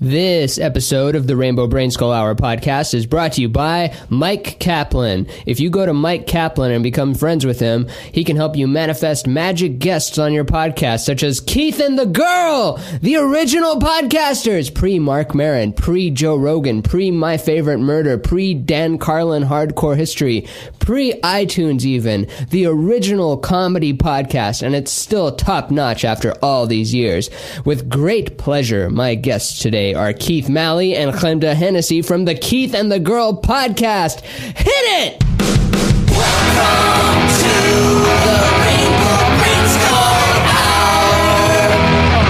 This episode of the Rainbow Brainskull Hour podcast is brought to you by Mike Kaplan. If you go to Mike Kaplan and become friends with him, he can help you manifest magic guests on your podcast, such as Keith and the Girl, the original podcasters, pre-Mark Maron, pre-Joe Rogan, pre-My Favorite Murder, pre-Dan Carlin Hardcore History, pre-iTunes even, the original comedy podcast, and it's still top-notch after all these years. With great pleasure, my guests today are Keith Malley and Chemda Hennessy from the Keith and the Girl podcast. Hit it! Welcome to the Rainbow Brainskull Hour.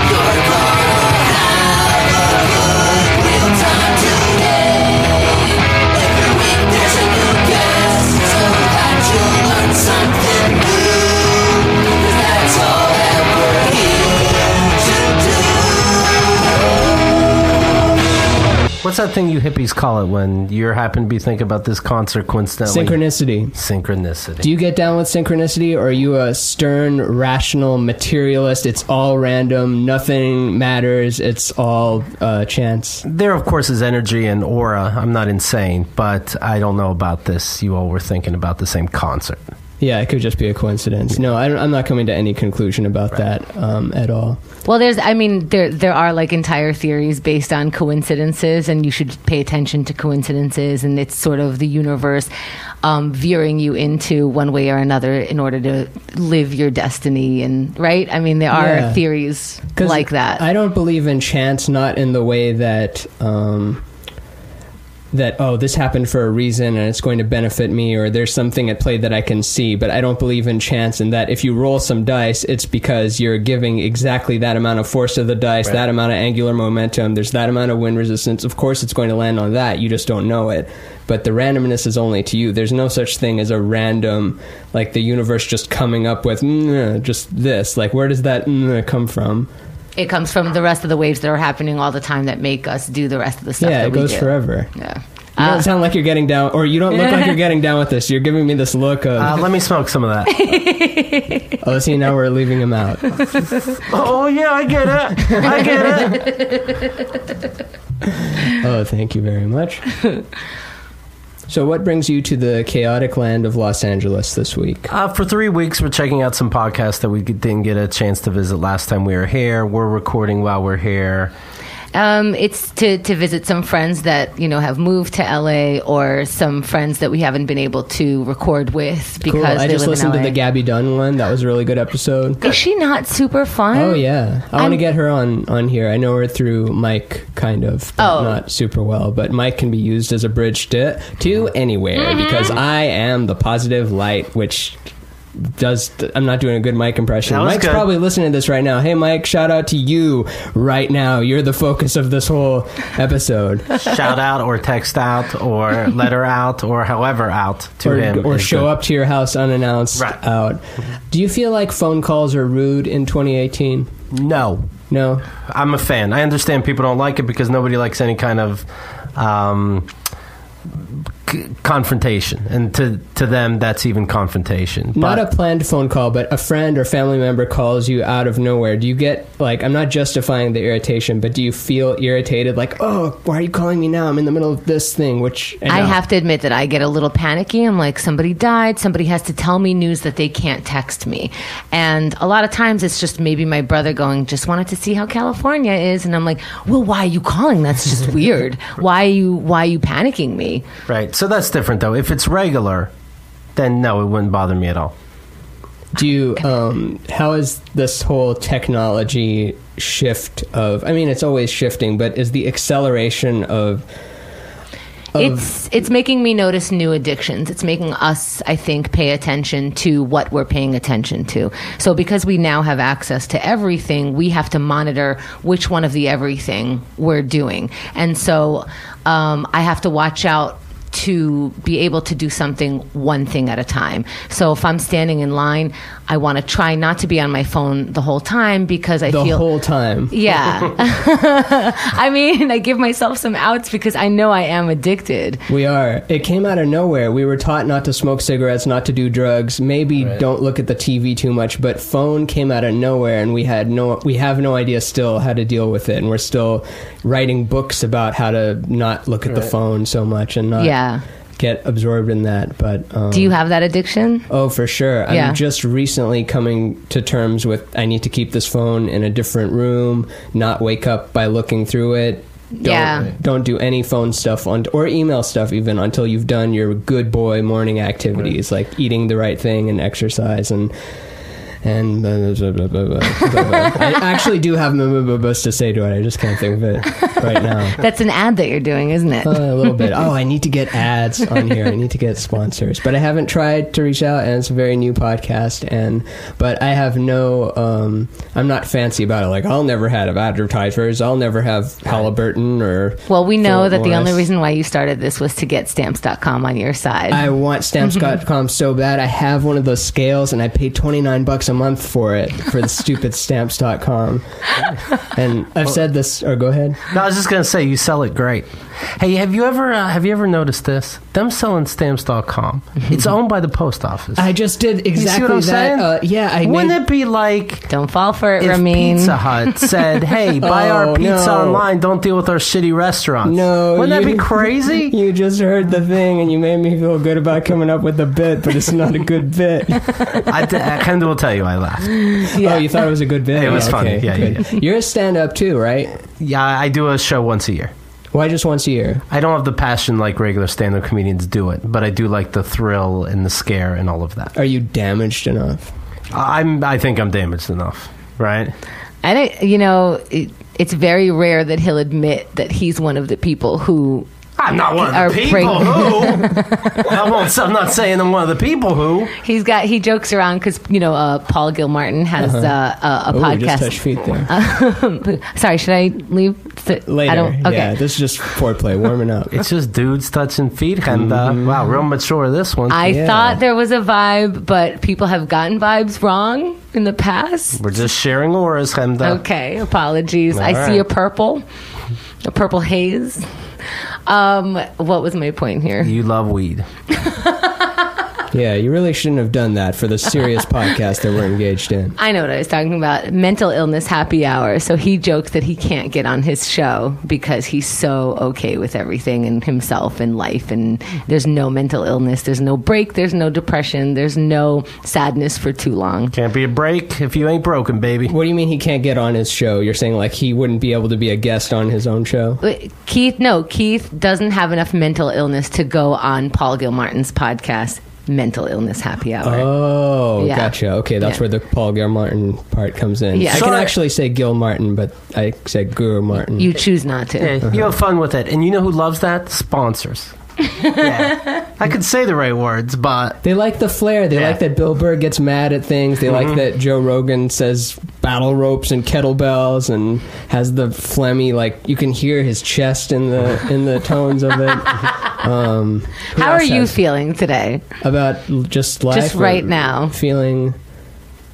You're gonna have a good real time today. Every week there's a new guest, so that you'll learn something new. 'Cause that's all that we're here to do. What's that thing you hippies call it when you happen to be thinking about this concert coincidentally? Synchronicity. Do you get down with synchronicity, or are you a stern, rational materialist? It's all random, nothing matters, it's all chance. There, of course, is energy and aura. I'm not insane, but I don't know about this. You all were thinking about the same concert. Yeah, it could just be a coincidence. No, I'm not coming to any conclusion about that at all. Well, there are like entire theories based on coincidences, and you should pay attention to coincidences, and it's sort of the universe veering you into one way or another in order to live your destiny, and right? I mean, there are theories like that. I don't believe in chance, not in the way that this happened for a reason and it's going to benefit me, or there's something at play that I can see. But I don't believe in chance in that if you roll some dice, it's because you're giving exactly that amount of force to the dice, right, that amount of angular momentum, there's that amount of wind resistance. Of course it's going to land on that, you just don't know it. But the randomness is only to you. There's no such thing as a random, like the universe just coming up with just this. Like, where does that come from? It comes from the rest of the waves that are happening all the time that make us do the rest of the stuff that we do. Yeah, it goes forever. Yeah. You don't sound like you're getting down, or you don't look like you're getting down with this. You're giving me this look of... let me smoke some of that. Oh, see, now we're leaving him out. Oh, yeah, I get it. Oh, thank you very much. So what brings you to the chaotic land of Los Angeles this week? For 3 weeks, we're checking out some podcasts that we didn't get a chance to visit last time we were here. We're recording while we're here. It's to visit some friends that, have moved to LA, or some friends that we haven't been able to record with because I they just live listened in LA. to the Gabby Dunn one. That was a really good episode. Is she not super fun? Oh, yeah. I want to get her on here. I know her through Mike, kind of, but not super well. But Mike can be used as a bridge to anywhere, because I am the positive light, which... I'm not doing a good Mike impression. Mike's good. Probably listening to this right now. Hey, Mike, shout out to you right now. You're the focus of this whole episode. Shout out, or text out, or letter out, or however out to him. Or show up to your house unannounced out. Do you feel like phone calls are rude in 2018? No. I'm a fan. I understand people don't like it because nobody likes any kind of... confrontation, and to them that's even confrontation. Not a planned phone call, but a friend or family member calls you out of nowhere. Do you get, like, I'm not justifying the irritation, but do you feel irritated, like, oh, why are you calling me now? I'm in the middle of this thing, which I have to admit that I get a little panicky. I'm like, somebody died, somebody has to tell me news that they can't text me, and a lot of times it's just maybe my brother going, just wanted to see how California is, and I'm like, well, why are you calling? That's just weird. Why are you panicking me? Right. So that's different, though. If it's regular, then no, it wouldn't bother me at all. Do you, how is this whole technology shift of, I mean, it's always shifting, but is the acceleration of It's making me notice new addictions. It's making us, I think, pay attention to what we're paying attention to. So because we now have access to everything, we have to monitor which one of the everything we're doing. And so I have to watch out to be able to do something one thing at a time. So if I'm standing in line, I want to try not to be on my phone the whole time because I feel... The whole time. Yeah. I mean, I give myself some outs because I know I am addicted. We are. It came out of nowhere. We were taught not to smoke cigarettes, not to do drugs, maybe don't look at the TV too much, but phone came out of nowhere, and we have no idea still how to deal with it, and we're still writing books about how to not look at the phone so much and not get absorbed in that. But do you have that addiction? Oh, for sure. I'm just recently coming to terms with I need to keep this phone in a different room, not wake up by looking through it. Don't do any phone stuff or email stuff even until you've done your good boy morning activities, like eating the right thing and exercise and I actually do have to say to it. I just can't think of it right now. That's an ad that you're doing, isn't it? A little bit. Oh, I need to get ads on here. I need to get sponsors, but I haven't tried to reach out, and it's a very new podcast. But I have no. I'm not fancy about it. Like, I'll never have advertisers. I'll never have Halliburton or. Well, we know Philip that Morris. The only reason why you started this was to get Stamps.com on your side. I want Stamps.com so bad. I have one of those scales, and I paid $29 a month for it, for the stupid Stamps.com. And I've said this, or go ahead. No, I was just going to say, you sell it great. Hey, have you ever noticed this? Them selling Stamps.com. It's owned by the post office. I just did exactly you see what I'm that. Saying? Wouldn't it be like... Don't fall for it, if Ramin. Pizza Hut said, hey, buy our pizza online, don't deal with our shitty restaurants. No. Wouldn't that be crazy? You just heard the thing, and you made me feel good about coming up with a bit, but it's not a good bit. Chemda will tell you I laughed. Yeah. Oh, you thought it was a good bit? It was funny. Okay, Yeah. You're a stand-up too, right? Yeah, I do a show once a year. Why just once a year? I don't have the passion like regular stand-up comedians do it, but I do like the thrill and the scare and all of that. Are you damaged enough? I think I'm damaged enough, right? And it's very rare that he'll admit that he's one of the people who... I'm not one of the people who. I'm not saying I'm one of the people who. He jokes around because Paul Gilmartin has a podcast. Just touch feet there. Sorry, should I leave later? Okay. Yeah, this is just foreplay, warming up. It's just dudes touching feet, and wow, real mature this one. I thought there was a vibe, but people have gotten vibes wrong in the past. We're just sharing auras, Chemda. Okay, apologies. All I see right. a purple haze. What was my point here? You love weed. Yeah, you really shouldn't have done that for the serious podcast that we're engaged in. I know what I was talking about. Mental illness happy hour. So he jokes that he can't get on his show because he's so okay with everything and himself and life. And there's no mental illness. There's no break. There's no depression. There's no sadness for too long. Can't be a break if you ain't broken, baby. What do you mean he can't get on his show? You're saying like he wouldn't be able to be a guest on his own show? Keith doesn't have enough mental illness to go on Paul Gilmartin's podcast. Mental illness happy hour. Oh, gotcha. Okay, that's where the Paul Gilmartin part comes in. Yeah. I can actually say Gilmartin, but I say Gilmartin. You choose not to. Yeah, you have fun with it. And you know who loves that? Sponsors. Yeah. I could say the right words, but... They like the flair. They like that Bill Burr gets mad at things. They like that Joe Rogan says battle ropes and kettlebells and has the phlegmy, like, you can hear his chest in the tones of it. How are you feeling today? About just life? Just right now.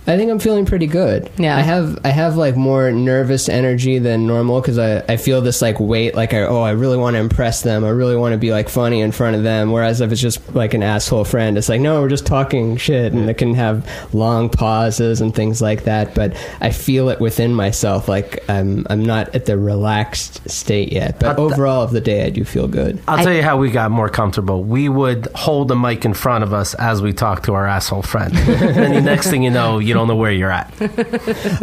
I think I'm feeling pretty good. Yeah. I have like more nervous energy than normal because I feel this like weight, like I really want to impress them. I really want to be like funny in front of them. Whereas if it's just like an asshole friend, it's like, no, we're just talking shit, and it can have long pauses and things like that. But I feel it within myself, like I'm not at the relaxed state yet. But overall of the day, I do feel good. I'll tell you how we got more comfortable. We would hold a mic in front of us as we talk to our asshole friend. And the next thing you know, you don't know where you're at.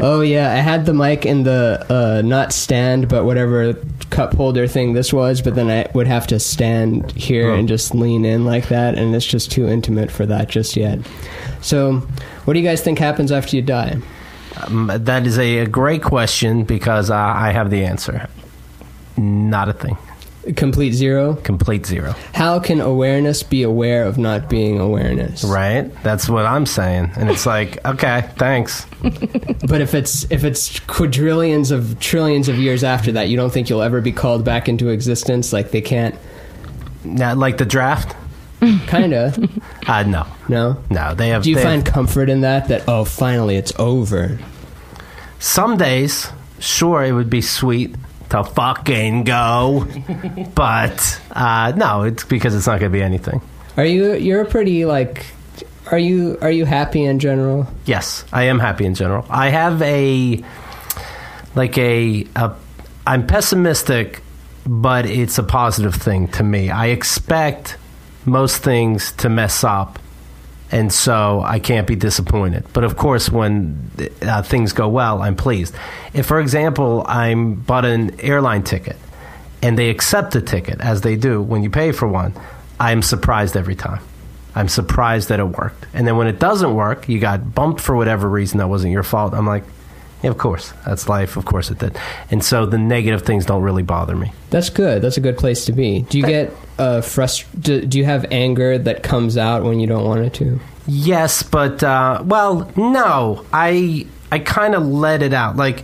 Oh yeah, I had the mic in the not stand but whatever cup holder thing this was, but then I would have to stand here and just lean in like that, and it's just too intimate for that just yet. So what do you guys think happens after you die? That is a great question because I have the answer. Not a thing. Complete zero? Complete zero. How can awareness be aware of not being awareness? Right? That's what I'm saying. And it's like, okay, thanks. But if it's quadrillions of trillions of years after that, you don't think you'll ever be called back into existence? Like they can't Now, like the draft? Kind of. No. No? They have. Do you find comfort in that, oh, finally it's over? Some days, sure, it would be sweet to fucking go. But, no, it's because it's not going to be anything. You're pretty, like... Are you happy in general? Yes, I am happy in general. I have I'm pessimistic, but it's a positive thing to me. I expect most things to mess up, and so I can't be disappointed. But of course, when things go well, I'm pleased. If, for example, I bought an airline ticket, and they accept the ticket, as they do when you pay for one, I'm surprised every time. I'm surprised that it worked. And then when it doesn't work, you got bumped for whatever reason that wasn't your fault. I'm like, yeah, of course. That's life. Of course it did. And so the negative things don't really bother me. That's good. That's a good place to be. Do you get do you have anger that comes out when you don't want it to? Yes, but, no. I kind of let it out. Like,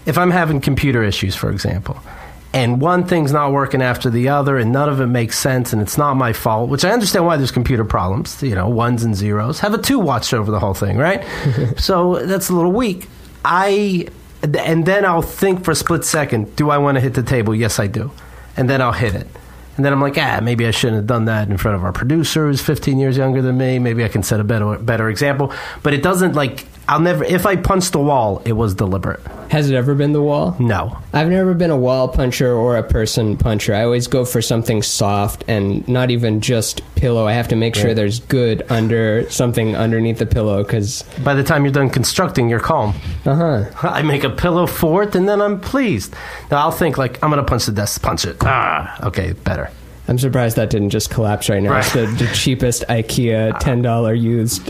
if I'm having computer issues, for example, and one thing's not working after the other, and none of it makes sense, and it's not my fault, which I understand why there's computer problems, ones and zeros. Have a 2 watched over the whole thing, right? So that's a little weak. And then I'll think for a split second, do I want to hit the table? Yes, I do. And then I'll hit it. And then I'm like, maybe I shouldn't have done that in front of our producer who's 15 years younger than me. Maybe I can set a better example. But it doesn't, if I punched the wall, it was deliberate. Has it ever been the wall? No. I've never been a wall puncher or a person puncher. I always go for something soft and not even just pillow. I have to make sure there's something underneath the pillow, because... By the time you're done constructing, you're calm. Uh-huh. I make a pillow fort, and then I'm pleased. Now, I'll think, I'm going to punch the desk. Punch it. Okay, better. I'm surprised that didn't just collapse right now. Right. It's the cheapest IKEA $10 used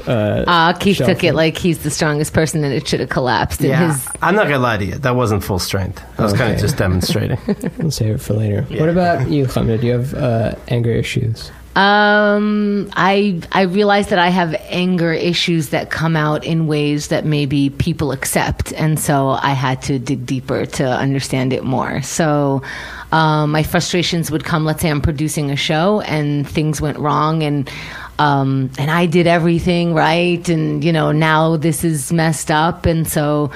Keith shelf. took it like he's the strongest person and it should have collapsed. Yeah. I'm not going to lie to you. That wasn't full strength. I was kind of just demonstrating. We'll save it for later. Yeah. What about you, Chemda? Do you have anger issues? I realize that I have anger issues that come out in ways that maybe people accept. And so I had to dig deeper to understand it more. So my frustrations would come, let's say I'm producing a show and things went wrong and I did everything right. And, now this is messed up. And so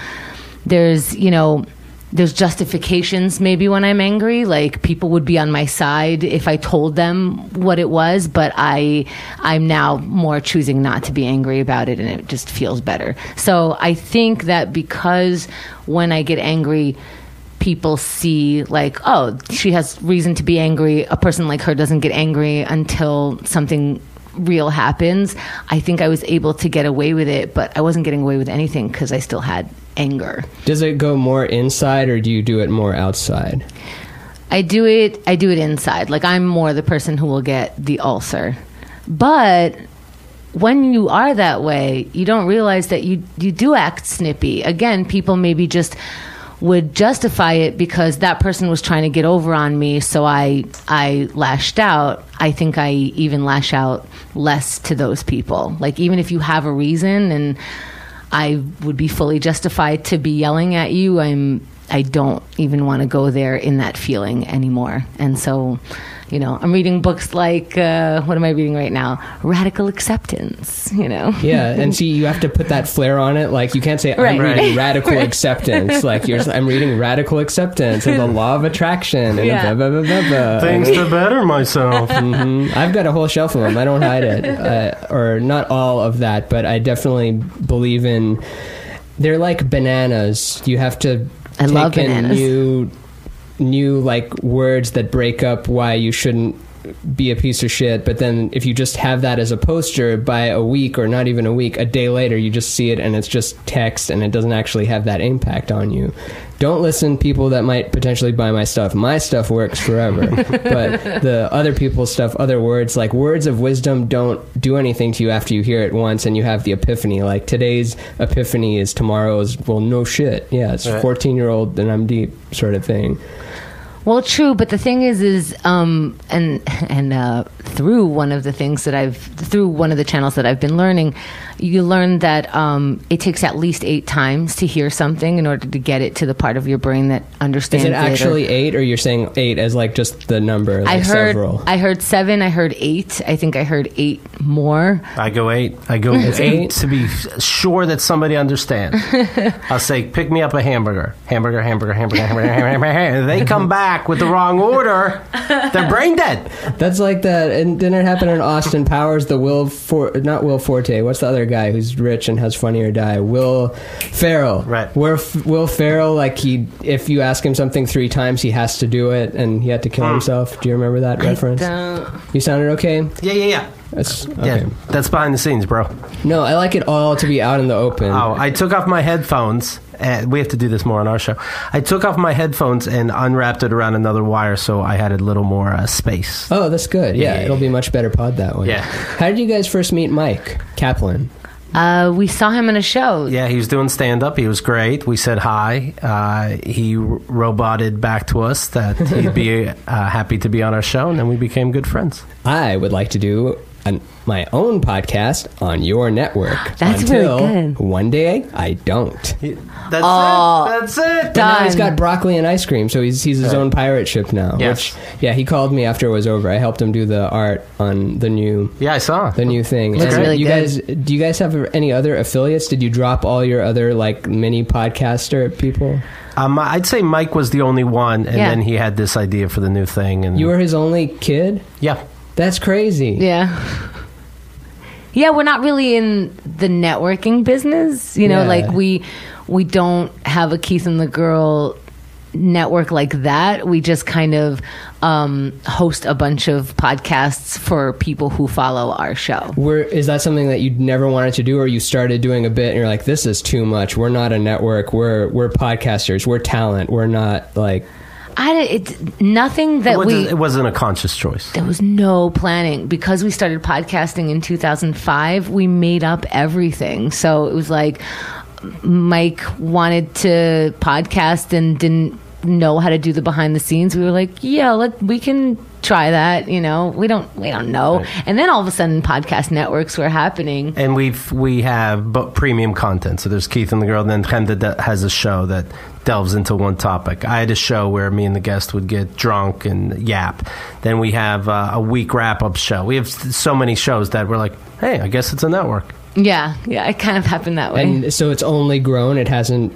there's justifications maybe when I'm angry. Like, people would be on my side if I told them what it was, but I'm now more choosing not to be angry about it, and it just feels better. So I think that because when I get angry, people see like, oh, she has reason to be angry. A person like her doesn't get angry until something real happens. I think I was able to get away with it, but I wasn't getting away with anything because I still had anger. Does it go more inside, or do you do it more outside? I do it inside. Like, I'm more the person who will get the ulcer. But when you are that way, you don't realize that you do act snippy. Again, people maybe just would justify it because that person was trying to get over on me, so I lashed out. I think I even lash out less to those people. Like, even if you have a reason and I would be fully justified to be yelling at you, I don't even want to go there in that feeling anymore. And so, I'm reading books like, what am I reading right now? Radical Acceptance, Yeah, and see, you have to put that flair on it. Like, you can't say, I'm reading Radical Acceptance. Like, I'm reading Radical Acceptance and the Law of Attraction. And blah, blah, blah, blah, blah. Things to better myself. Mm-hmm. I've got a whole shelf of them. I don't hide it. Or not all of that, but I definitely believe in... They're like bananas. You have to love bananas. New like words that break up why you shouldn't be a piece of shit, but then if you just have that as a poster, by a week, or not even a week, a day later, you just see it and it's just text and it doesn't actually have that impact on you. Don't listen, people that might potentially buy my stuff. My stuff works forever. But the other people's stuff, other words, like words of wisdom, don't do anything to you after you hear it once and you have the epiphany. Like, today's epiphany is tomorrow's, well, no shit. Yeah, it's 14-year-old and I'm deep sort of thing. Well, true, but the thing is, through one of the channels that I've been learning, you learn that it takes at least 8 times to hear something in order to get it to the part of your brain that understands it. Is it actually 8, or you're saying 8 as like just the number? Like several? I heard 7. I heard 8. I think I heard 8 more. I go 8. I go 8 to be sure that somebody understands. I'll say, pick me up a hamburger. Hamburger, hamburger, hamburger, hamburger, hamburger, hamburger. They come back with the wrong order. They're brain dead. That's like that. And didn't it happen in Austin Powers? Not Will Forte. What's the other guy who's rich and has Funny or Die? Will Ferrell. Right. Where Will Ferrell, like if you ask him something 3 times, he has to do it, and he had to kill himself. Do you remember that reference? You sounded okay? Yeah. That's okay. Yeah, that's behind the scenes, bro. No, I like it all to be out in the open. Oh, I took off my headphones. We have to do this more on our show. I took off my headphones and unwrapped it around another wire, so I had a little more space. Oh, that's good. Yeah, it'll be a much better pod that way. Yeah. How did you guys first meet Mike Kaplan? We saw him in a show. Yeah, he was doing stand-up. He was great. We said hi. He roboted back to us that he'd be happy to be on our show, and then we became good friends. I would like to do my own podcast on your network. That's until really good. One day I don't. That's it. But now he's got broccoli and ice cream, so he's his own pirate ship now. Yes. Which, he called me after it was over. I helped him do the art on the new. Yeah, I saw the new thing. Looks And really good. Do you guys have any other affiliates? Did you drop all your other like mini podcaster people? I'd say Mike was the only one, and then he had this idea for the new thing. And you were his only kid? Yeah. That's crazy. Yeah. Yeah, we're not really in the networking business. Like we don't have a Keith and the Girl network like that. We just kind of host a bunch of podcasts for people who follow our show. Is that something that you never wanted to do, or you started doing a bit and you're like, this is too much. We're not a network. We're podcasters. We're talent. We're not like... It's nothing that it wasn't a conscious choice. There was no planning. Because we started podcasting in 2005, we made up everything. So it was like Mike wanted to podcast and didn't know how to do the behind the scenes. We were like, we can try that. We don't know. Right. And then all of a sudden podcast networks were happening. And we have premium content. So there's Keith and the Girl, and then Chemda has a show that delves into one topic. I had a show where me and the guest would get drunk and yap. Then we have a week wrap-up show. We have so many shows that we're like, hey, I guess it's a network. Yeah, it kind of happened that way. And so it's only grown. It hasn't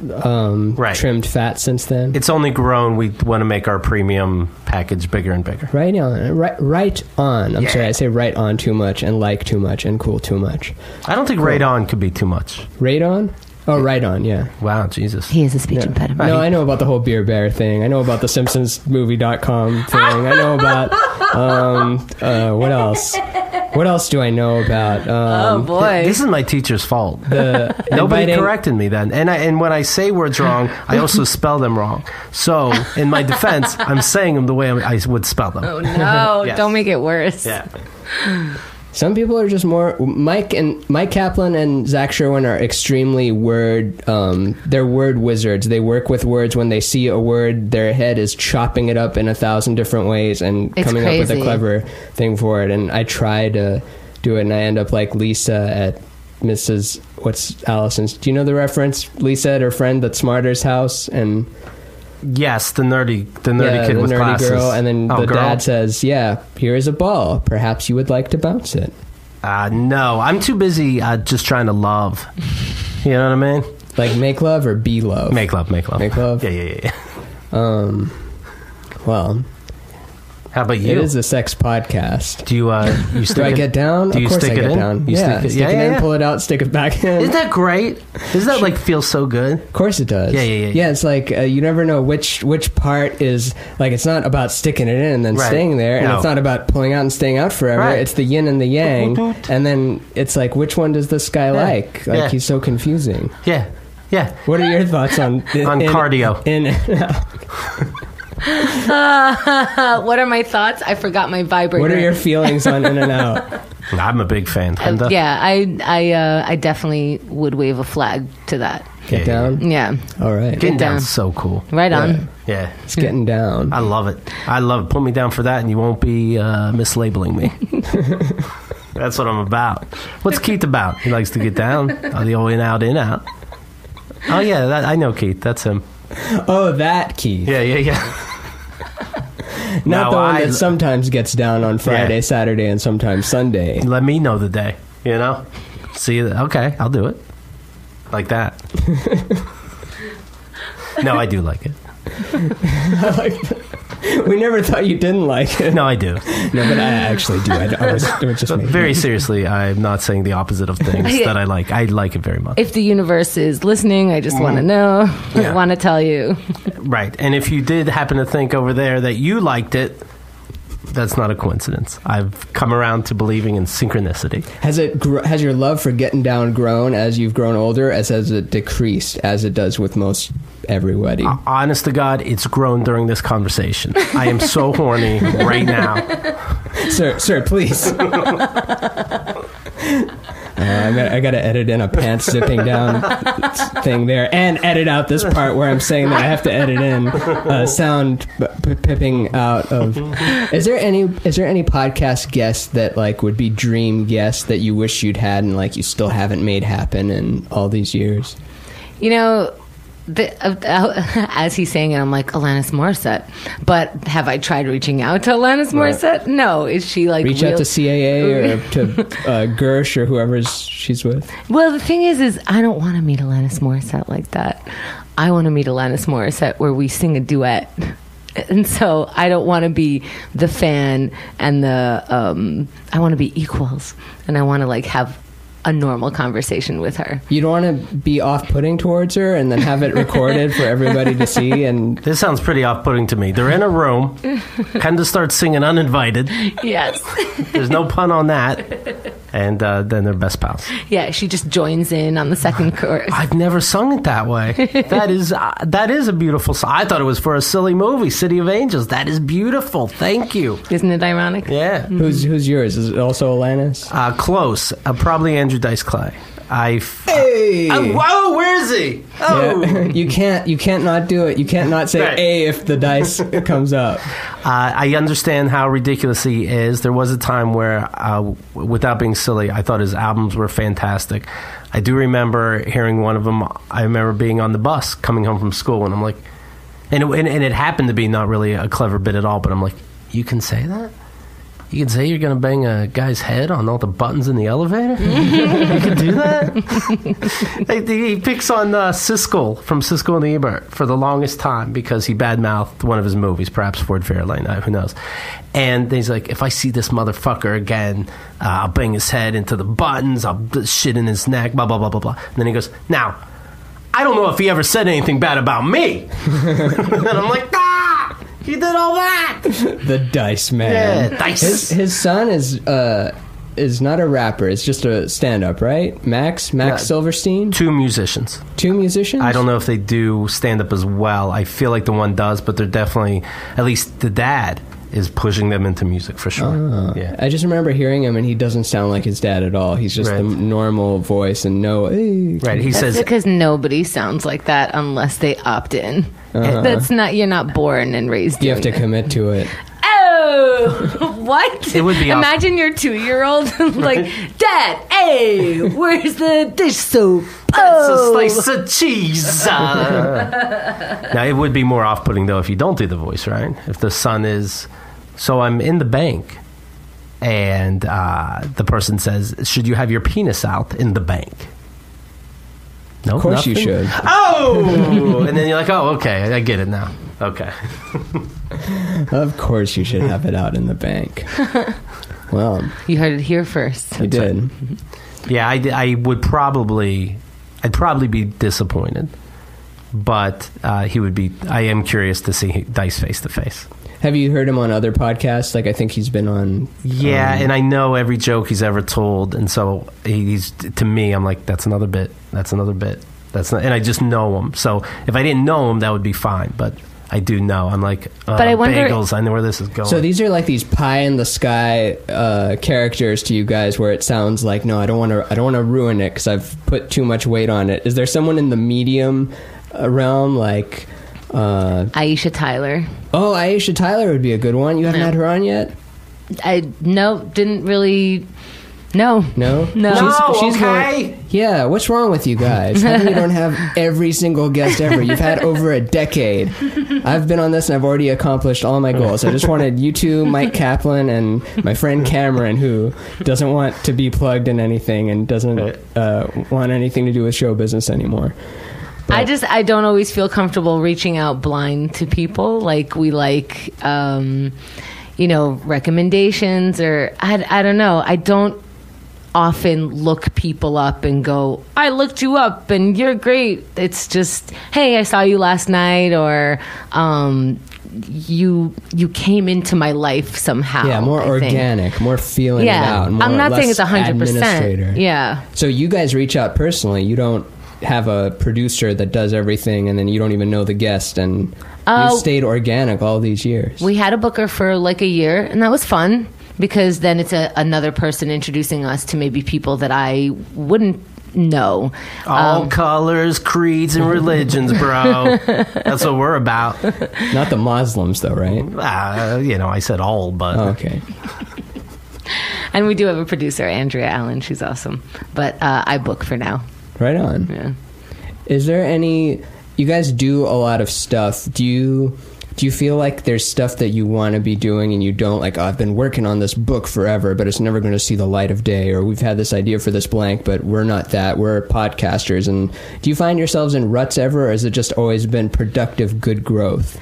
trimmed fat since then. It's only grown. We want to make our premium package bigger and bigger. Right on. Right on. I'm sorry, I say right on too much and like too much and cool too much. I don't think right on could be too much. Right on? Oh, right on, yeah. Wow, Jesus. He has a speech impediment. No, I know about the whole Beer Bear thing. I know about the SimpsonsMovie.com thing. I know about, what else? What else do I know about? Oh, boy. This is my teacher's fault. Nobody corrected me then. And when I say words wrong, I also spell them wrong. So, in my defense, I'm saying them the way I would spell them. Oh, no. Yes. Don't make it worse. Yeah. Some people are just more... Mike Kaplan and Zach Sherwin are extremely they're word wizards. They work with words. When they see a word, their head is chopping it up in 1,000 different ways and coming up with a clever thing for it. And I try to do it, and I end up like Lisa at Mrs... What's Allison's? Do you know the reference? Lisa at her friend at Smarter's house, and... Yes, the nerdy kid with nerdy glasses. Girl, and then the dad says, here is a ball. Perhaps you would like to bounce it. No, I'm too busy just trying to love. You know what I mean? Like make love or be love? Make love. Make love? Yeah. Well... How about you? It is a sex podcast. Do you stick Do I get down? Do you of course stick I get it in? down. You stick it in, pull it out, stick it back in. Isn't that great? Doesn't that like feel so good? Of course it does. Yeah. Yeah, it's like you never know which part is like. It's not about sticking it in and then staying there, and it's not about pulling out and staying out forever. Right. It's the yin and the yang, and then it's like which one does this guy like? Like he's so confusing. Yeah. What are your thoughts on cardio? In and out? What are my thoughts? I forgot my vibrator. What are your feelings on in and out? I'm a big fan. I definitely would wave a flag to that. Get down? Yeah. All right. Getting down. down's so cool. Right on. Yeah. It's getting down. I love it. Put me down for that, and you won't be mislabeling me. That's what I'm about. What's Keith about? He likes to get down. The old in, out, in, out. Oh, yeah, I know Keith. That's him. Oh, that Keith. Yeah. Not the one that sometimes gets down on Friday, Saturday, and sometimes Sunday. Let me know the day, you know? See, okay, I'll do it. Like that. No, I do like it. I like it. We never thought you didn't like it. No, I do. No, but I actually do. It was just very seriously, I'm not saying the opposite of things that I like. I like it very much. If the universe is listening, I just want to know. I want to tell you. Right. And if you did happen to think over there that you liked it, that's not a coincidence. I've come around to believing in synchronicity. Has your love for getting down grown as you've grown older, as has it decreased as it does with most everybody? Honest to God, it's grown during this conversation. I am so horny right now. Sir, please. I got to edit in a pants zipping down thing there, and edit out this part where I'm saying that I have to edit in sound pipping out of. Is there any podcast guest that like would be dream guest that you wish you'd had and like you still haven't made happen in all these years? You know, as he's saying it, I'm like, Alanis Morissette. But have I tried reaching out to Alanis Morissette? Right. No. Is she like... Reach out to CAA or to Gersh or whoever she's with? Well, the thing is I don't want to meet Alanis Morissette like that. I want to meet Alanis Morissette where we sing a duet. And so I don't want to be the fan and the... I want to be equals. And I want to like have a normal conversation with her. You don't want to be off-putting towards her and then have it recorded for everybody to see. And this sounds pretty off-putting to me. They're in a room, kind of start singing uninvited. Yes. There's no pun on that. And then they're best pals. Yeah, she just joins in on the second chorus. I've never sung it that way. That is a beautiful song. I thought it was for a silly movie, City of Angels. That is beautiful. Thank you. Isn't it ironic? Yeah. Mm-hmm. Who's yours? Is it also Alanis? Close. Probably Andrew Dice Clay. Hey! Whoa, where is he? Oh! Yeah. You can't not do it. You can't not say A if the dice comes up. I understand how ridiculous he is. There was a time where, without being silly, I thought his albums were fantastic. I do remember hearing one of them. I remember being on the bus coming home from school, and I'm like, and it happened to be not really a clever bit at all, but I'm like, you can say that? You can say you're going to bang a guy's head on all the buttons in the elevator? You can do that? He picks on Siskel from Siskel and Ebert for the longest time because he badmouthed one of his movies, perhaps Ford Fairlane, who knows. And he's like, if I see this motherfucker again, I'll bang his head into the buttons, I'll shit in his neck, blah, blah, blah, blah, blah. And then he goes, now, I don't know if he ever said anything bad about me. And I'm like, he did all that. The Dice Man. Yeah, Dice. His son is not a rapper. It's just a stand-up, right? Max Silverstein. Two musicians. I don't know if they do stand-up as well. I feel like the one does, but they're definitely, at least the dad is pushing them into music for sure. Yeah. I just remember hearing him, and he doesn't sound like his dad at all. He's just the normal voice and Right. He says because nobody sounds like that unless they opt in. That's not. You're not born and raised. You have to commit to it. Oh, what? It would be. Imagine your 2-year-old like, Dad, hey, where's the dish soap? That's a slice of cheese. Now, it would be more off-putting, though, if you don't do the voice, right? If the son is... So I'm in the bank, and the person says, should you have your penis out in the bank? No, of course nothing? You should. Oh! And then you're like, oh, okay, I get it now. Okay. Of course you should have it out in the bank. Well... You heard it here first. You did. Yeah, I would probably... I'd probably be disappointed. But he would be... I am curious to see Dice face to face. Have you heard him on other podcasts? Like, I think he's been on... Yeah, and I know every joke he's ever told. And so he's... To me, I'm like, that's another bit. That's another bit. That's not... And I just know him. So if I didn't know him, that would be fine. But I do know. I'm like, But I wonder, bagels. I know where this is going. So these are like these pie in the sky characters to you guys, where it sounds like, no, I don't want to ruin it because I've put too much weight on it. Is there someone in the medium realm like Aisha Tyler? Oh, Aisha Tyler would be a good one. You haven't had her on yet? Didn't really. No. She's okay. going, yeah, what's wrong with you guys? How come you don't have every single guest ever? You've had over a decade. I've been on this and I've already accomplished all my goals. I just wanted you two, Mike Kaplan, and my friend Cameron, who doesn't want to be plugged in anything and doesn't want anything to do with show business anymore. But I don't always feel comfortable reaching out blind to people. Like, we like, recommendations, or I don't know. I don't often look people up and go, I looked you up and you're great. It's just, hey, I saw you last night, or you came into my life somehow. Yeah, more organic, more feeling it out. More, I'm not saying it's 100%. Yeah. So you guys reach out personally. You don't have a producer that does everything and then you don't even know the guest, and you stayed organic all these years. We had a booker for like a year, and that was fun, because then it's another person introducing us to maybe people that I wouldn't know. All colors, creeds, and religions, bro. That's what we're about. Not the Muslims, though, right? I said all, but... Oh, okay. And we do have a producer, Andrea Allen. She's awesome. But I book for now. Right on. Yeah. Is there any... You guys do a lot of stuff. Do you feel like there's stuff that you want to be doing and you don't? Like, I've been working on this book forever, but it's never going to see the light of day. Or we've had this idea for this blank, but we're not that. We're podcasters. And do you find yourselves in ruts ever, or has it just always been productive, good growth?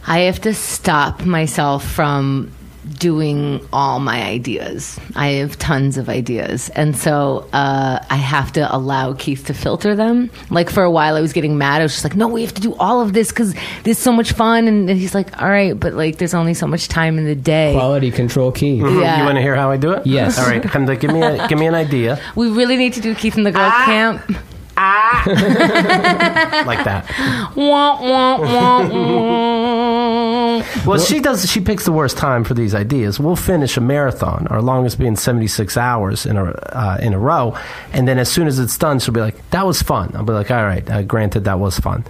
I have to stop myself from doing all my ideas. I have tons of ideas. And so I have to allow Keith to filter them. Like, for a while I was getting mad. I was just like, no, we have to do all of this because this is so much fun. And he's like, all right, but like, there's only so much time in the day. Quality control, Keith. Mm-hmm. Yeah. You want to hear how I do it? Yes. All right, Chemda, give me an idea. We really need to do Keith and the Girls Camp. Like that. Wah, wah, wah, wah. Well, she picks the worst time for these ideas. We'll finish a marathon, our longest being 76 hours in a row, and then as soon as it's done, she'll be like, that was fun. I'll be like, all right, granted, that was fun.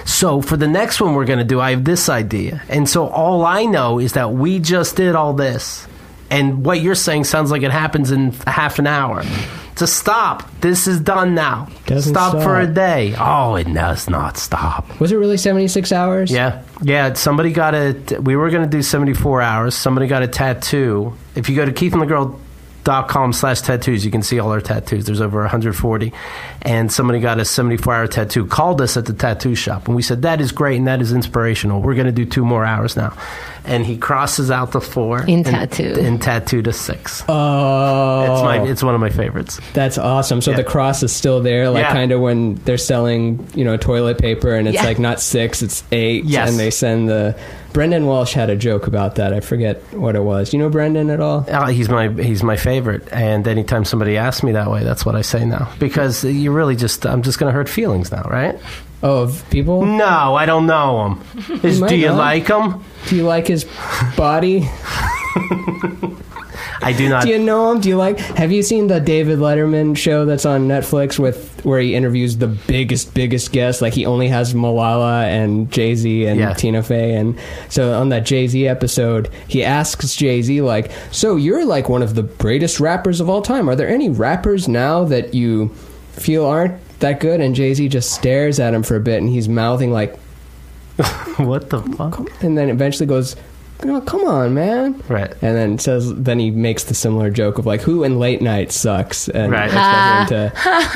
So for the next one we're going to do, I have this idea. And so all I know is that we just did all this, and what you're saying sounds like it happens in half an hour. To stop. This is done now. Doesn't stop for a day. Oh, it does not stop. Was it really 76 hours? Yeah. Somebody got we were going to do 74 hours. Somebody got a tattoo. If you go to keithandthegirl.com/tattoos, you can see all our tattoos. There's over 140. And somebody got a 74-hour tattoo, called us at the tattoo shop. And we said, that is great and that is inspirational. We're going to do 2 more hours now. And he crosses out the 4 in tattoo to 6. Oh, it's one of my favorites. That's awesome. So the cross is still there, like kind of when they're selling, toilet paper, and it's like not 6, it's 8, and they send the. Brendan Walsh had a joke about that. I forget what it was. Do you know Brendan at all? He's my favorite, and anytime somebody asks me that way, that's what I say now, because you really I'm just going to hurt feelings now, right? Oh, of people? No, I don't know him. Do you like him? Do you like his body? I do not. Do you know him? Have you seen the David Letterman show that's on Netflix where he interviews the biggest guests? Like, he only has Malala and Jay-Z and Tina Fey. And so on that Jay-Z episode, he asks Jay-Z, like, so you're like one of the greatest rappers of all time. Are there any rappers now that you feel aren't that good? And Jay-Z just stares at him for a bit, and he's mouthing like, what the fuck? And then eventually goes, oh, come on, man. Right. And then he makes the similar joke of like, who in late night sucks? And right. expect him to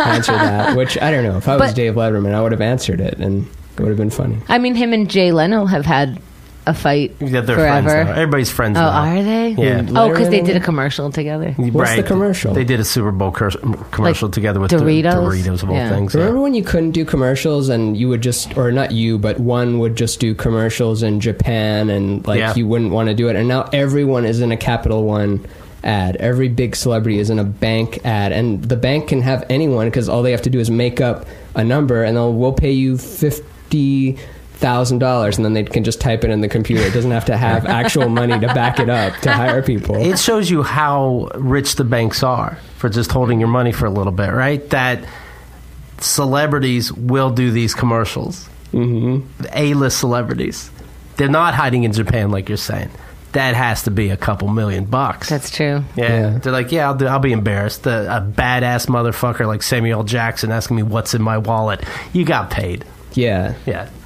answer that, which I don't know. If I was Dave Letterman, I would have answered it, and it would have been funny. I mean, him and Jay Leno have had a fight they're forever. Friends now. Everybody's friends now. Oh, are they? Yeah. Oh, because they did a commercial together. What's the commercial? They did a Super Bowl commercial like together with Doritos of all things. Remember when you couldn't do commercials and you would just, or not you, but one would just do commercials in Japan, and you wouldn't want to do it. And now everyone is in a Capital One ad. Every big celebrity is in a bank ad, and the bank can have anyone because all they have to do is make up a number, and we'll pay you $50,000 $1,000, and then they can just type it in the computer. It doesn't have to have actual money to back it up to hire people. It shows you how rich the banks are for just holding your money for a little bit, right? That celebrities will do these commercials. Mm-hmm. A-list celebrities. They're not hiding in Japan like you're saying. That has to be a couple $1,000,000. That's true. Yeah. They're like, yeah, I'll be embarrassed. A badass motherfucker like Samuel Jackson asking me what's in my wallet. You got paid. Yeah.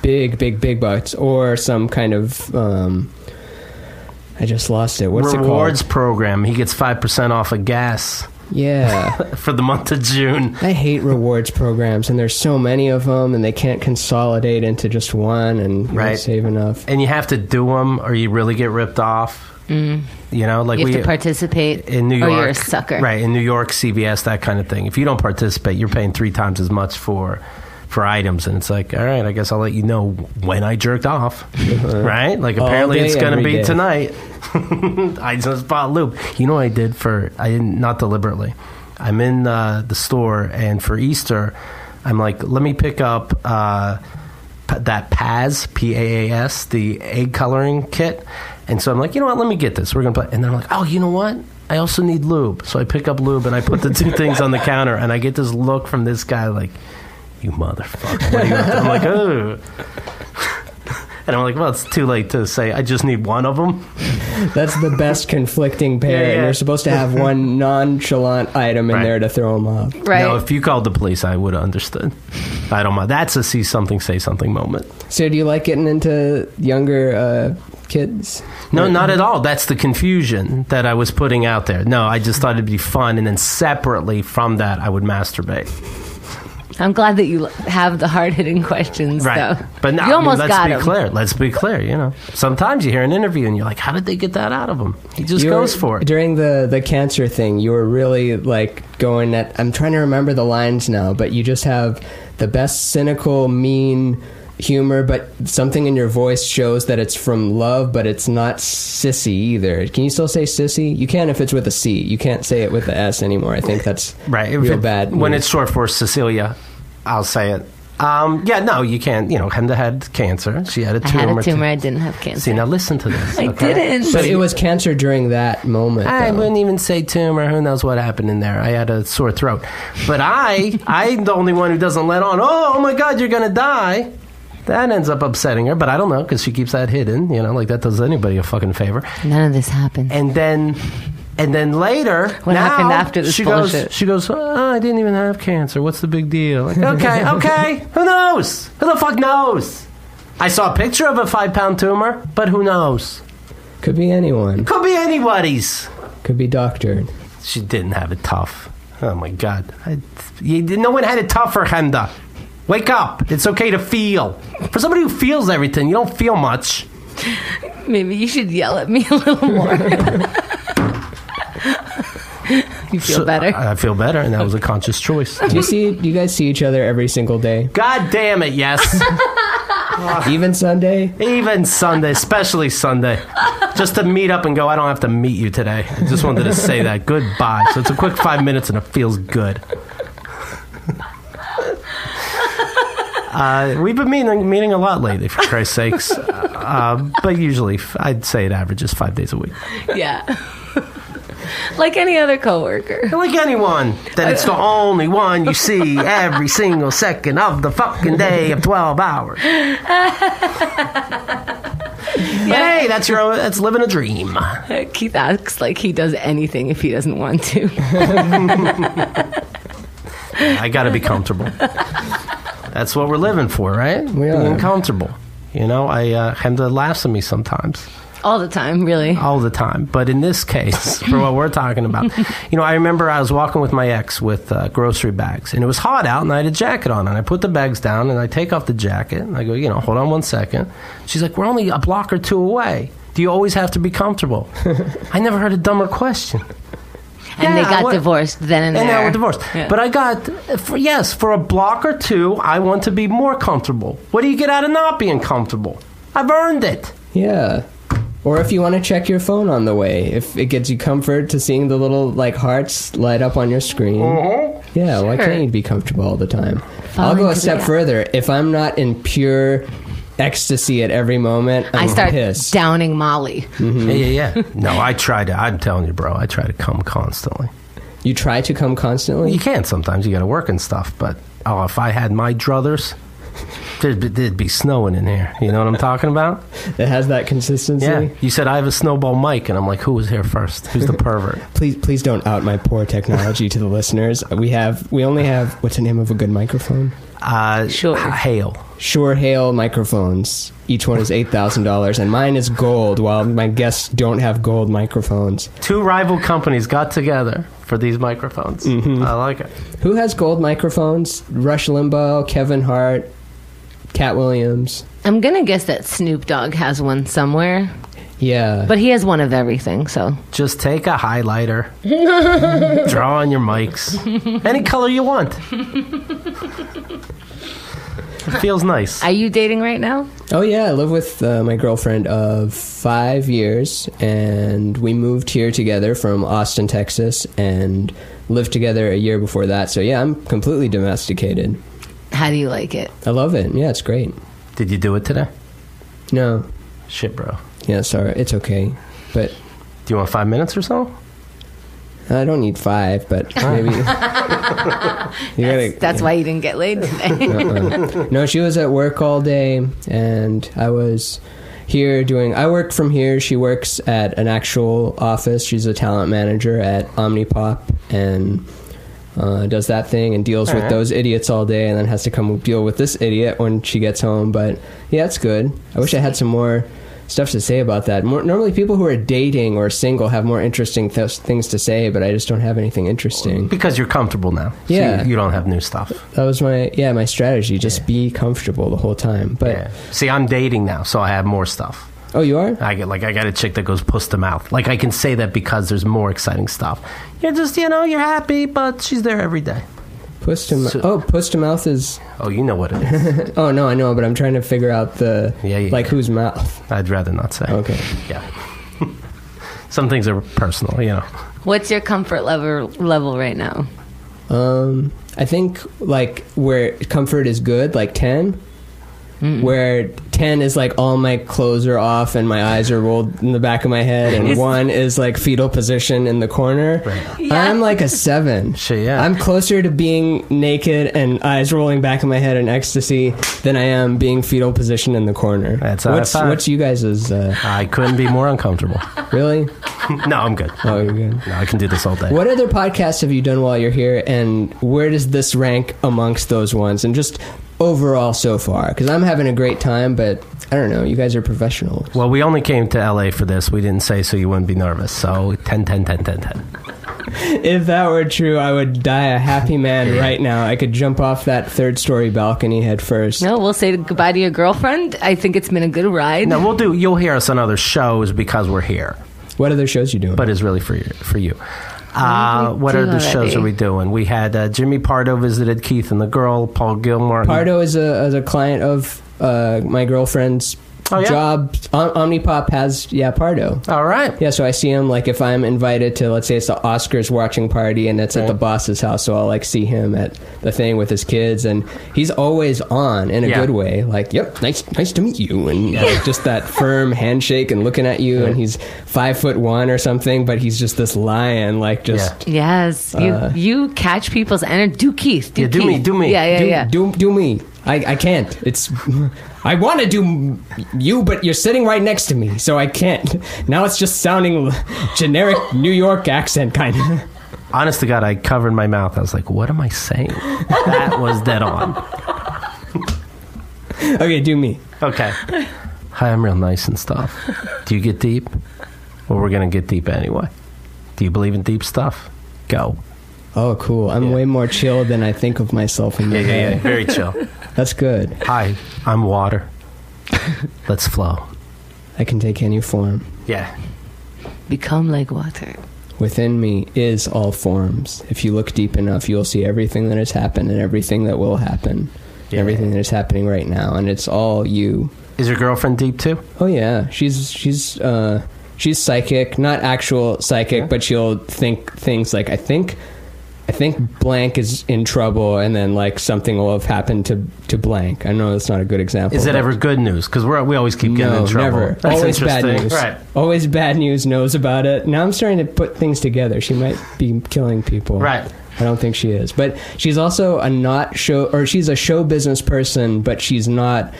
Big bucks. Or some kind of I just lost it. What's rewards it called? program. He gets 5% off of gas. Yeah. For the month of June. I hate rewards programs, and there's so many of them, and they can't consolidate into just one and save enough. And you have to do them, or you really get ripped off. You know, like you have to participate in New York, or you're a sucker. Right, in New York, CVS, that kind of thing. If you don't participate, you're paying 3 times as much for items, and it's like, all right, I guess I'll let you know when I jerked off. Right? Like, apparently it's going to be tonight. I just bought lube. You know what I did not deliberately. I'm in the store, and for Easter, I'm like, let me pick up that Paz, P-A-A-S, the egg coloring kit. And so I'm like, you know what, let me get this. We're going to play. And then I'm like, oh, you know what? I also need lube. So I pick up lube, and I put the 2 things on the counter, and I get this look from this guy like, you motherfucker. What are you up to? I'm like, oh. And I'm like, well, it's too late to say I just need one of them. That's the best conflicting pair. And you're supposed to have one nonchalant item in there to throw them off. Right. No, if you called the police, I would have understood. I don't mind. That's a see something, say something moment. So do you like getting into younger kids? No, not at all. That's the confusion that I was putting out there. No, I just thought it'd be fun. And then separately from that, I would masturbate. I'm glad that you have the hard-hitting questions, though. But no, you almost got him. Let's be clear. You know, sometimes you hear an interview and you're like, "How did they get that out of him?" He just goes for it. During the cancer thing, you were really like going at. I'm trying to remember the lines now, but you just have the best cynical, mean humor, but something in your voice shows that it's from love, but it's not sissy either. Can you still say sissy? You can if it's with a C. You can't say it with the S anymore. I think that's real bad. When it's short for Cecilia, I'll say it. No, you can't. You know, Chemda had cancer. She had a tumor. I had a tumor. I didn't have cancer. See, now listen to this. I didn't. But it was cancer during that moment. I wouldn't even say tumor. Who knows what happened in there? I had a sore throat. But I'm the only one who doesn't let on. Oh my God, you're going to die. That ends up upsetting her, but I don't know, because she keeps that hidden, you know, like that does anybody a fucking favor. None of this happened. And then later, what happened after this bullshit? She goes, oh, I didn't even have cancer. What's the big deal? Like, okay, who knows? Who the fuck knows? I saw a picture of a 5-pound tumor, but who knows? Could be anyone. Could be anybody's. Could be doctored. She didn't have it tough. Oh my God. No one had it tough for Chemda. Wake up. It's okay to feel. For somebody who feels everything, you don't feel much. Maybe you should yell at me a little more. You feel better? I feel better, and that was a conscious choice. Do you guys see each other every single day? God damn it, yes. Even Sunday? Even Sunday, especially Sunday. Just to meet up and go, I don't have to meet you today. I just wanted to say that. Goodbye. So it's a quick 5 minutes, and it feels good. We've been meeting a lot lately, for Christ's sakes. But usually, I'd say it averages 5 days a week. Yeah. Like any other coworker. Like anyone. That it's the only one you see every single second of the fucking day of 12 hours. Hey, that's living a dream. Keith acts like he does anything if he doesn't want to. I gotta be comfortable. That's what we're living for, right? We are. Being comfortable. You know, Chemda laughs at me sometimes. All the time, really. All the time. But in this case, for what we're talking about, you know, I remember I was walking with my ex with grocery bags, and it was hot out, and I had a jacket on, and I put the bags down, and I take off the jacket, and I go, you know, hold on 1 second. She's like, we're only a block or 2 away. Do you always have to be comfortable? I never heard a dumber question. And they got divorced then and there. And now we're divorced. Yeah. But I got, for a block or 2, I want to be more comfortable. What do you get out of not being comfortable? I've earned it. Yeah. Or if you want to check your phone on the way, if it gives you comfort to seeing the little like hearts light up on your screen. Yeah, why can't you be comfortable all the time? I'll go a step further. If I'm not in pure ecstasy at every moment, I start pissed. downing Malley. Mm-hmm. Yeah. No, I try to. I'm telling you, bro. I try to come constantly. You try to come constantly? You can't sometimes. You got to work and stuff. But if I had my druthers, there'd be snowing in here. You know what I'm talking about? It has that consistency? Yeah. You said I have a snowball mic, and I'm like, who was here first? Who's the pervert? Please don't out my poor technology to the listeners. We only have, what's the name of a good microphone? Sure. Hale. Shure Hale microphones. Each one is $8,000, and mine is gold, while my guests don't have gold microphones. 2 rival companies got together for these microphones. Mm-hmm. I like it. Who has gold microphones? Rush Limbaugh, Kevin Hart, Cat Williams. I'm going to guess that Snoop Dogg has one somewhere. Yeah. But he has one of everything, so. Just take a highlighter, draw on your mics, any color you want. It feels nice. Are you dating right now? Oh, yeah. I live with my girlfriend of 5 years, and we moved here together from Austin, Texas, and lived together a year before that. So, yeah, I'm completely domesticated. How do you like it? I love it. Yeah, it's great. Did you do it today? No. Shit, bro. Yeah, sorry. It's okay. But do you want 5 minutes or so? I don't need 5, but maybe. That's why you didn't get laid today. No, she was at work all day, and I was here I work from here. She works at an actual office. She's a talent manager at Omnipop, and does that thing and deals with those idiots all day, and then has to come deal with this idiot when she gets home. But yeah, it's good. I wish I had some more stuff to say about that. Normally people who are dating or single have more interesting things to say, but I just don't have anything interesting. Because you're comfortable now. So yeah. You don't have new stuff. That was my strategy. Just be comfortable the whole time. But see, I'm dating now, so I have more stuff. Oh, you are? I got a chick that goes puss to mouth. Like, I can say that because there's more exciting stuff. You're just, you're happy, but she's there every day. Puss to mouth. Puss to mouth is. Oh, you know what it is. Oh no, I know, but I'm trying to figure out whose mouth. I'd rather not say. Okay. Yeah. Some things are personal, What's your comfort level right now? I think where comfort is good, 10. Where 10 is all my clothes are off and my eyes are rolled in the back of my head, and 1 is fetal position in the corner. Right. Yeah. I'm a 7. Shit, yeah. I'm closer to being naked and eyes rolling back in my head in ecstasy than I am being fetal position in the corner. That's what's you guys' I couldn't be more uncomfortable. Really? No, I'm good. Oh, you're good. No, I can do this all day. What other podcasts have you done while you're here, and where does this rank amongst those ones? And just overall so far, because I'm having a great time, but I don't know, you guys are professionals. Well, we only came to LA for this. We didn't say so you wouldn't be nervous. So 10. If that were true, I would die a happy man right now. I could jump off that 3rd-story balcony head first. No, we'll say goodbye to your girlfriend. I think it's been a good ride. No, you'll hear us on other shows because we're here. What other shows you doing? But it's really for you. What other shows are we doing? We had Jimmy Pardo visited Keith and the Girl, Paul Gilmore. Pardo is a client of my girlfriend's job. Omnipop has Pardo. All right. Yeah, so I see him if I'm invited to, let's say it's the Oscars watching party and it's at the boss's house, so I'll see him at the thing with his kids, and he's always on in a good way. Yep, nice to meet you, and just that firm handshake and looking at you, and he's 5'1" or something, but he's just this lion, Yes, you catch people's energy. Do Keith? Do Keith. Do me. Yeah. Do me. I can't. I want to do you, but you're sitting right next to me, so I can't. Now it's just sounding generic New York accent, kind of. Honest to God, I covered my mouth. I was like, what am I saying? That was dead on. Okay, do me. Okay. Hi, I'm real nice and stuff. Do you get deep? Well, we're going to get deep anyway. Do you believe in deep stuff? Go. Oh, cool. I'm way more chill than I think of myself in my head. Yeah. Very chill. That's good. Hi, I'm water. Let's flow. I can take any form. Yeah. Become like water. Within me is all forms. If you look deep enough, you'll see everything that has happened and everything that will happen. Yeah. Everything that is happening right now, and it's all you. Is your girlfriend deep too? Oh yeah, she's psychic, not actual psychic, but she'll think things I think I think blank is in trouble, and then like something will have happened to blank. I know that's not a good example. Is it ever good news? Because we always keep getting in trouble. Never. That's Always bad news. Right. Always bad news. Knows about it. Now I'm starting to put things together. She might be killing people. Right. I don't think she is, but she's also she's a show business person, but she's not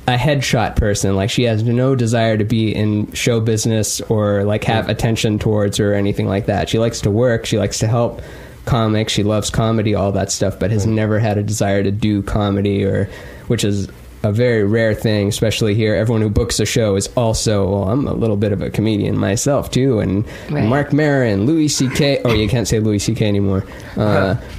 a headshot person. Like, she has no desire to be in show business or like have attention towards her or anything like that. She likes to work. She likes to help comics. She loves comedy, all that stuff, but has never had a desire to do comedy, which is a very rare thing, especially here. Everyone who books a show is also, well, I'm a little bit of a comedian myself too, and Mark Maron, Louis C.K. Oh, you can't say Louis C.K. anymore.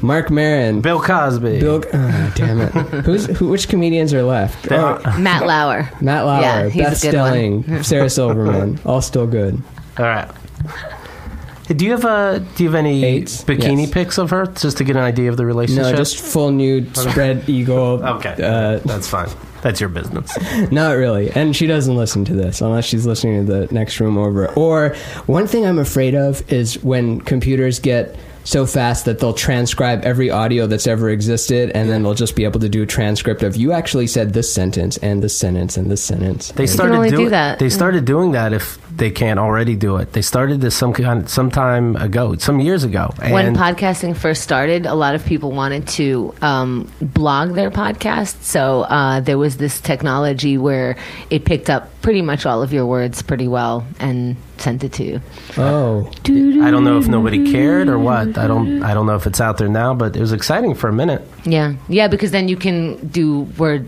Mark Maron, Bill Cosby. Damn it. Which comedians are left? Matt Lauer. Yeah, Beth Stelling, Sarah Silverman, all still good. All right. Do you have any bikini pics of her, just to get an idea of the relationship? No, just full nude, spread eagle. Okay, that's fine. That's your business. Not really. And she doesn't listen to this unless she's listening to the next room over. Or one thing I'm afraid of is when computers get so fast that they'll transcribe every audio that's ever existed, and then they'll just be able to do a transcript of, you actually said this sentence and this sentence and this sentence. They started do that. They started doing that if they can't already do it. They started this some time ago, some years ago. And when podcasting first started, a lot of people wanted to blog their podcast. So there was this technology where it picked up pretty much all of your words pretty well and sent it to you. Oh. I don't know if nobody cared or what. I don't know if it's out there now, but it was exciting for a minute. Yeah, because then you can do word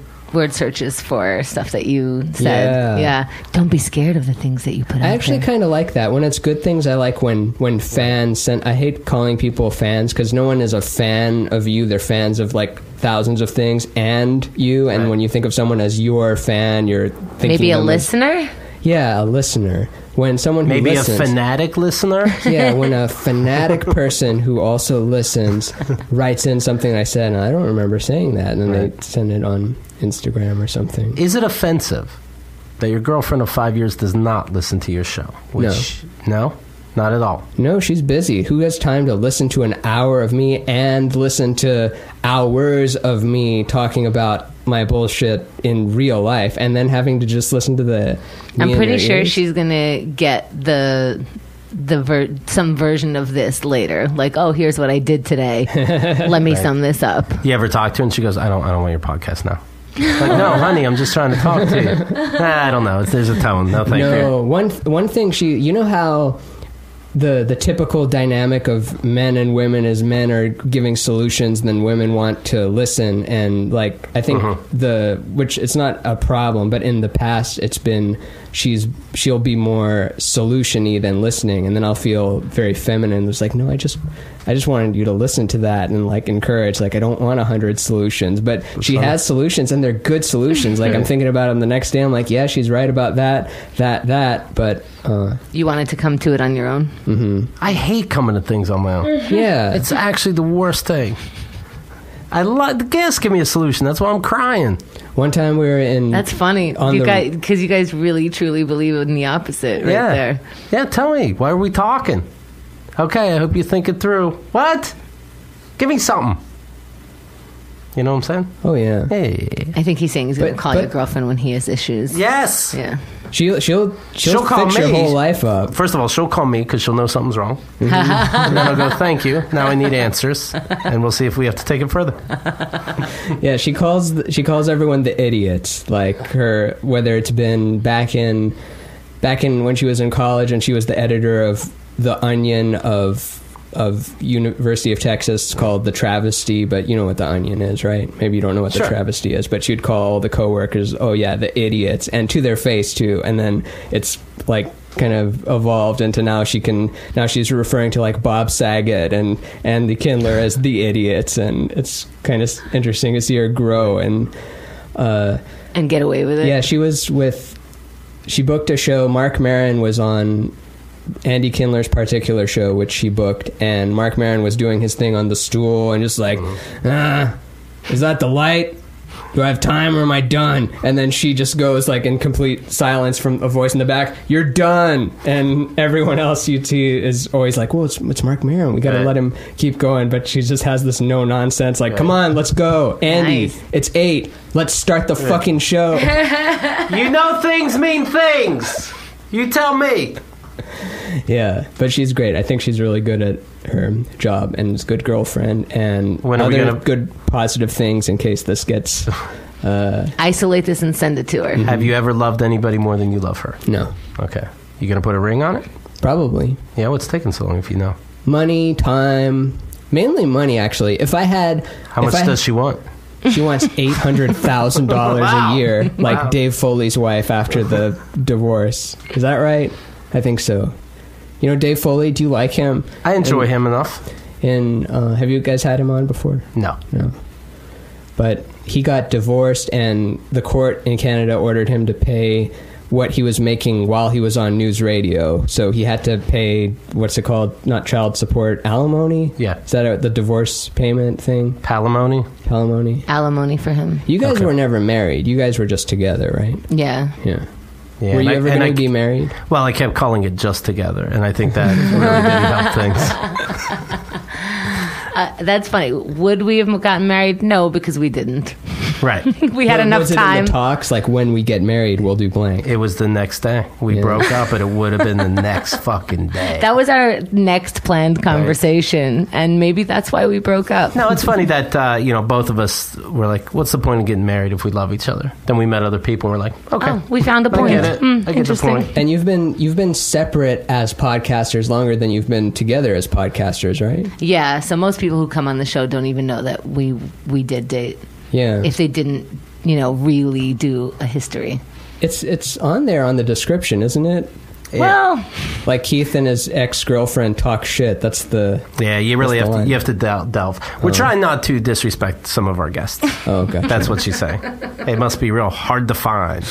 searches for stuff that you said. Yeah. Don't be scared of the things that you put out there. I actually kind of like that. When it's good things, I like when fans send... I hate calling people fans, because no one is a fan of you. They're fans of like thousands of things and you. And when you think of someone as your fan, you're thinking... Maybe a listener? Yeah, a listener. When someone who listens... Maybe a fanatic listener? Yeah, when a fanatic person who also listens writes in something I said, and I don't remember saying that, and then they send it on Instagram or something. Is it offensive that your girlfriend of 5 years does not listen to your show? No? Not at all. No, she's busy. Who has time to listen to an hour of me and listen to hours of me talking about my bullshit in real life, and then having to just listen to the... I'm pretty sure she's gonna get some version of this later. Like, oh, here's what I did today. Let me sum this up. You ever talk to her and she goes, I don't want your podcast now. Like, no, honey, I'm just trying to talk to you. I don't know. There's a tone. No, thank you. No, one thing you know how the typical dynamic of men and women is men are giving solutions, and then women want to listen, and like I think which it's not a problem, but in the past it's been she'll be more solution-y than listening, and then I'll feel very feminine. It's like, no, I just wanted you to listen to that and like encourage. Like, I don't want 100 solutions, but she has solutions, and they're good solutions. Like, I'm thinking about them the next day. I'm like, yeah, she's right about that. But you wanted to come to it on your own. Mm-hmm. I hate coming to things on my own. Yeah, it's actually the worst thing. I love the guests give me a solution. That's why I'm crying. One time we were in... That's funny, because you guys really, truly believe in the opposite there. Yeah, tell me. Why are we talking? Okay, I hope you think it through. What? Give me something. You know what I'm saying? Oh, yeah. Hey. I think he's saying he's going to call your girlfriend when he has issues. Yes! Yeah. She'll call fix me. your whole life up. First of all, she'll call me because she'll know something's wrong. Mm-hmm. And then I'll go, thank you. Now I need answers. And we'll see if we have to take it further. Yeah, she calls everyone the idiots. Like her, whether it's been back in when she was in college and she was the editor of The Onion of University of Texas, called The Travesty, but you know what The Onion is, right? Maybe you don't know what The Travesty is, but she'd call the coworkers, oh yeah, the idiots, and to their face too. And then it's like kind of evolved into now she's referring to like Bob Saget and the Kindler as the idiots, and it's kind of interesting to see her grow and get away with it. Yeah, she booked a show. Mark Maron was on Andy Kindler's particular show, which she booked, and Mark Maron was doing his thing on the stool and just like, is that the light? Do I have time or am I done? And then she just goes like in complete silence from a voice in the back, you're done. And everyone else you see is always like, well, it's Mark Maron. We got to let him keep going. But she just has this no nonsense like, come on, let's go. Andy, it's 8. Let's start the fucking show. You know things mean things. You tell me. Yeah, but she's great. I think she's really good at her job and is a good girlfriend and other good positive things in case this gets... Isolate this and send it to her. Have you ever loved anybody more than you love her? No. Okay. You going to put a ring on it? Probably. Yeah, what's taking so long if you know? Money, time, mainly money actually. If I had... How much does she want? She wants $800,000 a year, like Dave Foley's wife after the divorce. Is that right? I think so. You know Dave Foley? Do you like him? I enjoy him enough. And have you guys had him on before? No. But he got divorced, and the court in Canada ordered him to pay what he was making while he was on news radio. So he had to pay, what's it called? Not child support, alimony? Yeah. Is that the divorce payment thing? Palimony? Alimony for him. You guys were never married. You guys were just together, right? Yeah. Yeah. Were you ever going to be married? Well, I kept calling it Just Together, and I think that really didn't help things. That's funny. Would we have gotten married? No, because we didn't. Right. We had enough time. In the talks, like when we get married, we'll do blank. It was the next day. We broke up, but it would have been the next fucking day. That was our next planned conversation, and maybe that's why we broke up. No, it's funny that both of us were like, "What's the point of getting married if we love each other?" Then we met other people, and we're like, "Okay, we found a point." I get it. I get the point. And you've been separate as podcasters longer than you've been together as podcasters, right? Yeah. So most people who come on the show don't even know that we did date. Yeah. If they didn't, really do a history. It's on there on the description, isn't it? Well, like Keith and his ex-girlfriend talk shit. That's the you really have to delve. We're trying not to disrespect some of our guests. Oh, gotcha. That's what she's saying. It must be real hard to find.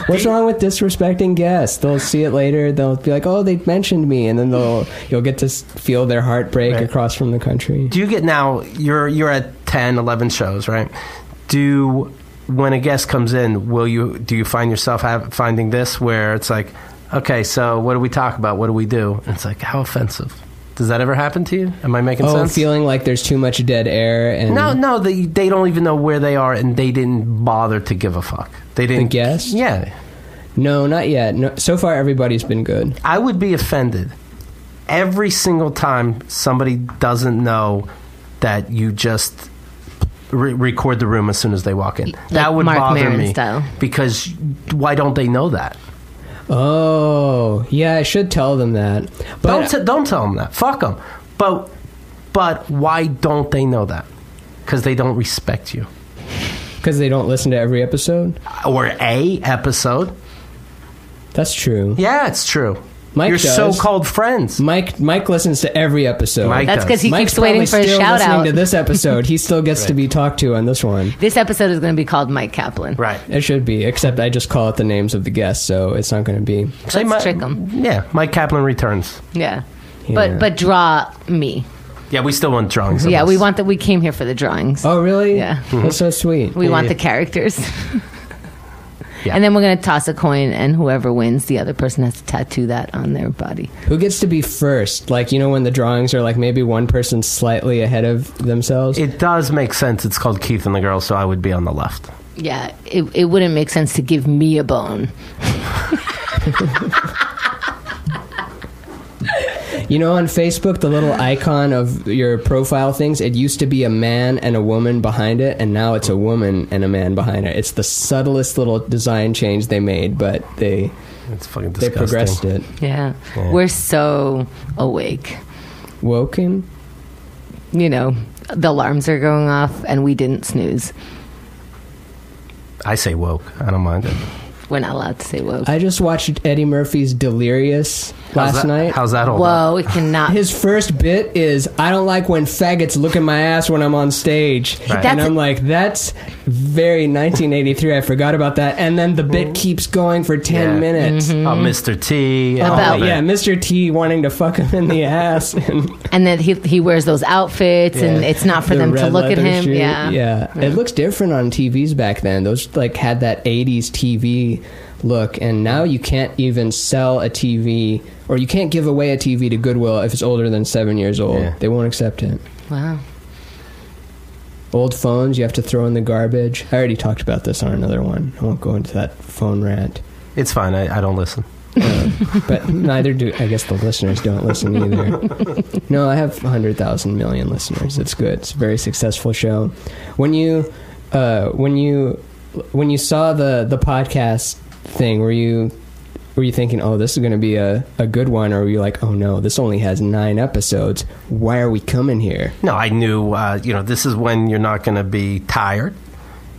What's wrong with disrespecting guests? They'll see it later. They'll be like, "Oh, they mentioned me," and then you'll get to feel their heartbreak across from the country. Do you get now? You're at 10, 11 shows, right? When a guest comes in, do you find yourself finding this where it's like, okay, so what do we talk about? What do we do? And it's like, how offensive. Does that ever happen to you? Am I making sense? Feeling like there's too much dead air. And No, they don't even know where they are, and they didn't bother to give a fuck. They didn't. The guest? Yeah. No, not yet. No, so far, everybody's been good. I would be offended every single time somebody doesn't know that you just record the room as soon as they walk in. That would Mark bother Maron me. Style. Because why don't they know that? Oh, yeah, I should tell them that. But Don't tell them that. Fuck them. But why don't they know that? Because they don't respect you. Because they don't listen to every episode? Or a episode. That's true. Yeah, it's true. Mike Your does. so-called friends. Mike listens to every episode. That's because he Mike's keeps waiting for a still shout listening out. to this episode. He still gets to be talked to on this one. This episode is going to be called Mike Kaplan. Right. It should be, except I just call it the names of the guests, so it's not going to be. Let's trick him. Yeah, Mike Kaplan returns. Yeah. But draw me. Yeah, we still want drawings. Yeah, of us. we came here for the drawings. Oh, really? Yeah. That's so sweet. We want the characters. Yeah. And then we're going to toss a coin, and whoever wins, the other person has to tattoo that on their body. Who gets to be first? Like, when the drawings are like maybe one person slightly ahead of themselves? It does make sense. It's called Keith and the Girl, so I would be on the left. Yeah, it wouldn't make sense to give me a bone. On Facebook, the little icon of your profile things, it used to be a man and a woman behind it, and now it's a woman and a man behind it. It's the subtlest little design change they made, but it's fucking disgusting. They progressed it. Yeah. We're so awake. Woken? The alarms are going off, and we didn't snooze. I say woke. I don't mind it. We're not allowed to say woke. I just watched Eddie Murphy's Delirious last night. How's that hold Whoa, up? it cannot. His first bit is, I don't like when faggots look at my ass when I'm on stage. Right. And I'm like, that's very 1983. I forgot about that. And then the bit keeps going for 10 minutes. Oh, Mr. T. About- Yeah, Mr. T wanting to fuck him in the ass. And then he wears those outfits, and it's not for The them to red look at leather him. shoe. Yeah. Yeah. It looks different on TVs back then. Those like had that 80s TV look, and now you can't even sell a TV, or you can't give away a TV to Goodwill if it's older than 7 years old. Yeah. They won't accept it. Wow. Old phones you have to throw in the garbage. I already talked about this on another one. I won't go into that phone rant. It's fine. I don't listen. But neither do, I guess the listeners don't listen either. No, I have 100,000 million listeners. It's good. It's a very successful show. When you saw the podcast thing, were you thinking, oh, this is going to be a good one, or were you like, oh no, this only has 9 episodes, why are we coming here? No, I knew, this is when you're not going to be tired.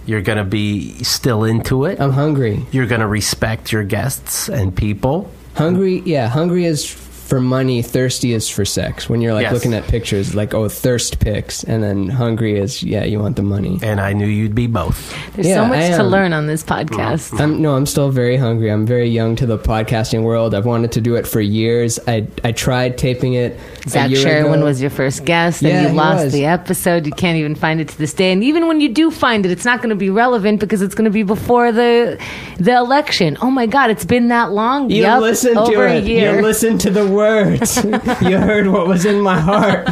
You're going to be still into it. I'm hungry. You're going to respect your guests and people. Hungry is for money, thirsty is for sex. When you're like looking at pictures, like, oh, thirst pics, and then hungry is, you want the money. And I knew you'd be both. There's so much to learn on this podcast. I'm still very hungry. I'm very young to the podcasting world. I've wanted to do it for years. I tried taping it. Zach Sherwin was your first guest, and you lost the episode. You can't even find it to this day. And even when you do find it, it's not going to be relevant because it's going to be before the election. Oh my God, it's been that long. You listened to it. You listened to the words. You heard what was in my heart.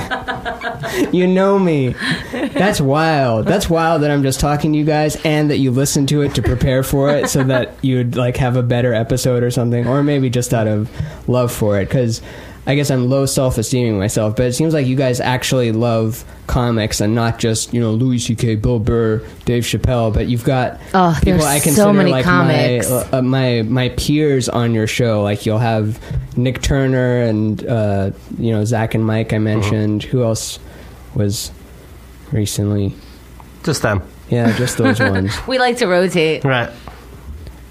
You know me. That's wild. That's wild that I'm just talking to you guys and that you listened to it to prepare for it so that you'd like have a better episode or something, or maybe just out of love for it, because I guess I'm low self-esteeming myself, but it seems like you guys actually love comics and not just, Louis C.K., Bill Burr, Dave Chappelle, but you've got people I consider so many like comics. my peers on your show. Like you'll have Nick Turner and Zach and Mike I mentioned. Who else was recently? Just them. Yeah, just those ones. We like to rotate. Right.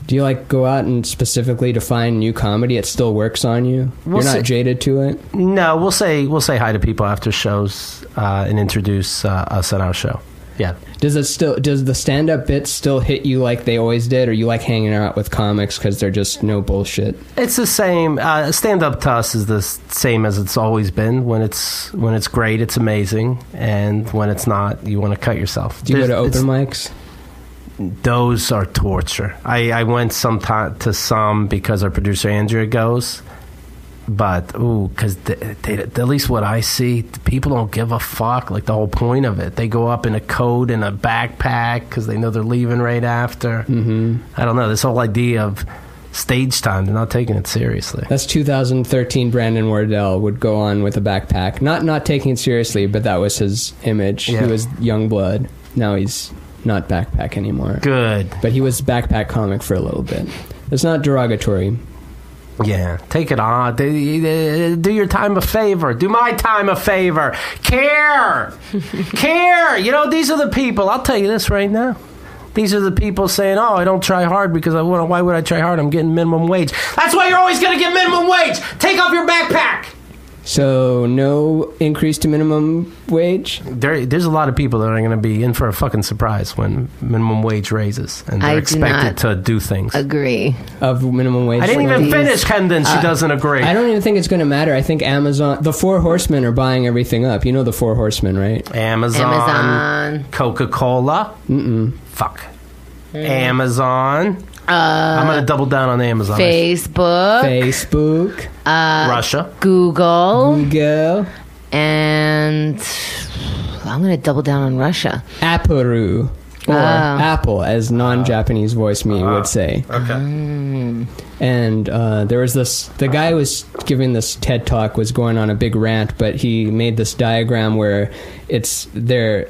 Do you like go out and specifically to find new comedy? It still works on you. You're not jaded to it. No, we'll say hi to people after shows and introduce us at our show. Yeah. Does the stand-up bits still hit you like they always did, or you like hanging out with comics because they're just no bullshit? It's the same. Stand-up to us is the same as it's always been. When it's great, it's amazing, and when it's not, you want to cut yourself. Do you go to open mics? Those are torture. I went to some because our producer Andrea goes, but because at least what I see, people don't give a fuck. Like the whole point of it, they go up in a coat and a backpack because they know they're leaving right after. Mm-hmm. I don't know, this whole idea of stage time, they're not taking it seriously. That's 2013 Brandon Wardell would go on with a backpack, not taking it seriously, but that was his image. Yeah. He was young blood. Now he's not backpack anymore. Good. But he was backpack comic for a little bit. It's not derogatory. Yeah, take it on. Do your time a favor. Do my time a favor. Care. Care. These are the people. I'll tell you this right now. These are the people saying, oh, I don't try hard because why would I try hard? I'm getting minimum wage. That's why you're always going to get minimum wage. Take off your backpack. So no increase to minimum wage? There's a lot of people that are going to be in for a fucking surprise when minimum wage raises, and they're expected to do things. Agree. Of minimum wage. I didn't even finish, Chemda, and she doesn't agree. I don't even think it's going to matter. I think Amazon, the 4 horsemen are buying everything up. You know the 4 horsemen, right? Amazon. Coca-Cola. Fuck. Amazon. I'm going to double down on Amazon. Facebook. Russia. Google. And I'm going to double down on Russia. Apple. Or Apple, as non-Japanese voice me would say. Okay. And there was the guy who was giving this TED Talk was going on a big rant, but he made this diagram where it's there.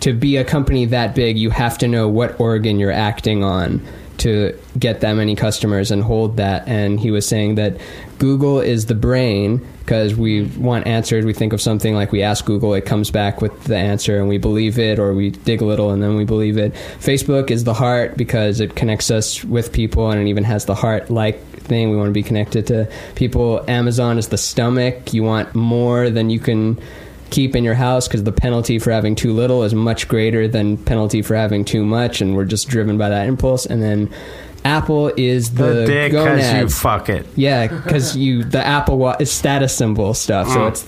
To be a company that big, you have to know what organ you're acting on to get that many customers and hold that. And he was saying that Google is the brain because we want answers. We think of something like we ask Google, it comes back with the answer and we believe it, or we dig a little and then we believe it. Facebook is the heart because it connects us with people, and it even has the heart-like thing. We want to be connected to people. Amazon is the stomach. You want more than you can keep in your house because the penalty for having too little is much greater than penalty for having too much, and we're just driven by that impulse. And then Apple is the dick gonads. Because you fuck it. Yeah, because the Apple is status symbol stuff. So it's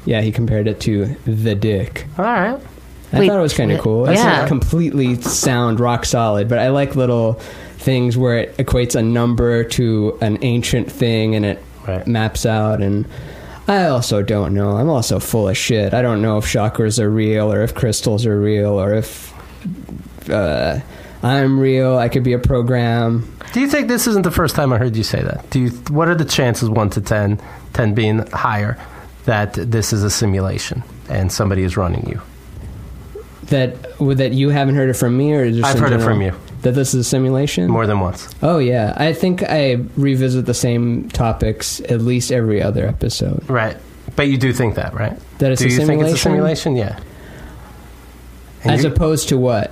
he compared it to the dick. All right. I thought it was kind of cool. It's Yeah. not completely sound rock solid, but I like little things where it equates a number to an ancient thing and it maps out. And I also don't know. I'm also full of shit. I don't know if chakras are real or if crystals are real or if I'm real. I could be a program. Do you think this isn't the first time I heard you say that? What are the chances, 1 to 10, 10 being higher, that this is a simulation and somebody is running you? That you haven't heard it from me, or just I've heard it from you. That this is a simulation? More than once. Oh, yeah. I think I revisit the same topics at least every other episode. Right. But you do think that, right? That it's do a you simulation? think it's a simulation? Yeah. As opposed to what?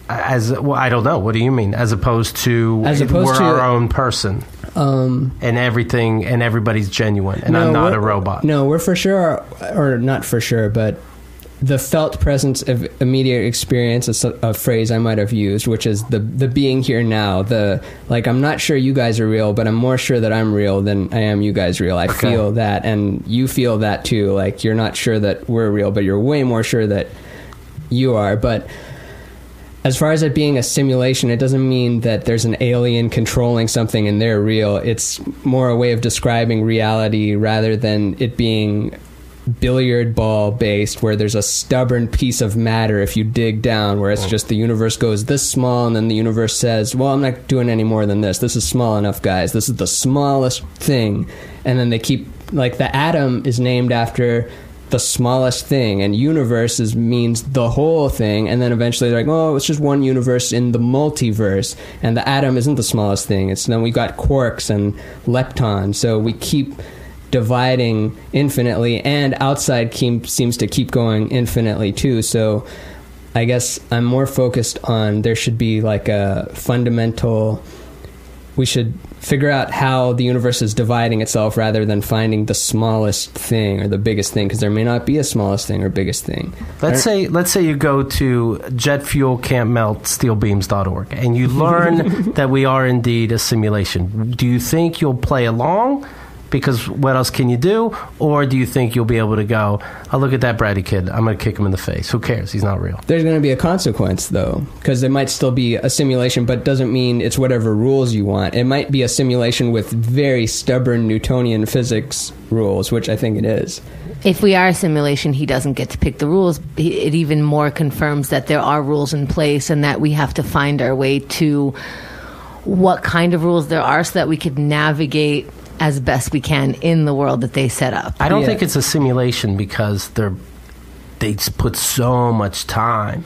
Well, I don't know. What do you mean? As opposed to we're our own person. And everything, and everybody's genuine, and I'm not a robot. No, we're for sure, or not for sure, but the felt presence of immediate experience is a phrase I might have used, which is the being here now. I'm not sure you guys are real, but I'm more sure that I'm real than I am you guys real. I feel that, and you feel that too. Like, you're not sure that we're real, but you're way more sure that you are. But as far as it being a simulation, it doesn't mean that there's an alien controlling something and they're real. It's more a way of describing reality rather than it being billiard ball based, where there's a stubborn piece of matter if you dig down, where it's just the universe goes this small, and then the universe says, well, I'm not doing any more than this. This is small enough, guys. This is the smallest thing. And then they keep, like, the atom is named after the smallest thing, and universe means the whole thing, and then eventually they're like, oh, it's just one universe in the multiverse, and the atom isn't the smallest thing. Then we got quarks and leptons, so we keep dividing infinitely, and outside seems to keep going infinitely too. So I guess I'm more focused on there should be like a fundamental, we should figure out how the universe is dividing itself rather than finding the smallest thing or the biggest thing, because there may not be a smallest thing or biggest thing. Let's say you go to jetfuelcan'tmeltsteelbeams.org and you learn that we are indeed a simulation. Do you think you'll play along? Because what else can you do? Or do you think you'll be able to go, oh, look at that bratty kid, I'm going to kick him in the face. Who cares? He's not real. There's going to be a consequence, though, because there might still be a simulation, but doesn't mean it's whatever rules you want. It might be a simulation with very stubborn Newtonian physics rules, which I think it is. If we are a simulation, he doesn't get to pick the rules. It even more confirms that there are rules in place and that we have to find our way to what kind of rules there are so that we could navigate as best we can in the world that they set up. I don't think it's a simulation because they put so much time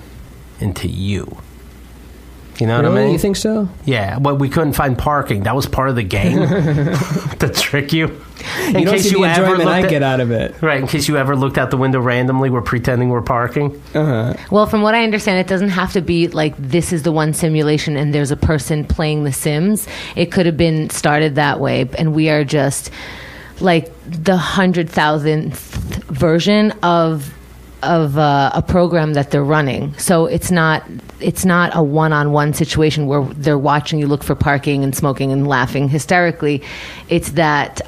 into you. You know what I mean? You think so? Yeah. Well, we couldn't find parking. That was part of the game to trick you. You don't see the enjoyment I get out of it. Right. In case you ever looked out the window randomly, we're pretending we're parking. Uh-huh. Well, from what I understand, it doesn't have to be like this is the one simulation and there's a person playing The Sims. It could have been started that way, and we are just like the 100,000th version of a program that they're running. So it's not a one-on-one situation where they're watching you look for parking and smoking and laughing hysterically. It's that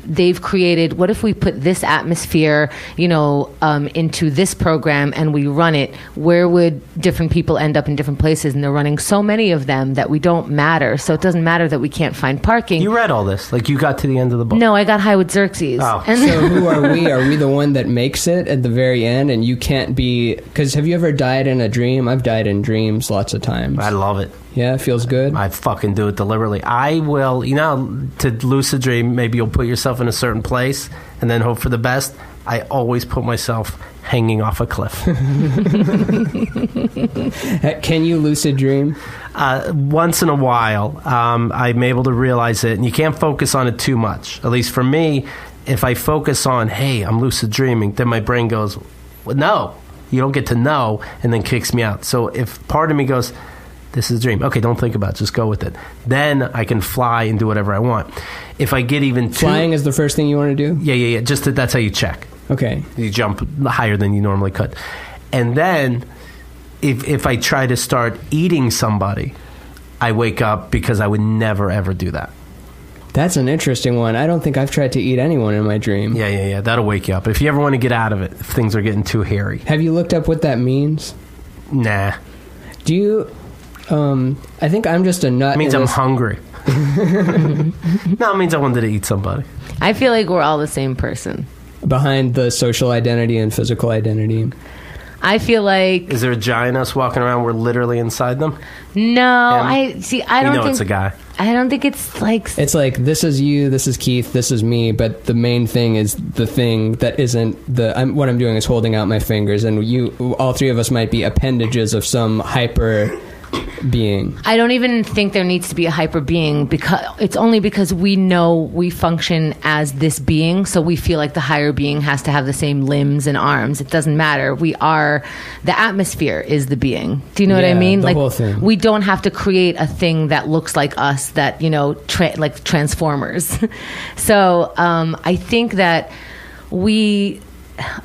they've created, what if we put this atmosphere, into this program and we run it? Where would different people end up in different places? And they're running so many of them that we don't matter. So it doesn't matter that we can't find parking. You read all this. Like, you got to the end of the book. No, I got high with Xerxes. Oh. So who are we? Are we the one that makes it at the very end? And you can't be... Because have you ever died in a dream? I've died in dreams lots of times. I love it. Yeah, it feels good. I fucking do it deliberately. I will, to lucid dream, maybe you'll put yourself in a certain place and then hope for the best. I always put myself hanging off a cliff. Can you lucid dream? Once in a while, I'm able to realize it, and you can't focus on it too much. At least for me, if I focus on, hey, I'm lucid dreaming, then my brain goes, well, no, you don't get to know, and then kicks me out. So if part of me goes, this is a dream, okay, don't think about it, just go with it, then I can fly and do whatever I want. If I get even Flying is the first thing you want to do? Yeah. Just that's how you check. Okay. You jump higher than you normally could. And then if I try to start eating somebody, I wake up because I would never, ever do that. That's an interesting one. I don't think I've tried to eat anyone in my dream. Yeah. That'll wake you up. If you ever want to get out of it, if things are getting too hairy. Have you looked up what that means? Nah. Do you... I think I'm just a nut. It means I'm hungry. No, it means I wanted to eat somebody. I feel like we're all the same person. Behind the social identity and physical identity. I feel like... Is there a giant us walking around? We're literally inside them? No, I don't think... it's a guy. I don't think it's like... It's like, this is you, this is Keith, this is me, but the main thing is the thing that isn't what I'm doing is holding out my fingers, and all three of us might be appendages of some hyper... being. I don't even think there needs to be a hyper being, because it's only because we know we function as this being, so we feel like the higher being has to have the same limbs and arms. It doesn't matter. The atmosphere is the being. Do you know what I mean? The whole thing. We don't have to create a thing that looks like us, that, like Transformers. So I think that it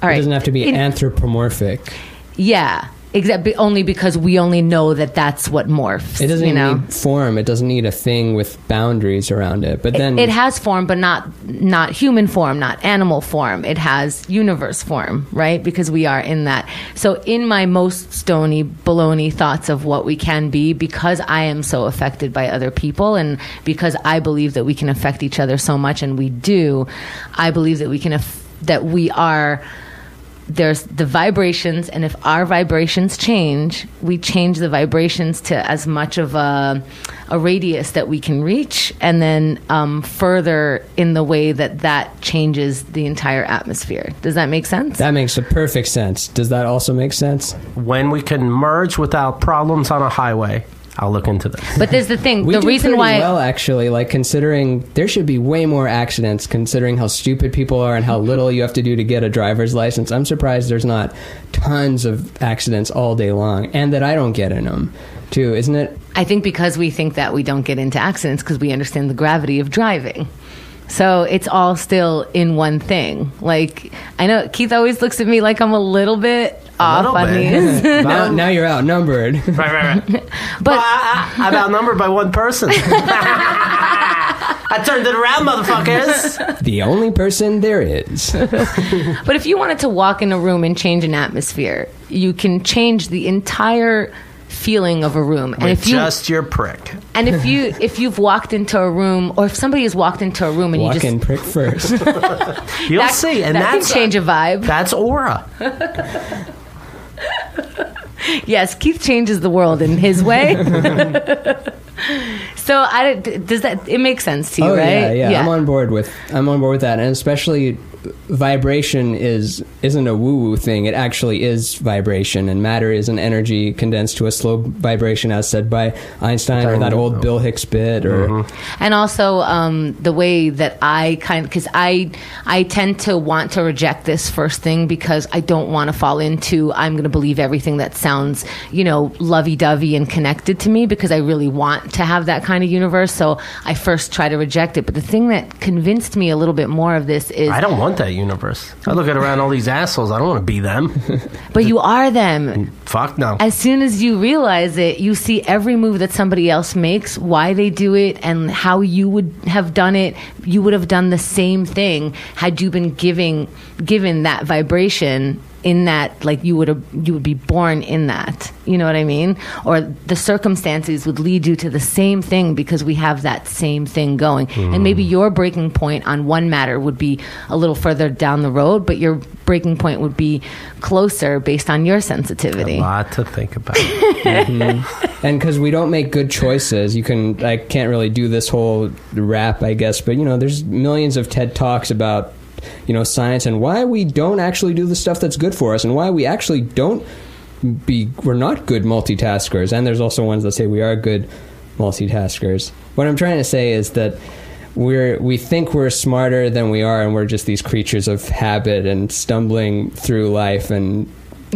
doesn't have to be anthropomorphic. Yeah. Exactly, only because we only know that that's what morphs. It doesn't need form. It doesn't need a thing with boundaries around it. But then it has form, but not human form, not animal form. It has universe form, right? Because we are in that. So in my most stony baloney thoughts of what we can be, because I am so affected by other people, and because I believe that we can affect each other so much, and we do, I believe that we are. There's the vibrations, and if our vibrations change, we change the vibrations to as much of a radius that we can reach, and then further in the way that changes the entire atmosphere. Does that make sense? That makes a perfect sense. Does that also make sense? When we can merge without problems on a highway, I'll look into this. But there's the thing. We the do reason pretty why... well, actually, like, considering there should be way more accidents, considering how stupid people are and how little you have to do to get a driver's license. I'm surprised there's not tons of accidents all day long, and that I don't get in them, too, isn't it? I think because we think that we don't get into accidents because we understand the gravity of driving. So it's all still in one thing. Like, I know Keith always looks at me like I'm a little bit off on these. Now you're outnumbered. Right. But I'm outnumbered by one person. I turned it around, motherfuckers. The only person there is. But if you wanted to walk in a room and change an atmosphere, you can change the entire feeling of a room. And with just your prick. And if you've walked into a room, or if somebody has walked into a room and walk you just in prick first, you'll see, and that can change a vibe. That's aura. Yes, Keith changes the world in his way. So does that? It makes sense to you, right? Yeah. I'm on board with that, and especially vibration isn't a woo-woo thing. It actually is vibration, and matter is an energy condensed to a slow vibration, as said by Einstein, or that old Bill Hicks bit. Or and also the way that because I tend to want to reject this first thing, because I don't want to fall into I'm going to believe everything that sounds lovey-dovey and connected to me, because I really want to have that kind of universe. So I first try to reject it. But the thing that convinced me a little bit more of this is I don't want that universe. I look around all these assholes. I don't want to be them. But you are them. Fuck no. As soon as you realize it, you see every move that somebody else makes, why they do it, and how you would have done it. You would have done the same thing had you been given that vibration in that, like you would be born in that. You know what I mean? Or the circumstances would lead you to the same thing because we have that same thing going. And maybe your breaking point on one matter would be a little further down the road, but your breaking point would be closer based on your sensitivity. A lot to think about. And because we don't make good choices, I can't really do this whole rap, I guess, but there's millions of TED Talks about science and why we don't actually do the stuff that's good for us and why we actually we're not good multitaskers. And there's also ones that say we are good multitaskers. What I'm trying to say is that we think we're smarter than we are, and we're just these creatures of habit and stumbling through life. And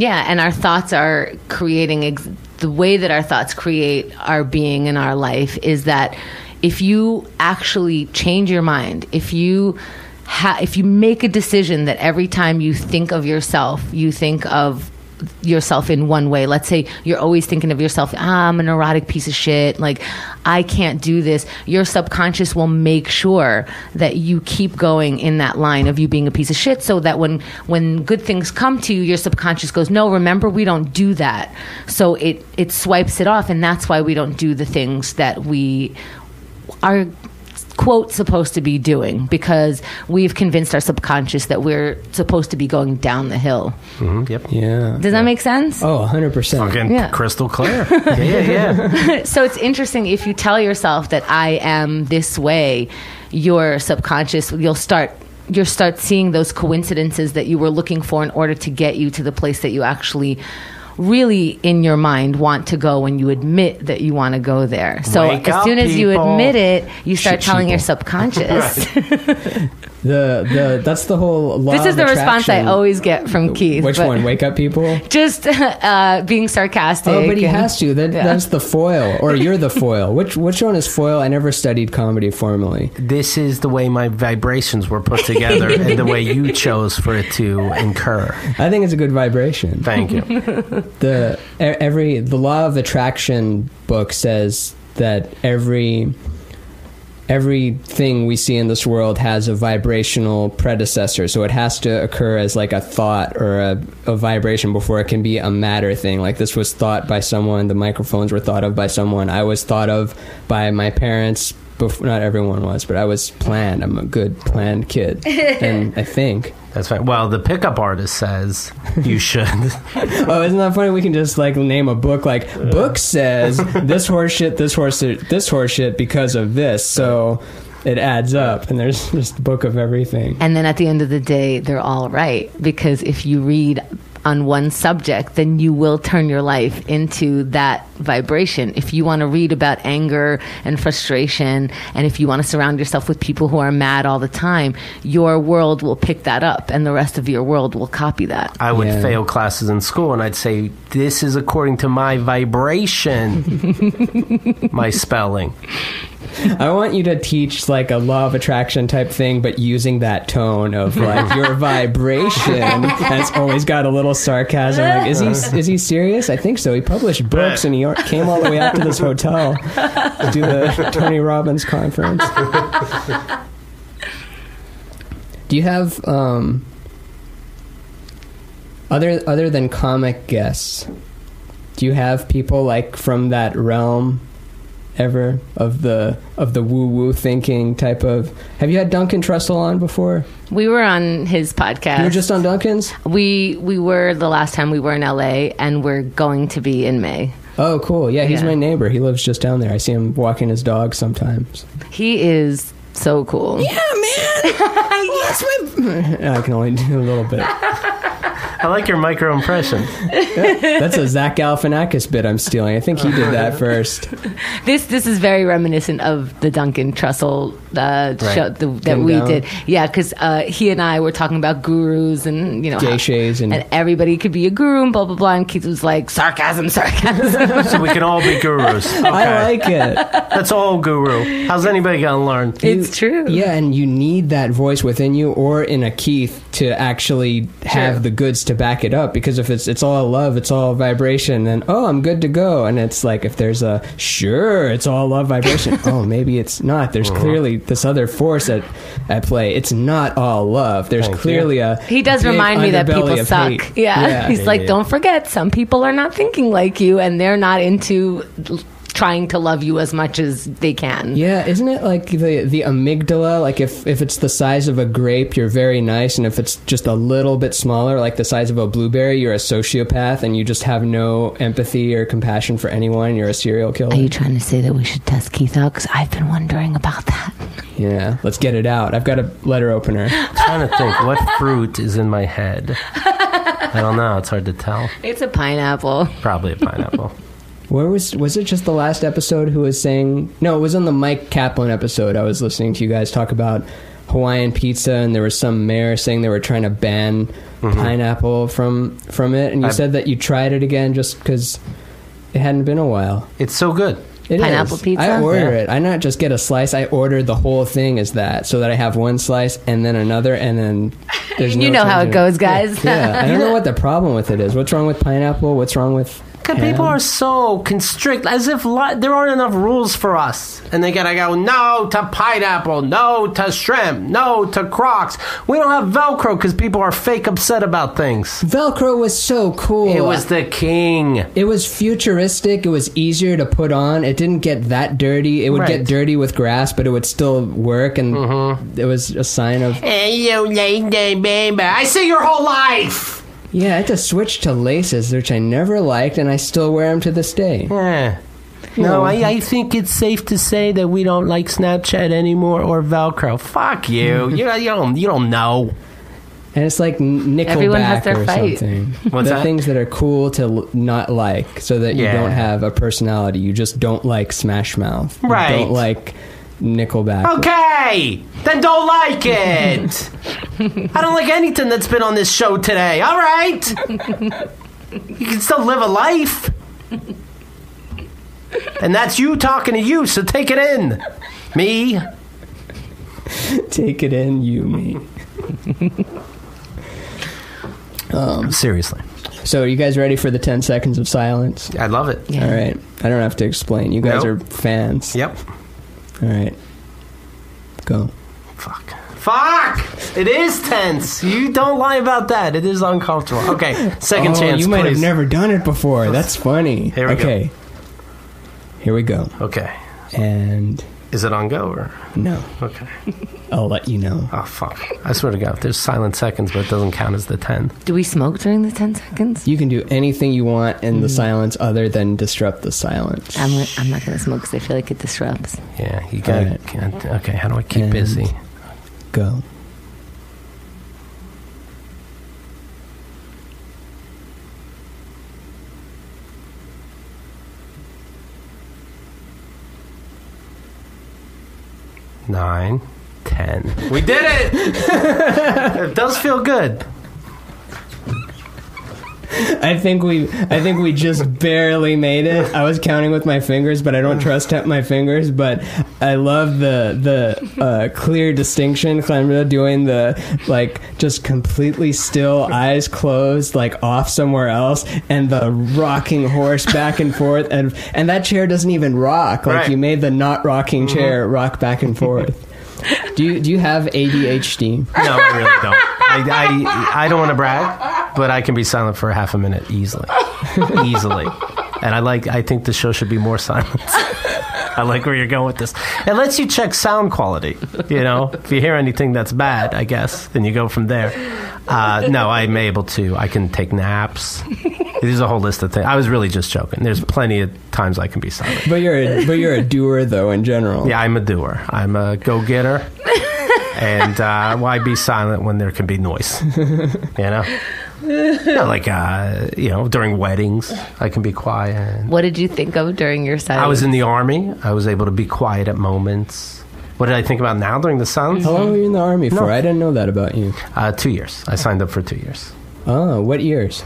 our thoughts are creating the way that our thoughts create our being in our life is that if you actually change your mind, if you make a decision that every time you think of yourself, you think of yourself in one way. Let's say you're always thinking of yourself, I'm a neurotic piece of shit, like I can't do this. Your subconscious will make sure that you keep going in that line of you being a piece of shit, so that when good things come to you, your subconscious goes, no, remember, we don't do that. So it swipes it off, and that's why we don't do the things that we are, quote, supposed to be doing, because we've convinced our subconscious that we're supposed to be going down the hill. Mm-hmm, yep. Yeah. Does that make sense? Oh, 100%. Fucking crystal clear. Yeah. So it's interesting, if you tell yourself that I am this way, your subconscious, you'll start seeing those coincidences that you were looking for in order to get you to the place that you actually really in your mind want to go when you admit that you want to go there. So as soon as you admit it, you start telling your subconscious. That's the whole law. This is the response I always get from Keith. Which one? Wake up people? Just being sarcastic. Oh, but he has to. That's the foil, or you're the foil. Which one is foil? I never studied comedy formally. This is the way my vibrations were put together and the way you chose for it to incur. I think it's a good vibration. Thank you. The law of attraction book says that everything we see in this world has a vibrational predecessor, so it has to occur as like a thought or a vibration before it can be a matter thing. Like, this was thought by someone, the microphones were thought of by someone, I was thought of by my parents. Not everyone was, but I was planned. I'm a good planned kid, and I think that's right. Well, the pickup artist says you should. Oh, isn't that funny? We can just like name a book like book says this horse shit because of this. So it adds up, and there's just a book of everything. And then at the end of the day, they're all right, because if you read on one subject, then you will turn your life into that vibration. If you want to read about anger and frustration, and if you want to surround yourself with people who are mad all the time, your world will pick that up, and the rest of your world will copy that. I would fail classes in school, and I'd say, this is according to my vibration, my spelling. I want you to teach like a law of attraction type thing, but using that tone of like your vibration. And it's always got a little sarcasm. Like, is he serious? I think so. He published books and he came all the way out to this hotel to do the Tony Robbins conference. Do you have other than comic guests? Do you have people like from that realm? Ever of the woo-woo thinking type of... Have you had Duncan Trussell on before? We were on his podcast. You were just on Duncan's? We were the last time we were in LA, and we're going to be in May. Oh, cool. Yeah, he's my neighbor. He lives just down there. I see him walking his dog sometimes. He is so cool. Yeah, man! I can only do a little bit. I like your micro impression. Yeah, that's a Zach Galifianakis bit I'm stealing. I think he did that first. This is very reminiscent of the Duncan Trussell show that we did. Yeah, because he and I were talking about gurus and geishas and everybody could be a guru and blah blah blah. And Keith was like, sarcasm. So we can all be gurus. Okay. I like it. That's all guru. How's anybody gonna learn? It's true. Yeah, and you need that voice within you or in a Keith to actually have the goods to back it up, because if it's all love, it's all vibration, then I'm good to go. And it's like, if there's it's all love vibration, maybe it's not. There's clearly this other force at play. It's not all love. There's clearly he does remind me that people suck. Yeah. He's like, don't forget, some people are not thinking like you, and they're not into trying to love you as much as they can. Yeah, isn't it like the amygdala? Like if it's the size of a grape, you're very nice, and if it's just a little bit smaller, like the size of a blueberry, you're a sociopath, and you just have no empathy or compassion for anyone. You're a serial killer. Are you trying to say that we should test Keith out? Because I've been wondering about that. Yeah, let's get it out. I've got a letter opener. I'm trying to think what fruit is in my head. I don't know. It's hard to tell. It's a pineapple. Probably a pineapple. Where was it just the last episode who was saying... No, it was on the Mike Kaplan episode. I was listening to you guys talk about Hawaiian pizza, and there was some mayor saying they were trying to ban pineapple from it, and you said that you tried it again just because it hadn't been a while. It's so good. It pineapple is. pizza? I order it. I not just get a slice. I order the whole thing as that, so that I have one slice and then another, and then there's no You know how it changing goes, guys. Yeah, I don't know what the problem with it is. What's wrong with pineapple? What's wrong with Because people are so constrict, as if there aren't enough rules for us. And they gotta go, no to pineapple, no to shrimp, no to Crocs. We don't have Velcro because people are fake upset about things. Velcro was so cool. It was the king. It was futuristic. It was easier to put on. It didn't get that dirty. It would get dirty with grass, but it would still work, and it was a sign of... Hey, you lady baby. I see your whole life. Yeah, I had to switch to laces, which I never liked, and I still wear them to this day. Yeah. No, I think it's safe to say that we don't like Snapchat anymore or Velcro. Fuck you. You don't know. And it's like Everyone Nickelback has their or fight. something. What's the that? things that are cool to not like, so that you don't have a personality. You just don't like Smash Mouth. You Right. don't like Nickelback. Okay, then don't like it. I don't like anything that's been on this show today. All right. You can still live a life. And that's you talking to you, so take it in. Me. Take it in, you, me. Seriously. So, are you guys ready for the 10 seconds of silence? I love it. Yeah. All right. I don't have to explain. You guys Nope. are fans. Yep. All right. Go. Fuck. It is tense. You don't lie about that. It is uncomfortable. Okay, second chance, You might please. have never done it before. That's funny. Here we go. Here we go. Okay. And Is it on go or? no, Okay. I'll let you know. Oh, fuck. I swear to God, there's silent seconds, but it doesn't count as the 10. Do we smoke during the 10 seconds? You can do anything you want in the silence other than disrupt the silence. I'm not going to smoke because I feel like it disrupts. Yeah, you got Alright. it. Okay, how do I keep And- busy? Go. Nine, 10. We did it! It does feel good. I think we just barely made it. I was counting with my fingers, but I don't trust my fingers. But I love the clear distinction. Chemda doing the just completely still, eyes closed, off somewhere else, and the rocking horse back and forth, and that chair doesn't even rock. Right. You made the not rocking chair rock back and forth. Do you have ADHD? No, I really don't. I don't want to brag, but I can be silent for half a minute easily. Easily. And I think the show should be more silent. I like where you're going with this. It lets you check sound quality. If you hear anything that's bad, I guess, then you go from there. No, I'm able to. I can take naps. There's a whole list of things. I was really just joking. There's plenty of times I can be silent. But you're a doer though in general. Yeah, I'm a doer. I'm a go-getter. And why be silent when there can be noise? During weddings, I can be quiet. What did you think of during your silence? I was in the Army. I was able to be quiet at moments. What did I think about now during the silence? How long were you in the Army for? I didn't know that about you. 2 years. I signed up for 2 years. Oh, what years?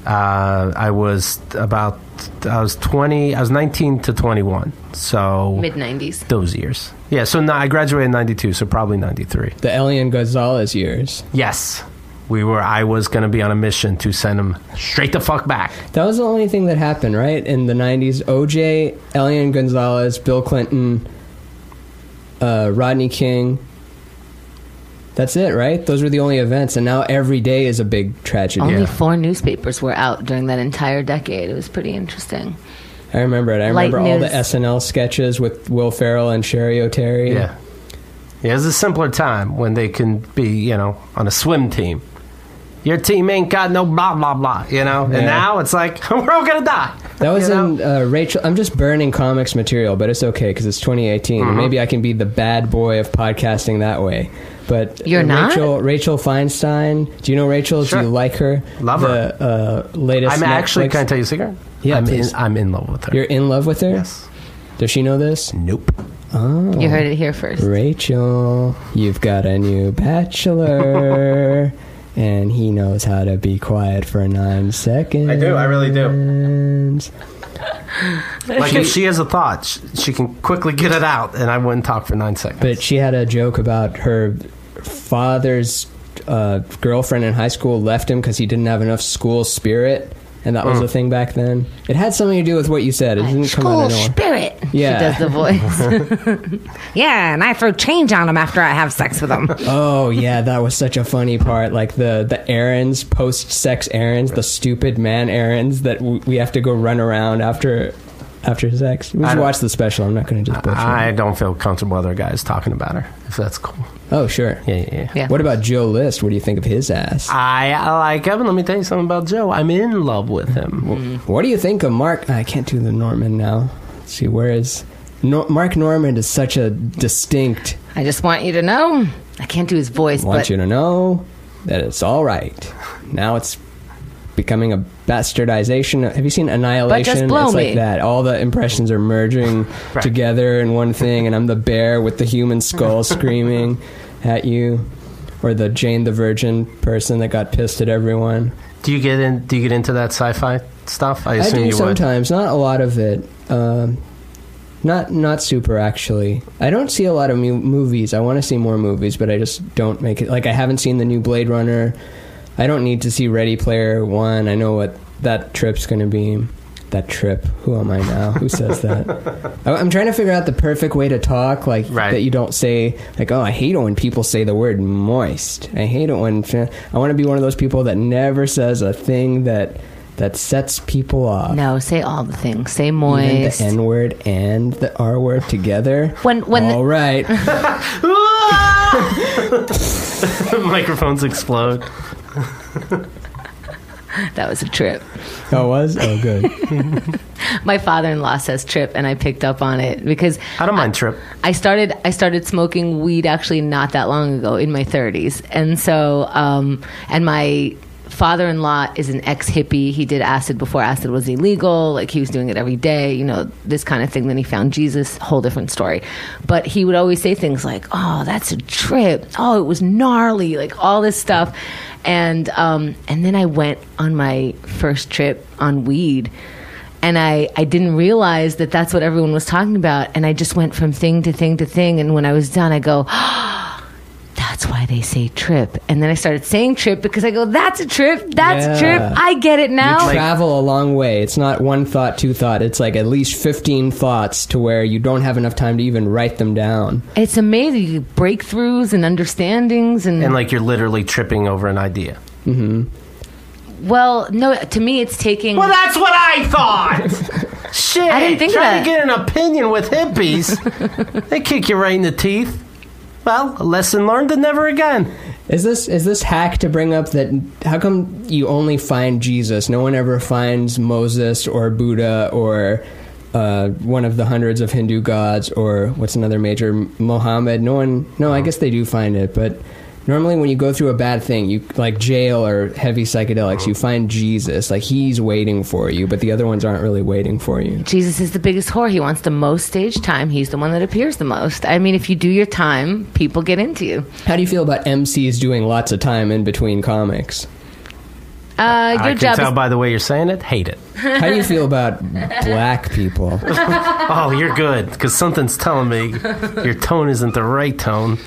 I was 20. I was 19 to 21. So mid-90s. those years. Yeah. So I graduated in 92. So probably 93. The Elian Gonzalez years. Yes. I was going to be on a mission to send him straight the fuck back. That was the only thing that happened, right? In the 90s, OJ, Elian Gonzalez, Bill Clinton, Rodney King. That's it, right? Those were the only events, and now every day is a big tragedy. Only 4 newspapers were out during that entire decade. It was pretty interesting. I remember it. I Light remember all the news. SNL sketches with Will Ferrell and Sherry O'Terry. Yeah. Yeah, it's a simpler time when they can be, on a swim team. Your team ain't got no blah, blah, blah, And now it's like, we're all going to die. That was You know? in Rachel. I'm just burning comics material, but it's okay because it's 2018. Mm-hmm. Maybe I can be the bad boy of podcasting that way. But You're not? Rachel Feinstein. Do you know Rachel? Sure. Do you like her? Love her. The latest. I'm actually. Netflix- Can I tell you a secret? Yeah, please. I'm in love with her. You're in love with her? Yes. Does she know this? Nope. Oh. You heard it here first. Rachel, you've got a new bachelor, and he knows how to be quiet for 9 seconds. I do. I really do. Like if she has a thought, she can quickly get it out, and I wouldn't talk for 9 seconds. But she had a joke about her father's girlfriend in high school left him because he didn't have enough school spirit. And that was the thing back then. It had something to do with what you said. It didn't come out of nowhere. Spirit. Yeah. She does the voice. Yeah, and I throw change on him after I have sex with him. Oh, yeah, that was such a funny part. Like the errands, post-sex errands, the stupid man errands that we have to go run around after sex. We should watch the special. I'm not going to just butcher I it. don't feel comfortable other guys talking about her, if that's cool. Oh, sure. Yeah. What about Joe List? What do you think of his ass? I like him. Let me tell you something about Joe. I'm in love with him. What do you think of Mark? I can't do the Norman now. Let's see, where is... Mark Norman is such a distinct... I just want you to know. I can't do his voice, want but you to know that it's all right. Now it's becoming a bastardization. Have you seen Annihilation? But just blow it's me. like that. All the impressions are merging together in one thing, and I'm the bear with the human skull screaming at you, or the Jane the Virgin person that got pissed at everyone. Do you get into that sci-fi stuff? I I assume do you sometimes, not a lot of it. Not super, actually. I don't see a lot of movies. I want to see more movies, but I just don't make it. Like, I haven't seen the new Blade Runner. I don't need to see Ready Player One. I know what that trip's going to be. That trip. Who am I now? Who says that? I'm trying to figure out the perfect way to talk, like, that you don't say, like, oh, I hate it when people say the word moist. I hate it when... I want to be one of those people that never says a thing that sets people off. no, say all the things. Say moist. Even the N-word and the R-word together. When all right. Microphones explode. that was a trip. Oh, it was? Oh, good. My father-in-law says trip, and I picked up on it because I don't mind trip. I started smoking weed actually not that long ago, in my 30s, and so and my father-in-law is an ex-hippie. He did acid before acid was illegal. Like, he was doing it every day, you know, this kind of thing. Then he found Jesus. Whole different story. But he would always say things like, "Oh, that's a trip. Oh, it was gnarly." Like, all this stuff. And then I went on my first trip on weed, and I didn't realize that that's what everyone was talking about. And I just went from thing to thing to thing. And when I was done, I go, that's why they say trip. And then I started saying trip because I go, that's a trip. That's a trip. I get it now. You travel a long way. It's not one thought, two thought. It's like at least 15 thoughts to where you don't have enough time to even write them down. It's amazing. You get breakthroughs and understandings. And like you're literally tripping over an idea. Mm-hmm. Well, no, to me it's taking... Well, that's what I thought! Shit! I didn't think of Trying that. to get an opinion with hippies. They kick you right in the teeth. Well, a lesson learned and never again. Is this hack to bring up that how come you only find Jesus? No one ever finds Moses or Buddha or one of the hundreds of Hindu gods or what's another major, Muhammad. No, I guess they do find it, but normally when you go through a bad thing, you like jail or heavy psychedelics, you find Jesus, like he's waiting for you, but the other ones aren't really waiting for you. Jesus is the biggest whore. He wants the most stage time. He's the one that appears the most. I mean, if you do your time, people get into you. How do you feel about MCs doing lots of time in between comics? Your I can job tell is... by the way you're saying it. Hate it. How do you feel about black people? Oh, you're good, because something's telling me your tone isn't the right tone.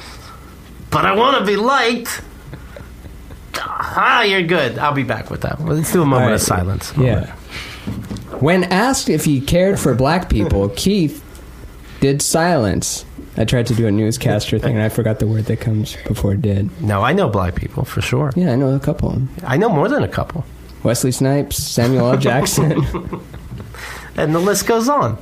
But I want to be liked. You're good. I'll be back with that. Let's do a moment of silence. Yeah. When asked if he cared for black people, Keith did silence. I tried to do a newscaster thing, and I forgot the word that comes before did. No, I know black people, for sure. Yeah, I know a couple of them. I know more than a couple. Wesley Snipes, Samuel L. Jackson. And the list goes on.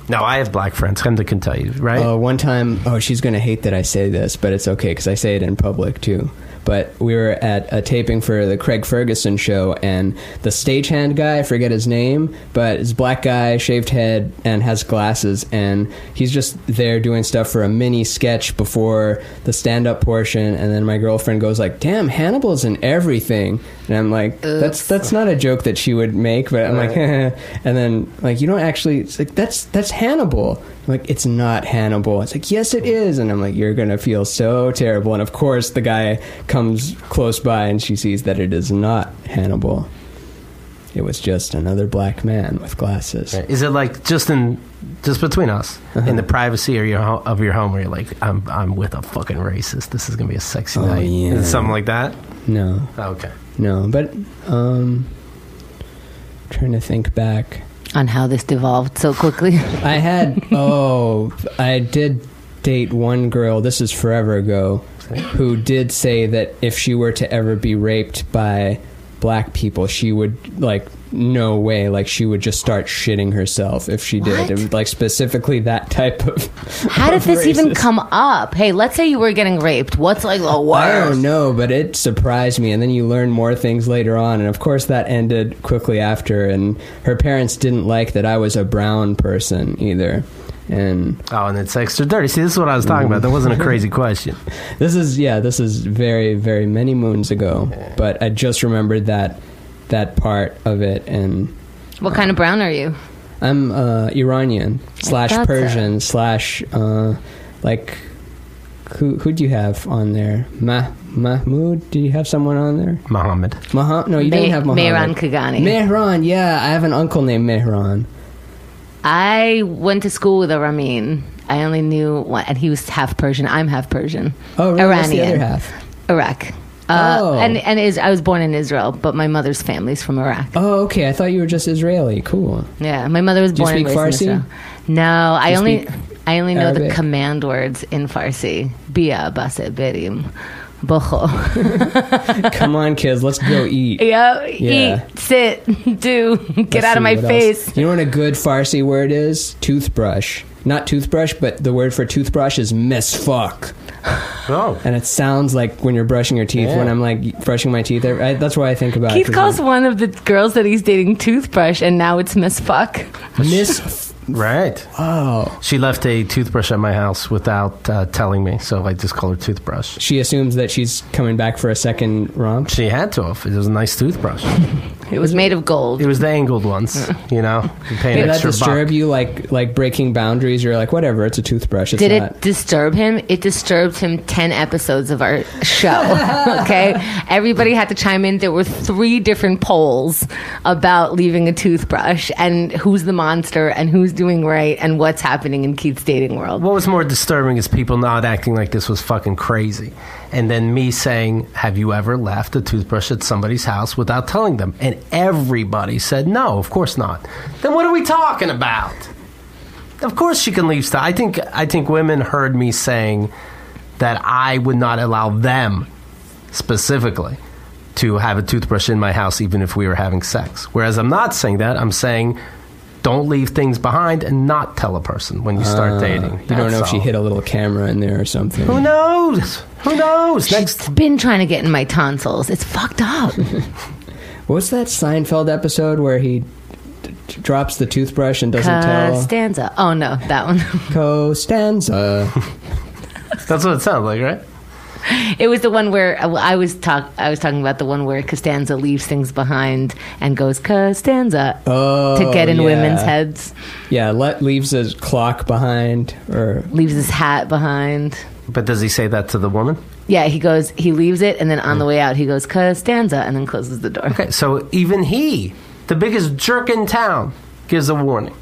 No, I have black friends. Chemda can tell you, right? One time, she's going to hate that I say this, but it's okay because I say it in public too. but we were at a taping for the Craig Ferguson show, and the stagehand guy, I forget his name, but it's a black guy, shaved head, and has glasses, and he's just there doing stuff for a mini sketch before the stand-up portion, and then my girlfriend goes like, damn, Hannibal's in everything. And I'm like, that's not a joke that she would make, but I'm like, and then like, you don't actually, it's like, that's Hannibal. I'm like, it's not Hannibal. It's like, yes it is. And I'm like, you're gonna feel so terrible. And of course the guy comes close by and she sees that it is not Hannibal. It was just another black man with glasses. Is it like just between us, in the privacy of your home, where you're like, I'm with a fucking racist, this is gonna be a sexy night? Yeah. Is it something like that? No. Oh, okay. No, but trying to think back on how this devolved so quickly. I did date one girl, this is forever ago, who did say that if she were to ever be raped by black people, she would, like, no way, like, she would just start shitting herself if she did. It was, like, specifically that type of How did this even come up? Hey, let's say you were getting raped. What's, like, the worst? I don't know, but it surprised me, and then you learn more things later on, and of course that ended quickly after, and her parents didn't like that I was a brown person either. And it's extra dirty. See, this is what I was talking about. That wasn't a crazy question. This is very, very many moons ago, but I just remembered that part of it. And what kind of brown are you? I'm Iranian / Persian / like, who'd you have on there? Mahmoud? Did you have someone on there? Muhammad. No, you didn't have Muhammad. Mehran Kagani. Mehran, yeah, I have an uncle named Mehran. I went to school with a Ramin. I only knew one, and he was half Persian. I'm half Persian. Oh, really? Iranian. What's the other half? Iraq. I was born in Israel, but my mother's family's from Iraq. Oh, okay. I thought you were just Israeli. Cool. Yeah, my mother was born and raised in Israel. No, I only know Arabic? the command words in Farsi. Bia, base, berim, bocho. Come on, kids. Let's go eat. Yeah, Yeah. eat, sit, do. Get out of my face. You know what a good Farsi word is? Toothbrush. Not toothbrush, but the word for toothbrush is misfuck. Oh. And it sounds like when you're brushing your teeth, when I'm like brushing my teeth. That's what I think about. Keith calls one of the girls that he's dating toothbrush, and now it's Miss Fuck. Right. Oh. She left a toothbrush at my house without telling me, so I just call her toothbrush. She assumes that she's coming back for a second romp. She had to have. It was a nice toothbrush. It was made of gold. It was the angled ones, you know. You pay an Did that extra disturb buck. you, like breaking boundaries? You're like, whatever, it's a toothbrush. It's Did not. it disturb him? It disturbed him 10 episodes of our show. Okay? Everybody had to chime in. There were 3 different polls about leaving a toothbrush and who's the monster and who's doing right and what's happening in Keith's dating world. What was more disturbing is people not acting like this was fucking crazy. And then me saying, have you ever left a toothbrush at somebody's house without telling them? And everybody said, no, of course not. Then what are we talking about? Of course she can leave stuff. I think women heard me saying that I would not allow them specifically to have a toothbrush in my house even if we were having sex. Whereas I'm not saying that. I'm saying don't leave things behind and not tell a person when you start dating. You don't know if she hid a little camera in there or something. Who knows? Who knows? She's been trying to get in my tonsils. It's fucked up. What's that Seinfeld episode where he drops the toothbrush and doesn't tell? Costanza. Oh, no, that one. Costanza. That's what it sounds like, right? It was the one where I was talking about the one where Costanza leaves things behind and goes Costanza to get in women's heads. Yeah, leaves his clock behind or leaves his hat behind. But does he say that to the woman? Yeah, he leaves it, and then on the way out he goes Costanza and then closes the door. Okay, so even he, the biggest jerk in town, gives a warning.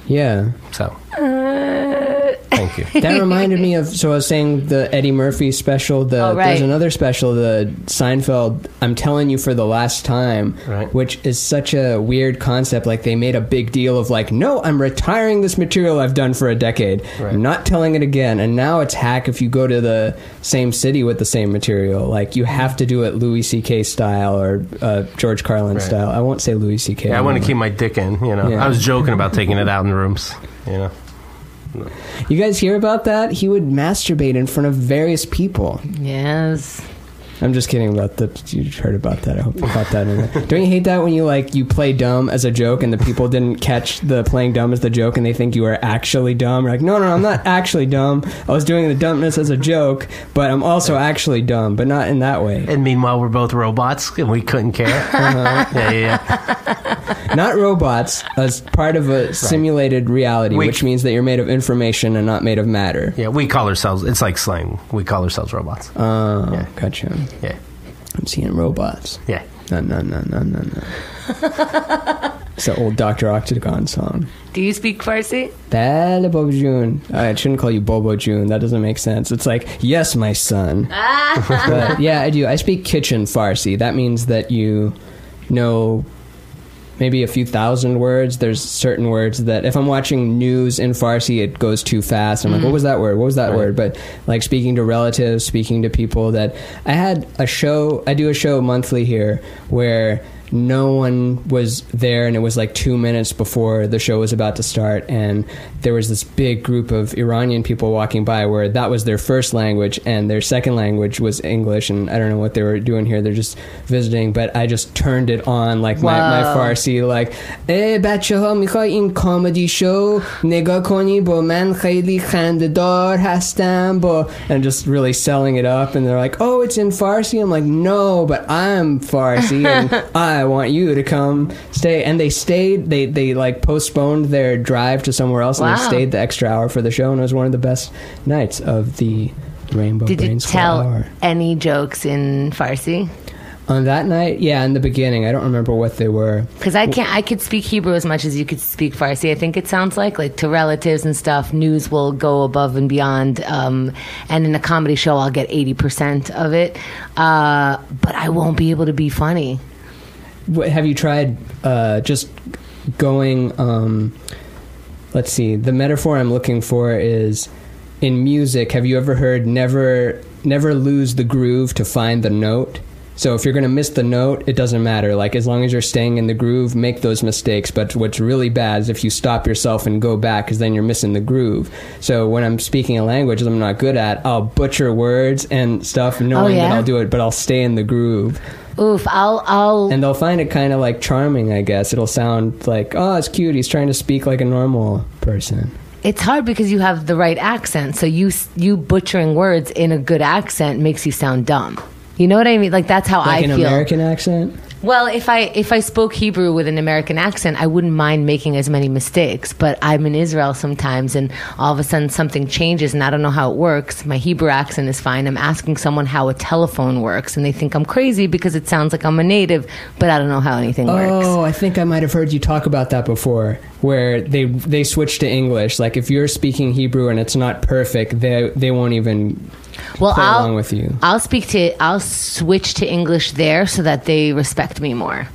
Yeah. So thank you. That reminded me of, so I was saying the Eddie Murphy special, there's another special, the Seinfeld, I'm Telling You for the Last Time, which is such a weird concept. Like, they made a big deal of like, no, I'm retiring this material I've done for a decade. I'm not telling it again. And now it's hack if you go to the same city with the same material. Like, you have to do it Louis C.K. style or George Carlin style. I won't say Louis C.K. Yeah, I want to keep my dick in, you know. Yeah. I was joking about taking it out in rooms, you know. You guys hear about that? He would masturbate in front of various people. Yes. I'm just kidding about that. You heard about that. I hope you caught that in there. Don't you hate that when you play dumb as a joke and the people didn't catch the playing dumb as the joke and they think you are actually dumb? You're like, no, I'm not actually dumb. I was doing the dumbness as a joke, but I'm also actually dumb, but not in that way. And meanwhile, we're both robots and we couldn't care. Yeah. Not robots, as part of a simulated reality, which means that you're made of information and not made of matter. Yeah, we call ourselves, it's like slang. We call ourselves robots. Oh, yeah. Gotcha. Yeah. I'm seeing robots. Yeah. No. It's the old Dr. Octagon song. Do you speak Farsi? Bobo June. I shouldn't call you Bobo June. That doesn't make sense. It's like, yes, my son. But yeah, I do. I speak kitchen Farsi. That means that you know maybe a few thousand words. There's certain words that if I'm watching news in Farsi, it goes too fast. I'm like, what was that word? What was that word? But like speaking to relatives, speaking to people that I do a show monthly here where no one was there, and it was like 2 minutes before the show was about to start, and there was this big group of Iranian people walking by where that was their first language and their second language was English, and I don't know what they were doing here. They're just visiting, but I just turned it on, like my Farsi, like bacheha mikhwai in comedy show nigah koni bo man khayli khandedar hastam bo, and just really selling it up. And they're like, oh, it's in Farsi. I'm like, no, but I'm Farsi and I want you to come stay. And they stayed. They like postponed their drive to somewhere else, and they stayed the extra hour for the show, and it was one of the best nights of the Rainbow Brainskull Did you tell Hour. any jokes in Farsi? On that night, yeah, in the beginning. I don't remember what they were. Because I could speak Hebrew as much as you could speak Farsi. I think it sounds like to relatives and stuff, news will go above and beyond. And in a comedy show, I'll get 80% of it. But I won't be able to be funny. Have you tried just going, let's see, the metaphor I'm looking for is in music. Have you ever heard never lose the groove to find the note? So if you're going to miss the note, it doesn't matter. Like, as long as you're staying in the groove, make those mistakes. But what's really bad is if you stop yourself and go back, because then you're missing the groove. So when I'm speaking a language I'm not good at, I'll butcher words and stuff knowing that I'll do it, but I'll stay in the groove. Oof, I'll... And they'll find it kind of like charming, I guess. It'll sound like, oh, it's cute. He's trying to speak like a normal person. It's hard because you have the right accent. So you butchering words in a good accent makes you sound dumb. You know what I mean? Like, that's how I feel. Like an American accent? Well, if I spoke Hebrew with an American accent, I wouldn't mind making as many mistakes. But I'm in Israel sometimes, and all of a sudden something changes, and I don't know how it works. My Hebrew accent is fine. I'm asking someone how a telephone works, and they think I'm crazy because it sounds like I'm a native, but I don't know how anything works. Oh, I think I might have heard you talk about that before, where they switch to English. Like, if you're speaking Hebrew and it's not perfect, they won't even... Well, along with you. I'll switch to English there so that they respect me more.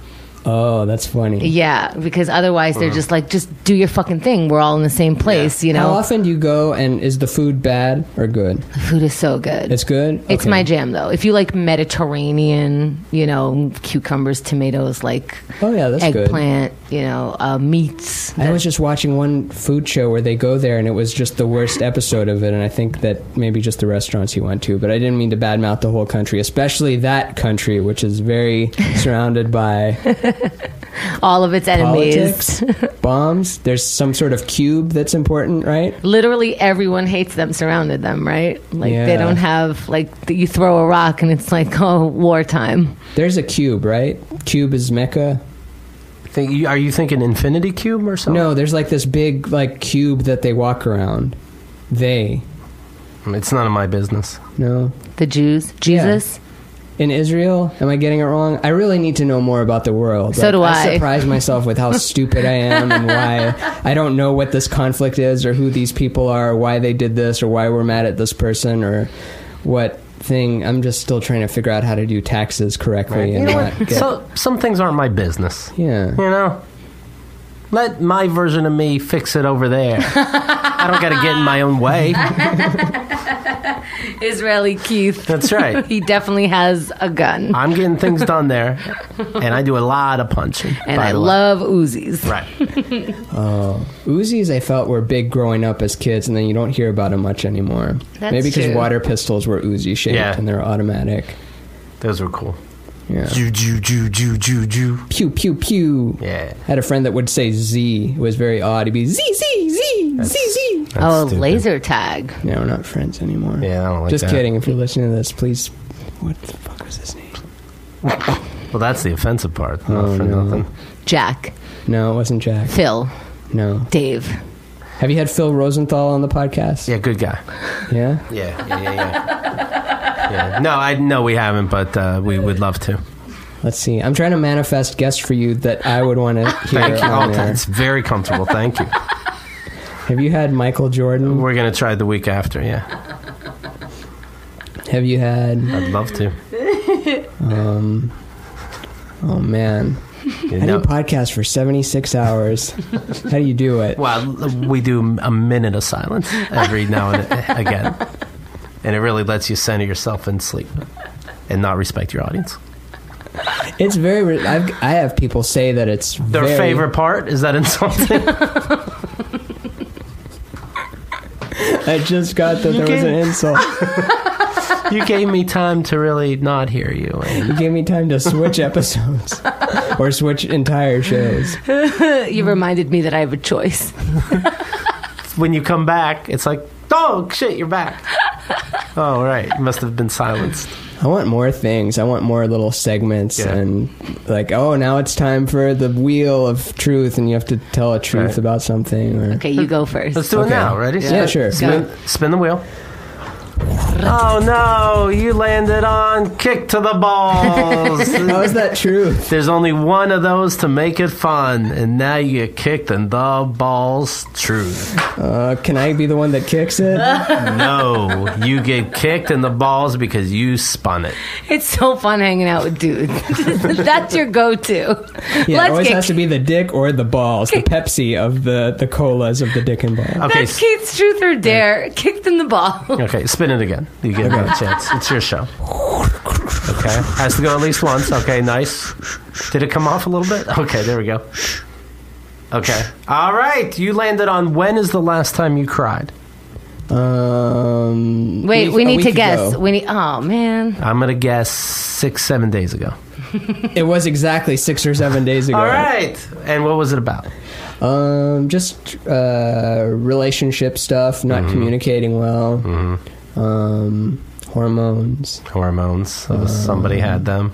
Oh, that's funny. Yeah, because otherwise they're just like, just do your fucking thing. We're all in the same place, you know? How often do you go, and is the food bad or good? The food is so good. It's good? It's okay. my jam, though. If you like Mediterranean, you know, cucumbers, tomatoes, like that's eggplant, good. You know, meats. I was just watching one food show where they go there, and it was just the worst episode of it, and I think that maybe just the restaurants you went to, but I didn't mean to badmouth the whole country, especially that country, which is very surrounded by... all of its enemies. Politics, bombs. There's some sort of cube that's important, right? Literally everyone hates them, surrounded them, right? Like they don't have, like, you throw a rock and it's like, oh, wartime. There's a cube, right? Cube is Mecca. Are you thinking Infinity Cube or something? No, there's like this big like cube that they walk around. It's none of my business. No. The Jews? Jesus? Yeah. In Israel? Am I getting it wrong? I really need to know more about the world. So do I. I surprise myself with how stupid I am and why I don't know what this conflict is or who these people are, or why they did this, or why we're mad at this person, or what thing. I'm just still trying to figure out how to do taxes correctly. Right. And So some things aren't my business. Yeah. You know? Let my version of me fix it over there. I don't got to get in my own way. Israeli Keith. That's right. He definitely has a gun. I'm getting things done there, and I do a lot of punching. And I love Uzis. Right. Uzis I felt were big growing up as kids, and then you don't hear about them much anymore. That's Maybe because true. water pistols were Uzi shaped and they're automatic. Those were cool. Yeah. Ju, ju, ju, ju, ju, ju. Pew, pew, pew. Yeah. I had a friend that would say Z. It was very odd. He'd be Z, Z, Z, Z, Z. Oh, stupid. laser tag. Yeah, we're not friends anymore. Yeah, I don't like Just that. kidding. If you're listening to this, please. What the fuck was his name? Well, that's the offensive part. Not Oh, for no. nothing. Jack. No, it wasn't Jack. Phil. No. Dave. Have you had Phil Rosenthal on the podcast? Yeah, good guy. Yeah? Yeah. No, we haven't, but we would love to. Let's see. I'm trying to manifest guests for you that I would want to hear Thank you. on air. It's very comfortable. Thank you. Have you had Michael Jordan? We're going to try the week after, yeah. Have you had... I'd love to. Oh, man. You How do know, you podcast for 76 hours? How do you do it? well, we do a minute of silence every now and again. And it really lets you center yourself and sleep and not respect your audience. It's very... I have people say that it's Their very, favorite part? Is that insulting? I just got that there was an insult. You gave me time to really not hear you. And You gave me time to switch episodes. Or switch entire shows. You reminded me that I have a choice. when you come back, it's like, oh, shit, you're back. Oh, right. You must have been silenced. I want more things. I want more little segments and like, oh, now it's time for the wheel of truth, and you have to tell a truth about something. Or Okay, you go first. Let's do it now. Ready? Yeah, sure. Spin the wheel. Oh, no. You landed on kick to the balls. How is that truth? There's only one of those to make it fun, and now you get kicked in the balls. Truth. Can I be the one that kicks it? No, you get kicked in the balls because you spun it. It's so fun hanging out with dudes. That's your go-to. Yeah, it always has to be the dick or the balls, the Pepsi of the colas of the dick and ball. Okay, That's Keith's truth or dare. Kicked in the ball. okay, spin it again. You get another chance. It's your show. Okay, has to go at least once. Okay, nice. Did it come off a little bit? Okay, there we go. Okay, all right. You landed on when is the last time you cried? Wait, we a need to week guess. ago. We need. Oh man. I'm gonna guess 6-7 days ago. It was exactly 6 or 7 days ago. All right, and what was it about? Just relationship stuff, not communicating well. Hormones. Hormones. So somebody had them.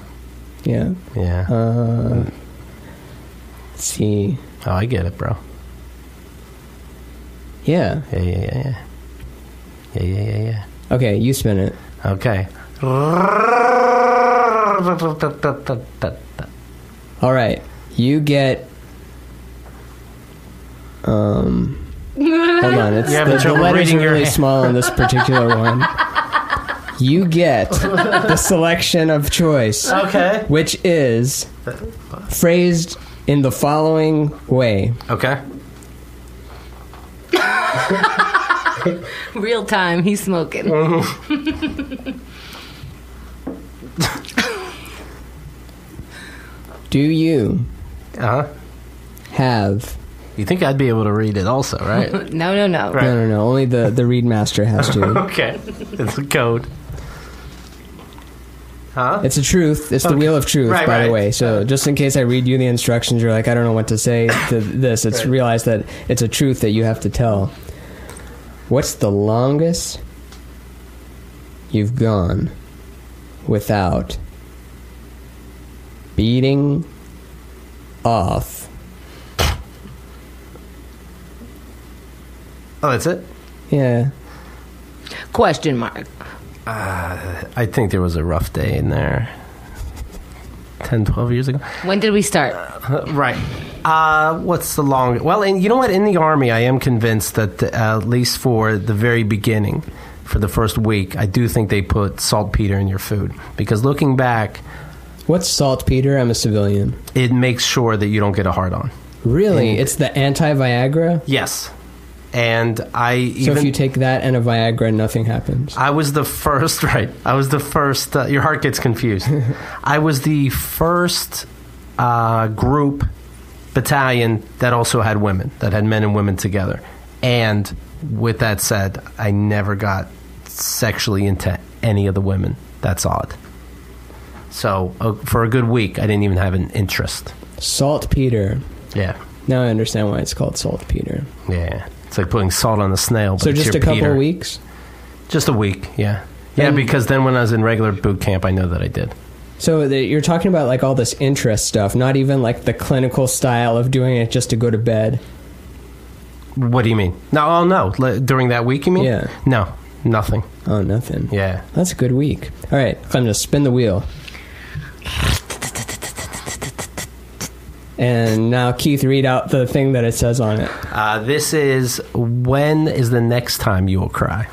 Yeah. Yeah. Let's see. Oh, I get it, bro. Yeah. Yeah. Okay, you spin it. Okay. All right. You get. Hold on. It's having the trouble letters reading are your really hand. small on this particular one. You get the selection of choice, Okay. which is phrased in the following way. Okay. Real time. He's smoking. Do you Uh-huh. have... You think I'd be able to read it also, right? No. Right. No. Only the read master has to. Okay. It's a code. Huh? It's a truth. It's the Okay. wheel of truth, Right, by the right. way. So just in case I read you the instructions, you're like, I don't know what to say to this. It's Right. realize that it's a truth that you have to tell. What's the longest you've gone without beating off? Oh, that's it? Yeah. Question mark. I think there was a rough day in there. 10, 12 years ago. When did we start? Right. What's the long... Well, and you know what? In the Army, I am convinced that at least for the very beginning, for the first week, I do think they put saltpeter in your food. Because looking back, What's saltpeter? I'm a civilian. it makes sure that you don't get a hard-on. Really? And- It's the anti-Viagra? Yes. And I even... So if you take that and a Viagra, nothing happens. I was the first, right. I was the first, your heart gets confused. I was the first group, battalion, that also had women, that had men and women together. And with that said, I never got sexually into any of the women. That's odd. So for a good week, I didn't even have an interest. Saltpeter. Yeah. Now I understand why it's called saltpeter. Yeah. It's like putting salt on the snail. But So just a couple of weeks? Just a week, yeah. Yeah, because then when I was in regular boot camp, I know that I did. So you're talking about like all this interest stuff, not even like the clinical style of doing it just to go to bed. What do you mean? No, during that week, you mean? Yeah. No, nothing. Oh, nothing. Yeah. That's a good week. All right, I'm going to spin the wheel. And now, Keith, read out the thing that it says on it. This is, when is the next time you will cry?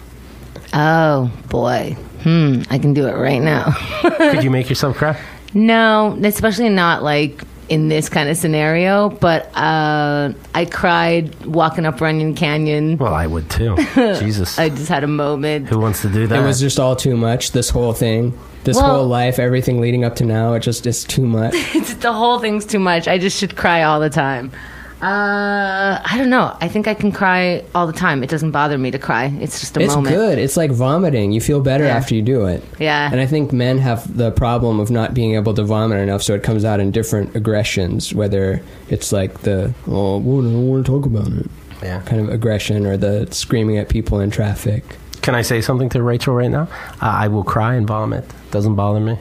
Oh, boy. I can do it right now. Could you make yourself cry? No, especially not like in this kind of scenario, but I cried walking up Runyon Canyon. Well, I would too. Jesus. I just had a moment. Who wants to do that? It was just all too much, this whole thing. This whole life, everything leading up to now, it just is too much. The whole thing's too much. I just should cry all the time. I don't know. I think I can cry all the time. It doesn't bother me to cry. It's just a moment. It's good. It's like vomiting. You feel better after you do it. Yeah. And I think men have the problem of not being able to vomit enough, so it comes out in different aggressions, whether it's like the, I don't want to talk about it kind of aggression, or the screaming at people in traffic. Can I say something to Rachel right now? I will cry and vomit. Doesn't bother me.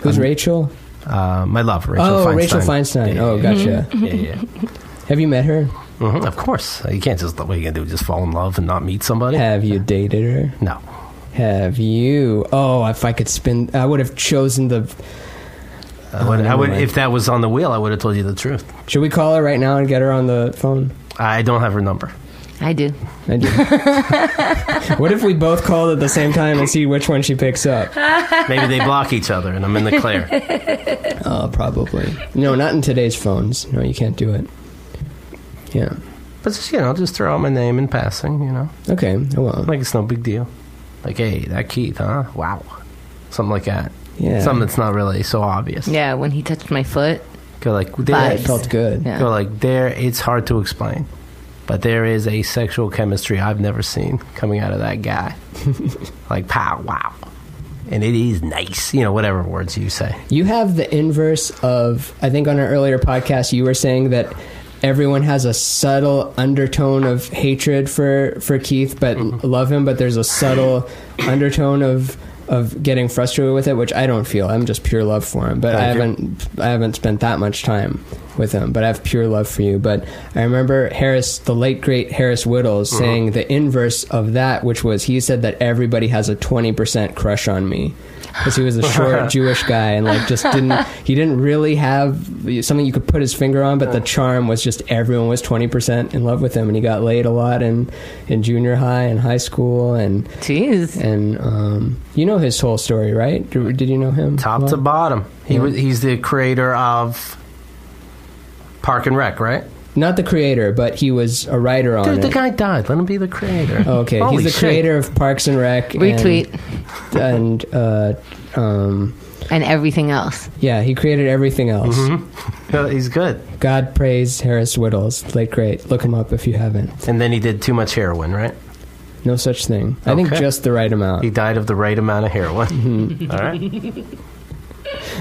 Who's Rachel? My love, Rachel Feinstein. Oh, Rachel Feinstein. Oh, gotcha. Yeah. Have you met her? Mm-hmm. Of course. You can't just, what are you going to do, just fall in love and not meet somebody? Have you dated her? No. Have you? Oh, if I could spin, I would have chosen the... I would, if that was on the wheel, I would have told you the truth. Should we call her right now and get her on the phone? I don't have her number. I do. What if we both called at the same time and see which one she picks up? Maybe they block each other and I'm in the clear. Oh, probably. No, not in today's phones. No, you can't do it. Yeah. But just, just throw out my name in passing, Okay, I will. Like it's no big deal. Like, hey, that Keith, huh? Wow. Something like that. Yeah. Something that's not really so obvious. Yeah, when he touched my foot. Go like, there. It felt good. Yeah. Go like, there, it's hard to explain. But there is a sexual chemistry I've never seen coming out of that guy. Like, pow, wow. And it is nice. Whatever words you say. You have the inverse of, I think on an earlier podcast, you were saying that everyone has a subtle undertone of hatred for Keith, but love him, but there's a subtle undertone of getting frustrated with it, which I don't feel. I'm just pure love for him. But I haven't spent that much time with him, but I have pure love for you. But I remember the late great Harris Whittles saying the inverse of that, which was, he said that everybody has a 20% crush on me. Because he was a short Jewish guy and he didn't really have something you could put his finger on, but the charm was just everyone was 20% in love with him, and he got laid a lot in junior high and high school. And jeez. And you know his whole story, right? Did you know him? Top to bottom. He's the creator of Park and Rec, right? Not the creator, but he was a writer on it. The guy died. Let him be the creator. Oh, okay. Holy He's the creator of Parks and Rec. Retweet. And everything else. Yeah, he created everything else. Mm-hmm. He's good. God praise Harris Whittles. Late great. Look him up if you haven't. And then he did too much heroin, right? No such thing. I think just the right amount. He died of the right amount of heroin. All right.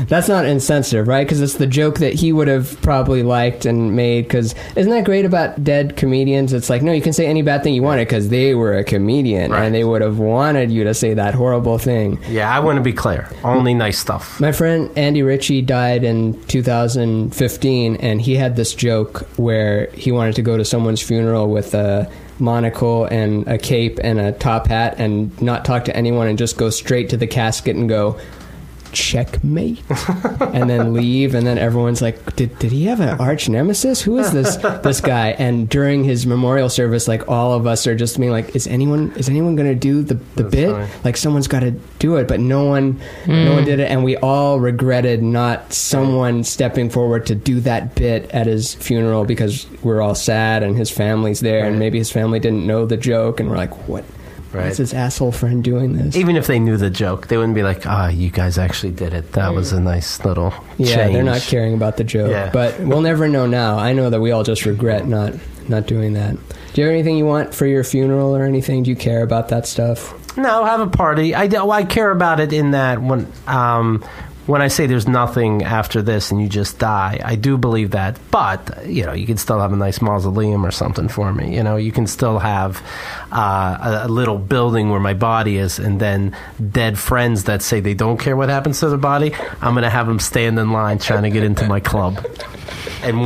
That's not insensitive, right? Because it's the joke that he would have probably liked and made. Because isn't that great about dead comedians? It's like, no, you can say any bad thing you wanted because they were a comedian, and they would have wanted you to say that horrible thing. Yeah, I want to be clear. Only nice stuff. My friend Andy Ritchie died in 2015, and he had this joke where he wanted to go to someone's funeral with a monocle and a cape and a top hat and not talk to anyone and just go straight to the casket and go, checkmate, and then leave. And then everyone's like, did he have an arch nemesis? Who is this guy? And during his memorial service, like, all of us are just being like, is anyone going to do the bit? Funny. Like, someone's got to do it, but no one did it, and we all regretted not someone stepping forward to do that bit at his funeral, because we're all sad and his family's there, and maybe his family didn't know the joke, and we're like, what? Right. What's his asshole friend doing this? Even if they knew the joke, they wouldn't be like, you guys actually did it. That was a nice little change. Yeah, they're not caring about the joke. Yeah. But we'll never know now. I know that we all just regret not doing that. Do you have anything you want for your funeral or anything? Do you care about that stuff? No, have a party. I care about it in that when I say there's nothing after this and you just die, I do believe that. But, you know, you can still have a nice mausoleum or something for me. You know, you can still have a little building where my body is, and then dead friends that say they don't care what happens to their body, I'm going to have them stand in line trying to get into my club. And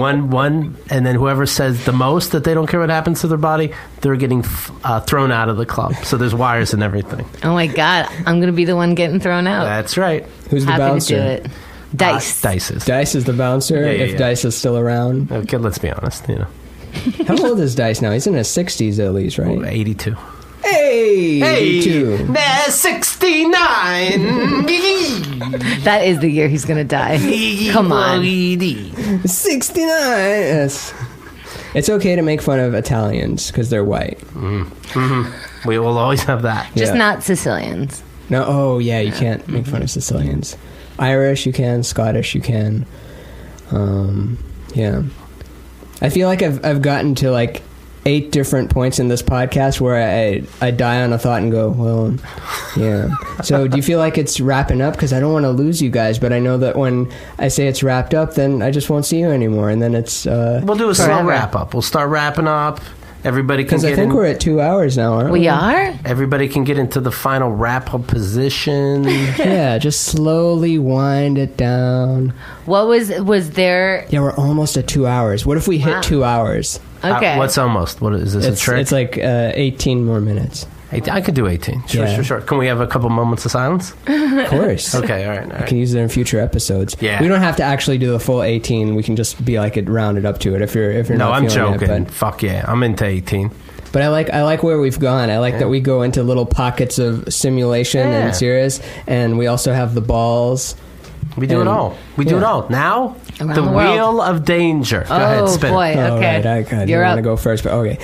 and then whoever says the most that they don't care what happens to their body, they're getting thrown out of the club. So there's wires and everything. Oh my God, I'm going to be the one getting thrown out. That's right. Who's the Happy bouncer? to do it. Dice. Dice is the bouncer. If Dice is still around. Okay, let's be honest. You know, how old is Dice now? He's in his 60s at least, right? 82. Hey, 82. There's 69. That is the year he's going to die. Come on. 69. Yes. It's okay to make fun of Italians because they're white. Mm-hmm. We will always have that. Just not Sicilians. No. Oh, yeah. You can't make fun of Sicilians. Irish, you can. Scottish, you can. Yeah. I feel like I've gotten to like 8 different points in this podcast where I die on a thought and go, well, yeah. So do you feel like it's wrapping up? Because I don't want to lose you guys, but I know that when I say it's wrapped up, then I just won't see you anymore, and then it's we'll do a slow wrap up. We'll start wrapping up. Everybody can get in. Because I think we're at 2 hours now, aren't we? We are? Everybody can get into the final wrap-up position. Yeah, just slowly wind it down. What was there? Yeah, we're almost at 2 hours. What if we hit 2 hours? Okay. What's almost? What is this, a trick? It's like 18 more minutes. I could do 18. Sure. Can we have a couple moments of silence? Of course. Okay, all right. I can use it in future episodes. Yeah. We don't have to actually do the full 18. We can just be like it rounded up to it if you're no, not I'm feeling joking. it. Fuck yeah. I'm into 18. But I like where we've gone. I like that we go into little pockets of simulation and serious, and we also have the balls. We do it all. We do it all. Now, Around the the world. Wheel of Danger. Go ahead, spin boy. it. Okay. All right, I You're want to up. go first, but okay.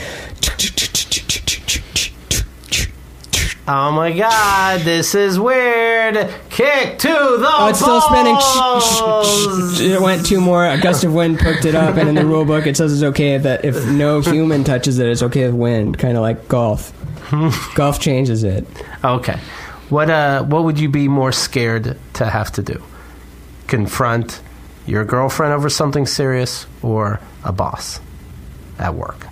Oh my God, this is weird. Kick to the Oh, it's still balls. spinning. It went 2 more. A gust of wind perked it up, and in the rule book it says it's okay that if no human touches it, it's okay with wind. Kind of like golf. Golf changes it. Okay. What would you be more scared to have to do? Confront your girlfriend over something serious or a boss at work?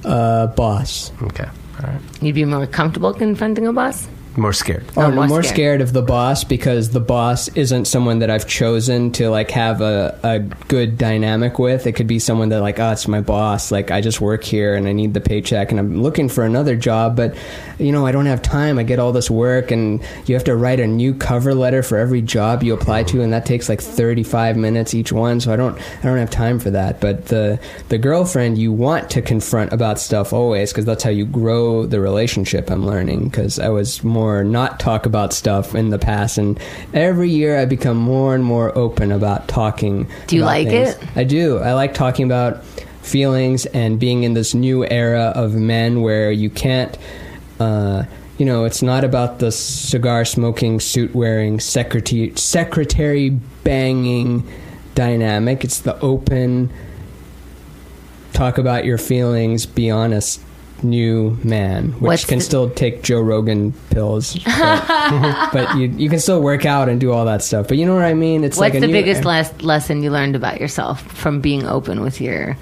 Boss. Okay. All right. You'd be more comfortable confronting a boss? More scared. Oh, more more scared. scared of the boss because the boss isn't someone that I've chosen to like have a good dynamic with. It could be someone that like, oh, it's my boss. Like I just work here and I need the paycheck and I'm looking for another job, but you know, I don't have time. I get all this work and you have to write a new cover letter for every job you apply to, and that takes like 35 minutes each one. So I don't have time for that. But the girlfriend you want to confront about stuff always, because that's how you grow the relationship. I'm learning because I was more not talk about stuff in the past, and every year I become more and more open about talking. Do you about like things. it? I do. I like talking about feelings and being in this new era of men where you can't you know, it's not about the cigar smoking, suit wearing, secretary banging dynamic. It's the open talk about your feelings, be honest new man, which can still take Joe Rogan pills, but you can still work out and do all that stuff. But you know what I mean? It's What's like the biggest lesson you learned about yourself from being open with your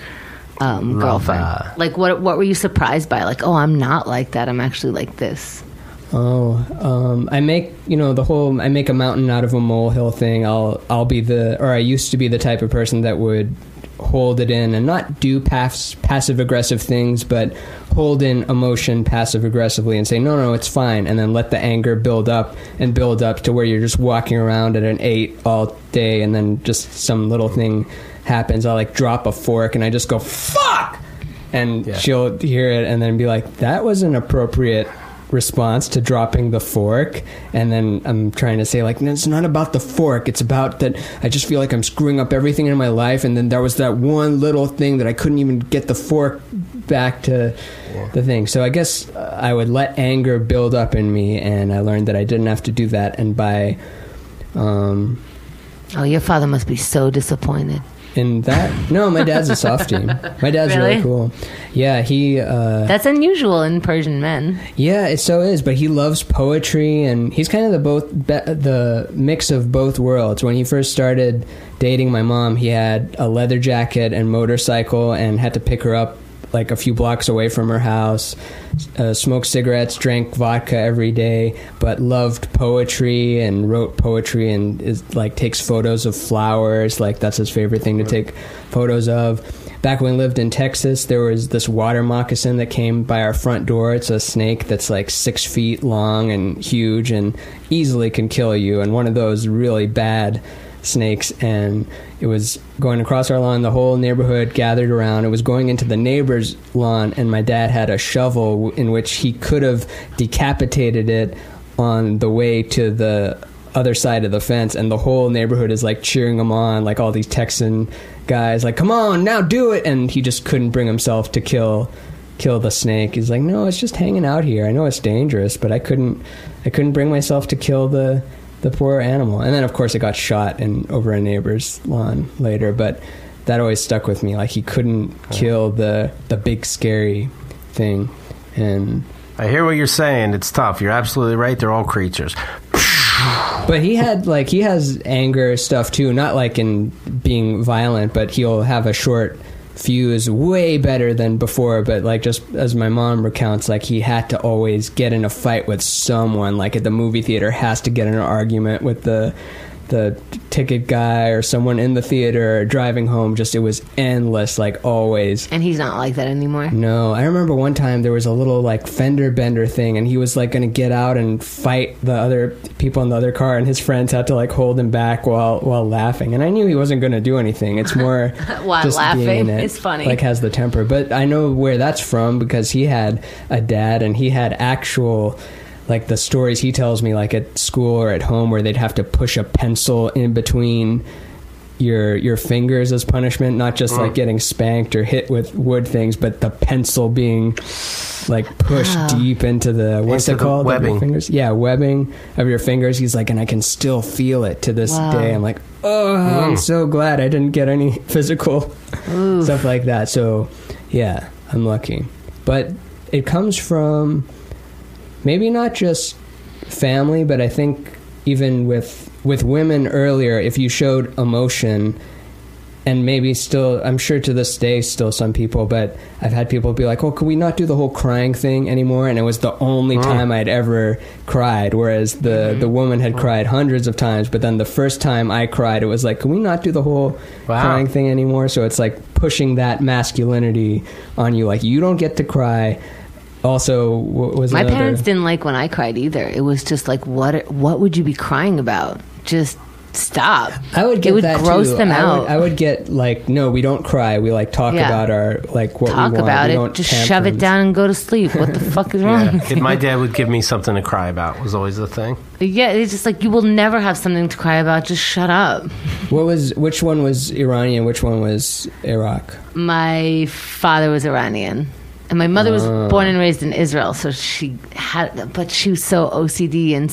girlfriend? Like what were you surprised by? Like, oh, I'm not like that. I'm actually like this. I make, you know, I make a mountain out of a molehill thing. I used to be the type of person that would hold it in and not do passive aggressive things, but hold in emotion passive aggressively and say, no, it's fine. And then let the anger build up to where you're just walking around at an 8 all day. And then just some little thing happens. I'll like drop a fork and I just go, fuck! And she'll hear it and then be like, that was an appropriate response to dropping the fork. And then I'm trying to say like, no, it's not about the fork, it's about that I just feel like I'm screwing up everything in my life, and then there was that one little thing that I couldn't even get the fork back to the thing. So I guess I would let anger build up in me, and I learned that I didn't have to do that. And by oh, your father must be so disappointed. in that. No, my dad's a softie. My dad's really cool. Yeah, he... That's unusual in Persian men. Yeah, it so is, but he loves poetry, and he's kind of the mix of both worlds. When he first started dating my mom, he had a leather jacket and motorcycle and had to pick her up like a few blocks away from her house, smoked cigarettes, drank vodka every day, but loved poetry and wrote poetry and takes photos of flowers. Like, that's his favorite thing to take photos of. Back when we lived in Texas, there was this water moccasin that came by our front door. It's a snake that's like 6 feet long and huge and easily can kill you, and one of those really bad snakes, and it was going across our lawn. The whole neighborhood gathered around. It was going into the neighbor's lawn, and my dad had a shovel in which he could have decapitated it on the way to the other side of the fence, and the whole neighborhood is like cheering him on, like all these Texan guys, like, come on, now do it, and he just couldn't bring himself to kill the snake. He's like, no, it's just hanging out here. I know it's dangerous, but I couldn't bring myself to kill the poor animal. And then, of course, it got shot over a neighbor's lawn later, but that always stuck with me. Like, he couldn't kill the big, scary thing. And I hear what you're saying. It's tough. You're absolutely right. They're all creatures. But he has anger stuff, too. Not like in being violent, but he'll have a short fuse way better than before. But like, just as my mom recounts, like, he had to always get in a fight with someone, like at the movie theater, has to get in an argument with the ticket guy or someone in the theater, or driving home. Just, it was endless, like, always. And he's not like that anymore? No. I remember one time there was a little like fender bender thing, and he was like going to get out and fight the other people in the other car, and his friends had to like hold him back while laughing. And I knew he wasn't going to do anything. It's more while just laughing. It's funny. Like, has the temper. But I know where that's from, because he had a dad, and he had actual, like, the stories he tells me, like at school or at home, where they'd have to push a pencil in between your fingers as punishment, not just like getting spanked or hit with wood things, but the pencil being like pushed deep into the, what's it called? Webbing. Your fingers? Yeah, webbing of your fingers. He's like, and I can still feel it to this day. I'm like, I'm so glad I didn't get any physical stuff like that. So yeah, I'm lucky. But it comes from maybe not just family, but I think even with women earlier, if you showed emotion, and maybe still, I'm sure to this day, still some people, but I've had people be like, oh, could we not do the whole crying thing anymore? And it was the only time I'd ever cried, whereas the woman had cried hundreds of times, but then the first time I cried, it was like, can we not do the whole crying thing anymore? So it's like pushing that masculinity on you, like, you don't get to cry. Also, my parents didn't like when I cried either. It was just like, what would you be crying about? Just stop. I would get it would that gross too. them out. I would get like, no, we don't cry. We like talk about our, like, what talk we want. about we it. don't Just tantrums. shove it down and go to sleep. What the fuck is wrong? Yeah. My dad would give me something to cry about. Was always the thing. Yeah, it's just like, you will never have something to cry about. Just shut up. Which one was Iranian? Which one was Iraq? My father was Iranian. And my mother was born and raised in Israel, so but she was so OCD, and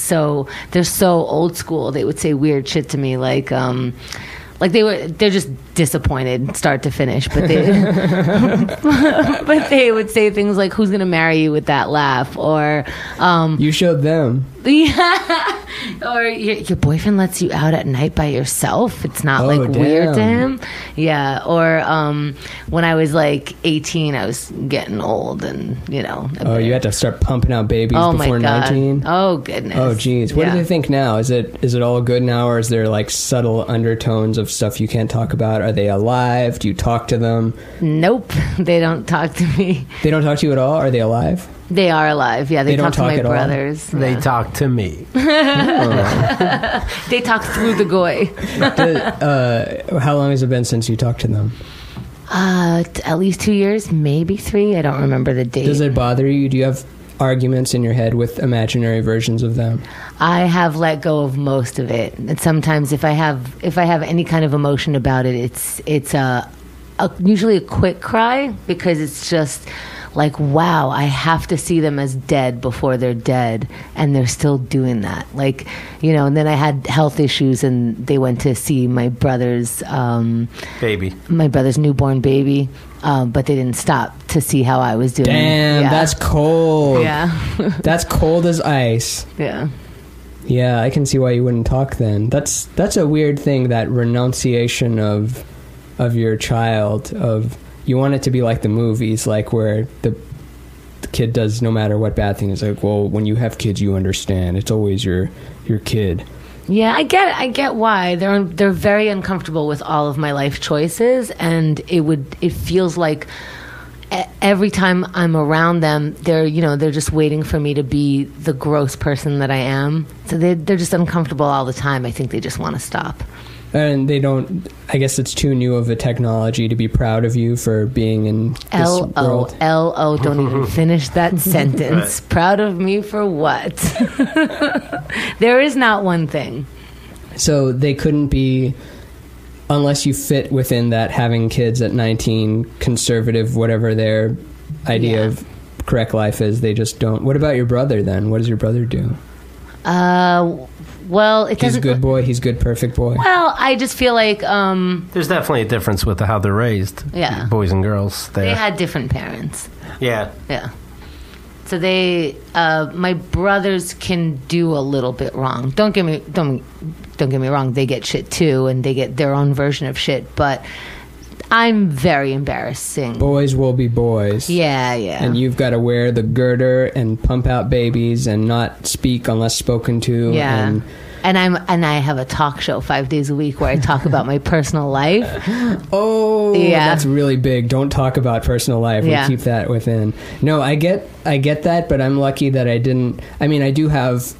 they're so old school. They would say weird shit to me, like they're just disappointed start to finish, but they would say things like, who's gonna marry you with that laugh, or you showed them. Yeah. Or your boyfriend lets you out at night by yourself. It's not weird to him. Yeah. Or when I was like 18, I was getting old, and you had to start pumping out babies before 19. Oh goodness. Oh geez. What do they think now? Is it all good now, or is there like subtle undertones of stuff you can't talk about? Are they alive? Do you talk to them? Nope. They don't talk to me. They don't talk to you at all? Are they alive? They are alive. Yeah, they talk to my brothers. They talk to me. They talk through the goy. How long has it been since you talked to them? At least 2 years, maybe 3. I don't remember the date. Does it bother you? Do you have arguments in your head with imaginary versions of them? I have let go of most of it. And sometimes if I have any kind of emotion about it, it's usually a quick cry, because it's just like, wow, I have to see them as dead before they're dead, and they're still doing that. Like, you know, and then I had health issues, and they went to see my brother's newborn baby, but they didn't stop to see how I was doing. Damn, that's cold. Yeah. That's cold as ice. Yeah. Yeah, I can see why you wouldn't talk then. That's a weird thing, that renunciation of your child. Of you want it to be like the movies, like where the kid does no matter what bad thing. It's like, well, when you have kids, you understand. It's always your kid. Yeah, I get why they're very uncomfortable with all of my life choices, and it feels like every time I'm around them, they're just waiting for me to be the gross person that I am. So they're just uncomfortable all the time. I think they just want to stop. And they don't. I guess it's too new of a technology to be proud of you for being in this world. L-O, don't even finish that sentence. Right. Proud of me for what? There is not one thing. So they couldn't be, unless you fit within that having kids at 19, conservative, whatever their idea of correct life is, they just don't. What about your brother then? What does your brother do? Well, it doesn't... He's a good boy. He's good, perfect boy. Well, I just feel like... There's definitely a difference with how they're raised. Yeah. Boys and girls. They had different parents. Yeah. Yeah. So they... my brothers can do a little bit wrong. Don't get me wrong. They get shit too, and they get their own version of shit, but... I'm very embarrassing. Boys will be boys. Yeah. And you've got to wear the girder and pump out babies and not speak unless spoken to. Yeah. And I have a talk show 5 days a week where I talk about my personal life. Oh, yeah. That's really big. Don't talk about personal life. We keep that within. No, I get that, but I'm lucky that I didn't. I mean, I do have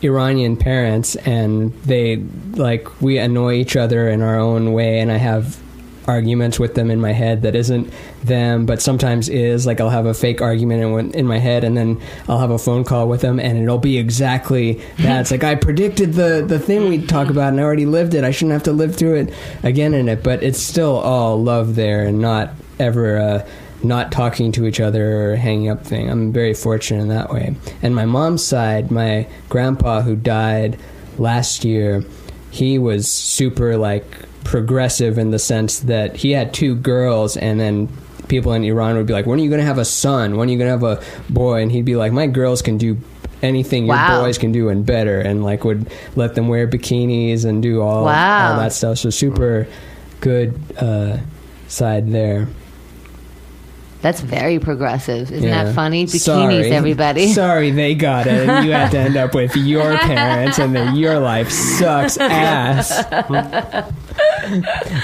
Iranian parents, and we annoy each other in our own way, and I have arguments with them in my head that isn't them, but sometimes is. Like, I'll have a fake argument in my head, and then I'll have a phone call with them, and it'll be exactly that. It's like, I predicted the thing we'd talk about, and I already lived it. I shouldn't have to live through it again in it. But it's still all love there, and not ever not talking to each other or hanging up thing. I'm very fortunate in that way. And my mom's side, my grandpa, who died last year, he was super progressive in the sense that he had 2 girls, and then people in Iran would be like, when are you going to have a son? When are you going to have a boy? And he'd be like, my girls can do anything your boys can do and better, and would let them wear bikinis and do all that stuff. So super good side there. That's very progressive. Isn't that funny? Bikinis, everybody. Sorry, they got it. And you had to end up with your parents, and then your life sucks ass.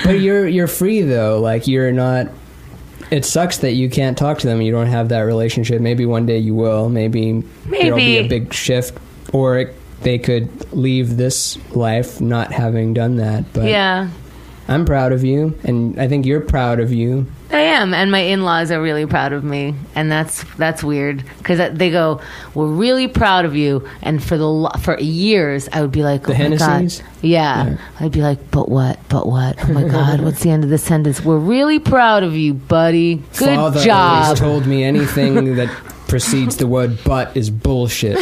But you're free though. You're not. It sucks that you can't talk to them. You don't have that relationship. Maybe one day you will. Maybe there'll be a big shift, or they could leave this life not having done that. But yeah, I'm proud of you, and I think you're proud of you. I am, and my in-laws are really proud of me, and that's weird, because they go, we're really proud of you, and for years I would be like, oh my God, yeah, I'd be like, but what, oh my God, what's the end of the sentence? We're really proud of you, buddy, good Father job. Always told me anything that precedes the word but is bullshit.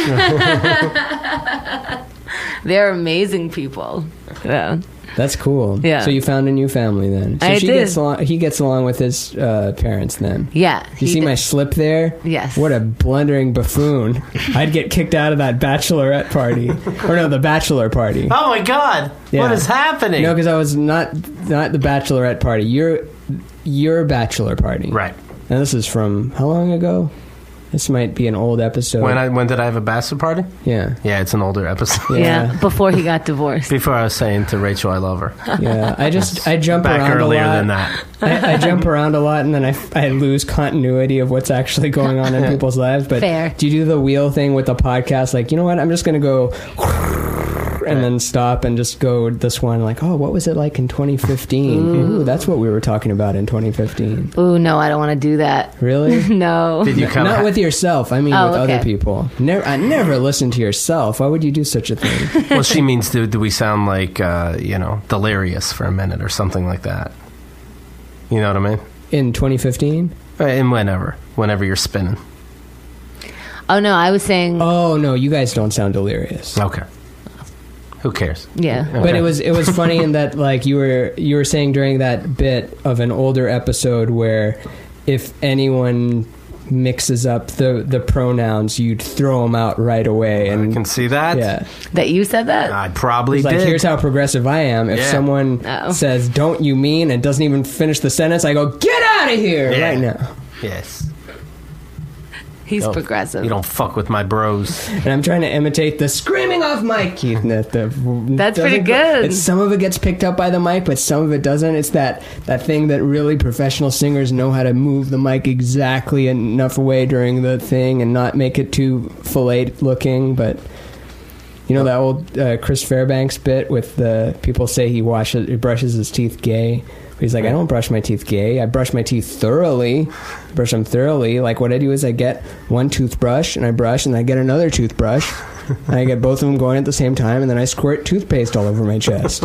They're amazing people. Yeah. That's cool. Yeah. So you found a new family then. So he gets along with his parents then. Yeah. You see my slip there? Yes. What a blundering buffoon. I'd get kicked out of that bachelorette party. Or no, the bachelor party. Oh my God. Yeah. What is happening? No, because I was not the bachelorette party. Your bachelor party. Right. And this is from how long ago? This might be an old episode. When did I have a bachelor party? Yeah. Yeah, it's an older episode. Yeah, before he got divorced. Before I was saying to Rachel, I love her. Yeah, I jump back around earlier a lot. Than that. I jump around a lot, and then I lose continuity of what's actually going on in people's lives. But fair. Do you do the wheel thing with the podcast? Like, you know what? I'm just going to go and then stop and just go this one. Like, oh, what was it like in 2015? Ooh, that's what we were talking about in 2015. Ooh, no, I don't want to do that. Really? No. Did you not with yourself? I mean, with other people. I never listen to yourself. Why would you do such a thing? Well, she means do we sound like delirious for a minute or something like that? You know what I mean? In 2015? And whenever you're spinning. Oh, no, I was saying... Oh, no, you guys don't sound delirious. Okay. Who cares? Yeah. Okay. But it was funny in that, like, you were saying during that bit of an older episode where if anyone mixes up the pronouns, you'd throw them out right away. And I can see that. Yeah. That you said that? I probably It's did. like, here's how progressive I am. If someone says, don't you mean, and doesn't even finish the sentence, I go, get out of here right now. Yes. He's progressive. You don't fuck with my bros. And I'm trying to imitate the screaming off mic. That's pretty good. Some of it gets picked up by the mic, but some of it doesn't. It's that thing that really professional singers know how to move the mic exactly enough away during the thing and not make it too filleted looking. But you know that old Chris Fairbanks bit with the people say he brushes his teeth gay. He's like, I don't brush my teeth gay. I brush my teeth thoroughly. Brush them thoroughly. Like, what I do is I get one toothbrush, and I brush, and I get another toothbrush, and I get both of them going at the same time, and then I squirt toothpaste all over my chest.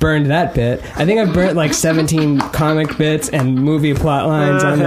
Burned that bit. I think I've burnt like 17 comic bits and movie plot lines on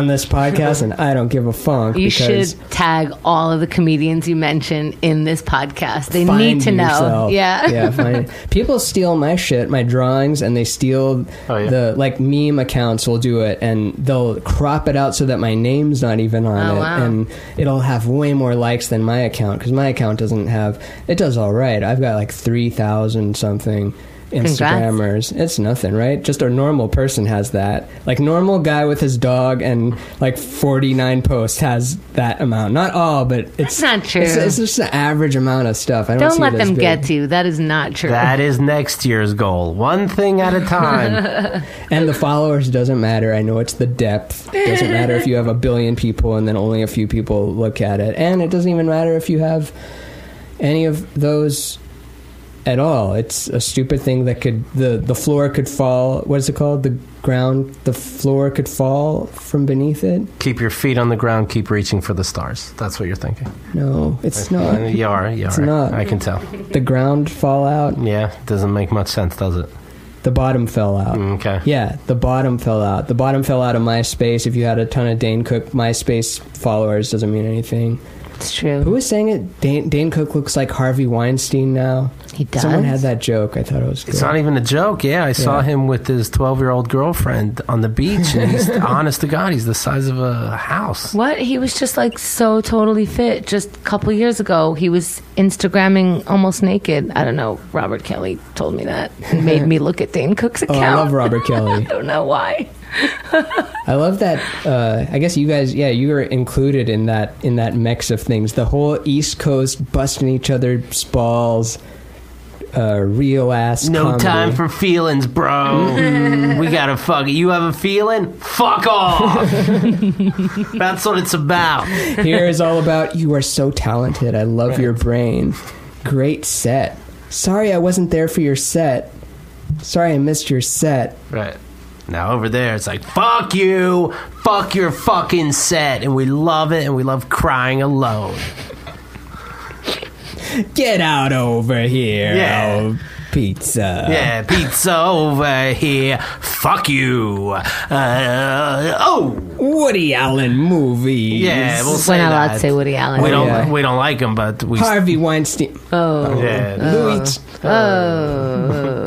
this podcast, and I don't give a funk. You should tag all of the comedians you mention in this podcast. They need to know. Yourself. Yeah. People steal my shit, my drawings, and they steal the like meme accounts will do it, and they'll crop it out so that my name's not even on it, wow. and it'll have way more likes than my account because my account doesn't have. It does all right. I've got like 3,000 something. Instagrammers. Congrats. It's nothing, right? Just a normal person has that. Like, normal guy with his dog and like 49 posts has that amount. Not all, but it's That's not true. It's just the average amount of stuff. I Don't see let it as them big. get to you. That is not true. That is next year's goal. One thing at a time. And the followers doesn't matter. I know it's the depth. It doesn't matter if you have 1 billion people and then only a few people look at it. And it doesn't even matter if you have any of those at all. It's a stupid thing that could the floor could fall. What is it called? The floor could fall from beneath it. Keep your feet on the ground. Keep reaching for the stars. That's what you're thinking. No, it's not. You are. It's not. I can tell. The ground fall out. Yeah, doesn't make much sense, does it? The bottom fell out. Okay. Yeah, the bottom fell out. The bottom fell out of MySpace. If you had a ton of Dane Cook MySpace followers, doesn't mean anything. It's true. Who was saying it? Dane Cook looks like Harvey Weinstein now. He does? Someone had that joke. I thought it was good. It's not even a joke. Yeah, I saw him with his 12-year-old girlfriend on the beach, and he's, honest to God, he's the size of a house. What? He was just like so totally fit. Just a couple years ago, he was Instagramming almost naked. I don't know. Robert Kelly told me that and made me look at Dane Cook's account. Oh, I love Robert Kelly. I don't know why. I love that. I guess you guys, you were included in that mix of things. The whole East Coast busting each other's balls, real ass. No comedy. time for feelings, bro. We gotta fuck it. You have a feeling? Fuck off. That's what it's about. Here is all about you are so talented. I love your brain. Great set. Sorry I wasn't there for your set. Sorry I missed your set. Right. Now over there, it's like, fuck you, fuck your fucking set, and we love it, and we love crying alone. Get out over here. Yeah. Oh, pizza. Yeah, pizza over here. Fuck you. Woody Allen movies. Yeah, we'll say We're not allowed that. to say Woody Allen. We don't. Yeah. We don't like him, but we. Harvey Weinstein. Oh. Yeah. Louis.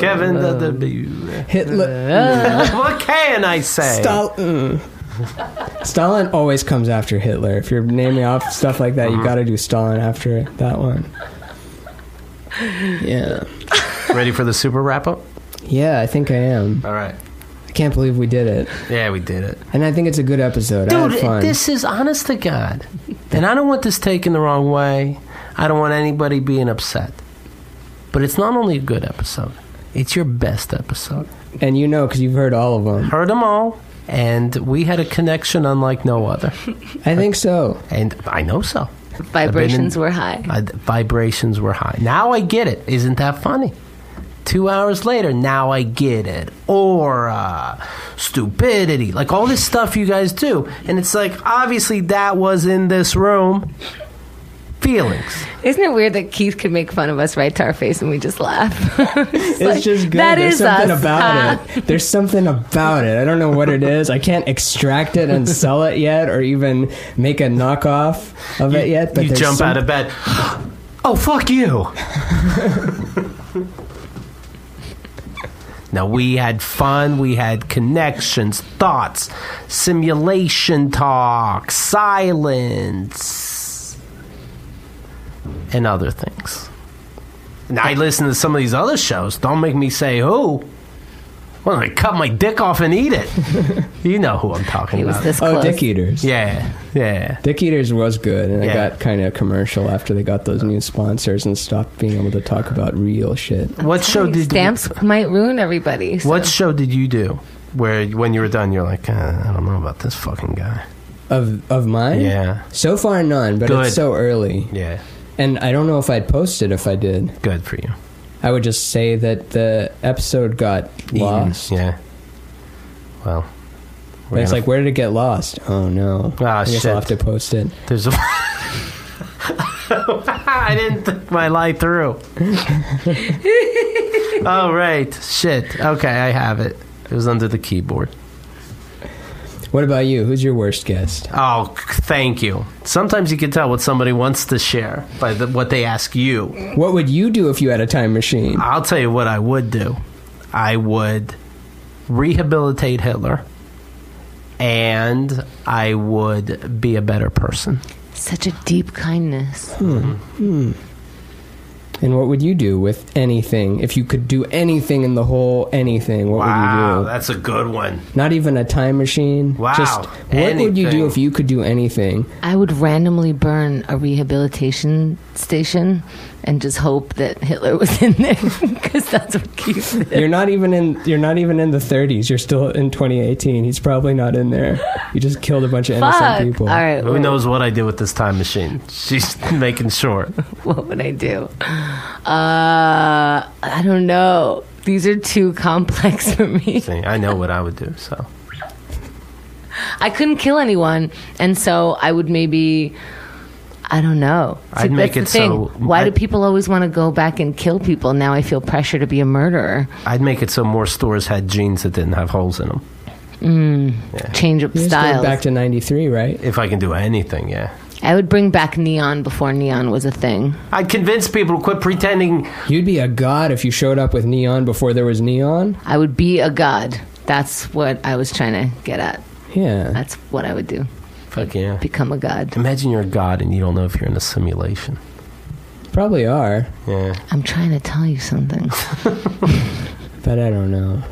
Kevin the Hitler. What can I say? Stalin always comes after Hitler. If you're naming off stuff like that, you got to do Stalin after that one. Yeah. Ready for the super wrap up? Yeah, I think I am. All right. I can't believe we did it. Yeah, we did it. And I think it's a good episode. I had Dude, fun. this is honest to God. And I don't want this taken the wrong way. I don't want anybody being upset. But it's not only a good episode, it's your best episode. And you know, because you've heard all of them. Heard them all, and we had a connection unlike no other. I think so. And I know so. Vibrations were high. Vibrations were high. Now I get it. Isn't that funny? 2 hours later, now I get it. Aura, stupidity, like all this stuff you guys do. And it's like, obviously that was in this room feelings. Isn't it weird that Keith could make fun of us right to our face and we just laugh? It's just good. That There's is something us. about it. There's something about it. I don't know what it is. I can't extract it and sell it yet, or even make a knockoff of it yet. But you jump out of bed. Oh, fuck you. Now, we had fun, we had connections, thoughts, simulation talk, silence, and other things. Now, I listen to some of these other shows. Don't make me say who. Well, I cut my dick off and eat it. You know who I'm talking He was about. this close. Oh, Dick Eaters. Yeah. Dick Eaters was good, and Yeah. I got kind of commercial after they got those new sponsors and stopped being able to talk about real shit. What show did Stamps might ruin everybody. So. What show did you do where when you were done you're like, I don't know about this fucking guy? Of mine? Yeah. So far, none, but Good. it's so early. Yeah. And I don't know if I'd post it if I did. Good for you. I would just say that the episode got lost. Yeah. Well. And it's like, where did it get lost? Oh, no. Ah, I guess shit. I'll have to post it. There's a... I didn't think my lie through. Oh, right. Shit. Okay, I have it. It was under the keyboard. What about you? Who's your worst guest? Oh, thank you. Sometimes you can tell what somebody wants to share by what they ask you. What would you do if you had a time machine? I'll tell you what I would do. I would rehabilitate Hitler, and I would be a better person. Such a deep kindness. And what would you do with anything? If you could do anything in the whole anything, what would you do? That's a good one. Not even a time machine? Wow, Just what would you do anything. if you could do anything? I would randomly burn a rehabilitation station and just hope that Hitler was in there because that's what keeps it. You're not even in the 30s. You're still in 2018. He's probably not in there. You just killed a bunch of innocent Fuck. people. All right. Who knows what I do with this time machine? She's making sure. What would I do? I don't know. These are too complex for me. See, I know what I would do, so. I couldn't kill anyone, and so I would maybe... I don't know. I'd make that's it the thing. so- Why do people always want to go back and kill people? Now I feel pressure to be a murderer. I'd make it so more stores had jeans that didn't have holes in them. Change up You just styles. go back to 93, right? If I can do anything, yeah. I would bring back neon before neon was a thing. I'd convince people to quit pretending. You'd be a god if you showed up with neon before there was neon? I would be a god. That's what I was trying to get at. Yeah. That's what I would do. Fuck yeah. Become a god. Imagine you're a god and you don't know if you're in a simulation. Probably are, Yeah. I'm trying to tell you something. but I don't know.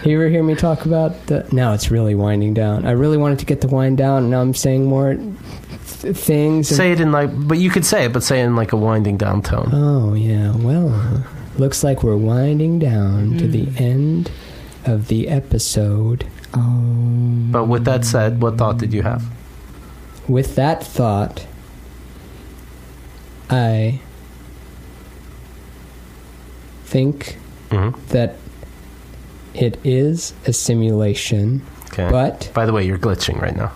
You ever hear me talk about the... Now it's really winding down. I really wanted to get the wind down, and now I'm saying more things. Say it in like, but you could say it, but say it in like a winding down tone. Oh, yeah. Well, looks like we're winding down to the end of the episode. But with that said, what thought did you have? With that thought, I think that it is a simulation, Okay. but By the way, you're glitching right now.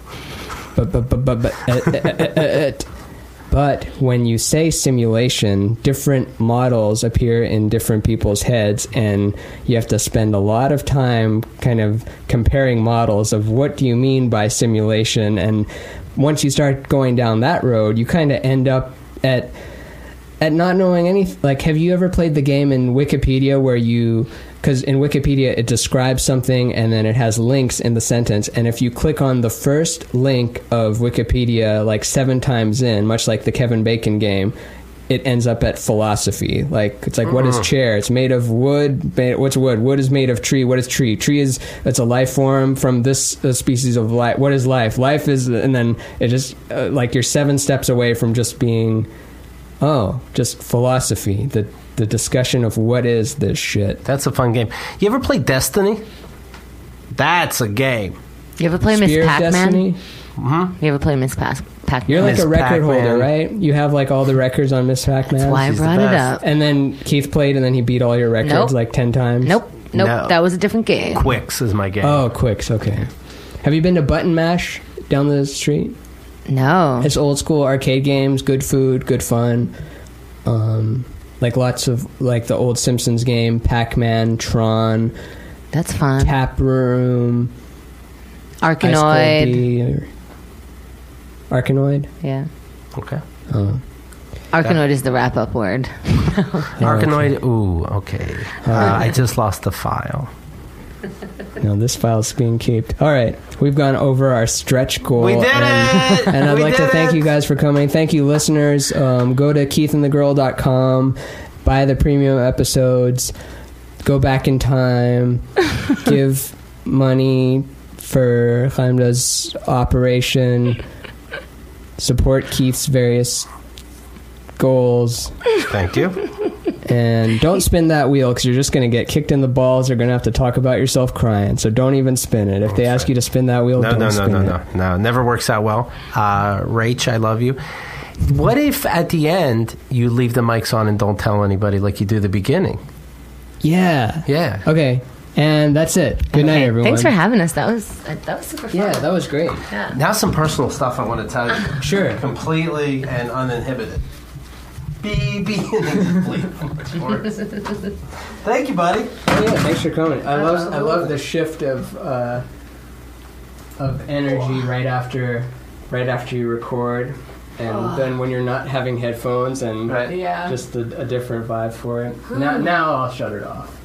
but when you say simulation, different models appear in different people's heads, and you have to spend a lot of time kind of comparing models of what do you mean by simulation. And once you start going down that road, you kind of end up at not knowing anything. Like, have you ever played the game in Wikipedia where you... Because in Wikipedia, it describes something and then it has links in the sentence. And if you click on the first link of Wikipedia like 7 times in, much like the Kevin Bacon game, it ends up at philosophy. Like, it's like, what is chair? It's made of wood. What's wood? Wood is made of tree. What is tree? Tree is, it's a life form from this species of life. What is life? Life is, and then it just, like, you're 7 steps away from just being, just philosophy. The discussion of what is this shit. That's a fun game. You ever play Destiny? That's a game. You ever play Miss Spear of Pac-Man? Destiny? You ever play Miss Pac-Man? You're like Miss a record Pac-Man. holder, right? You have like all the records on Miss Pac-Man. That's why I She's the brought it best. up. And then Keith played, and then he beat all your records Nope. like 10 times. Nope. No. That was a different game. Quicks is my game. Oh, Quicks. Okay. Have you been to Button Mash down the street? No. It's old school arcade games, good food, good fun. Like lots of like the old Simpsons game, Pac-Man, Tron. That's fun. Tap Room. Arkanoid. Arkanoid? Yeah. Okay. Arkanoid is the wrap-up word. Arkanoid. Ooh, okay. I just lost the file. No, this file's being kept. All right, we've gone over our stretch goal. We did it! And I'd We like to did thank it! you guys for coming. Thank you, listeners. Go to keithandthegirl.com, buy the premium episodes, go back in time, give money for Chemda's operation, support Keith's various goals. Thank you. And don't spin that wheel because you're just going to get kicked in the balls. You're going to have to talk about yourself crying. So don't even spin it. If they ask you to spin that wheel, don't spin it. No. Never works out well. Rach, I love you. What if at the end you leave the mics on and don't tell anybody like you do the beginning? Yeah. Yeah. Okay. And that's it. Good night, everyone. Thanks for having us. That was super fun. Yeah, that was great. Yeah. Now some personal stuff I want to tell you. Sure. Completely and uninhibited. Thank you, buddy. Oh yeah, thanks for coming. I love the shift of energy right after you record, and then when you're not having headphones and Right. Yeah. just a different vibe for it. Now I'll shut it off.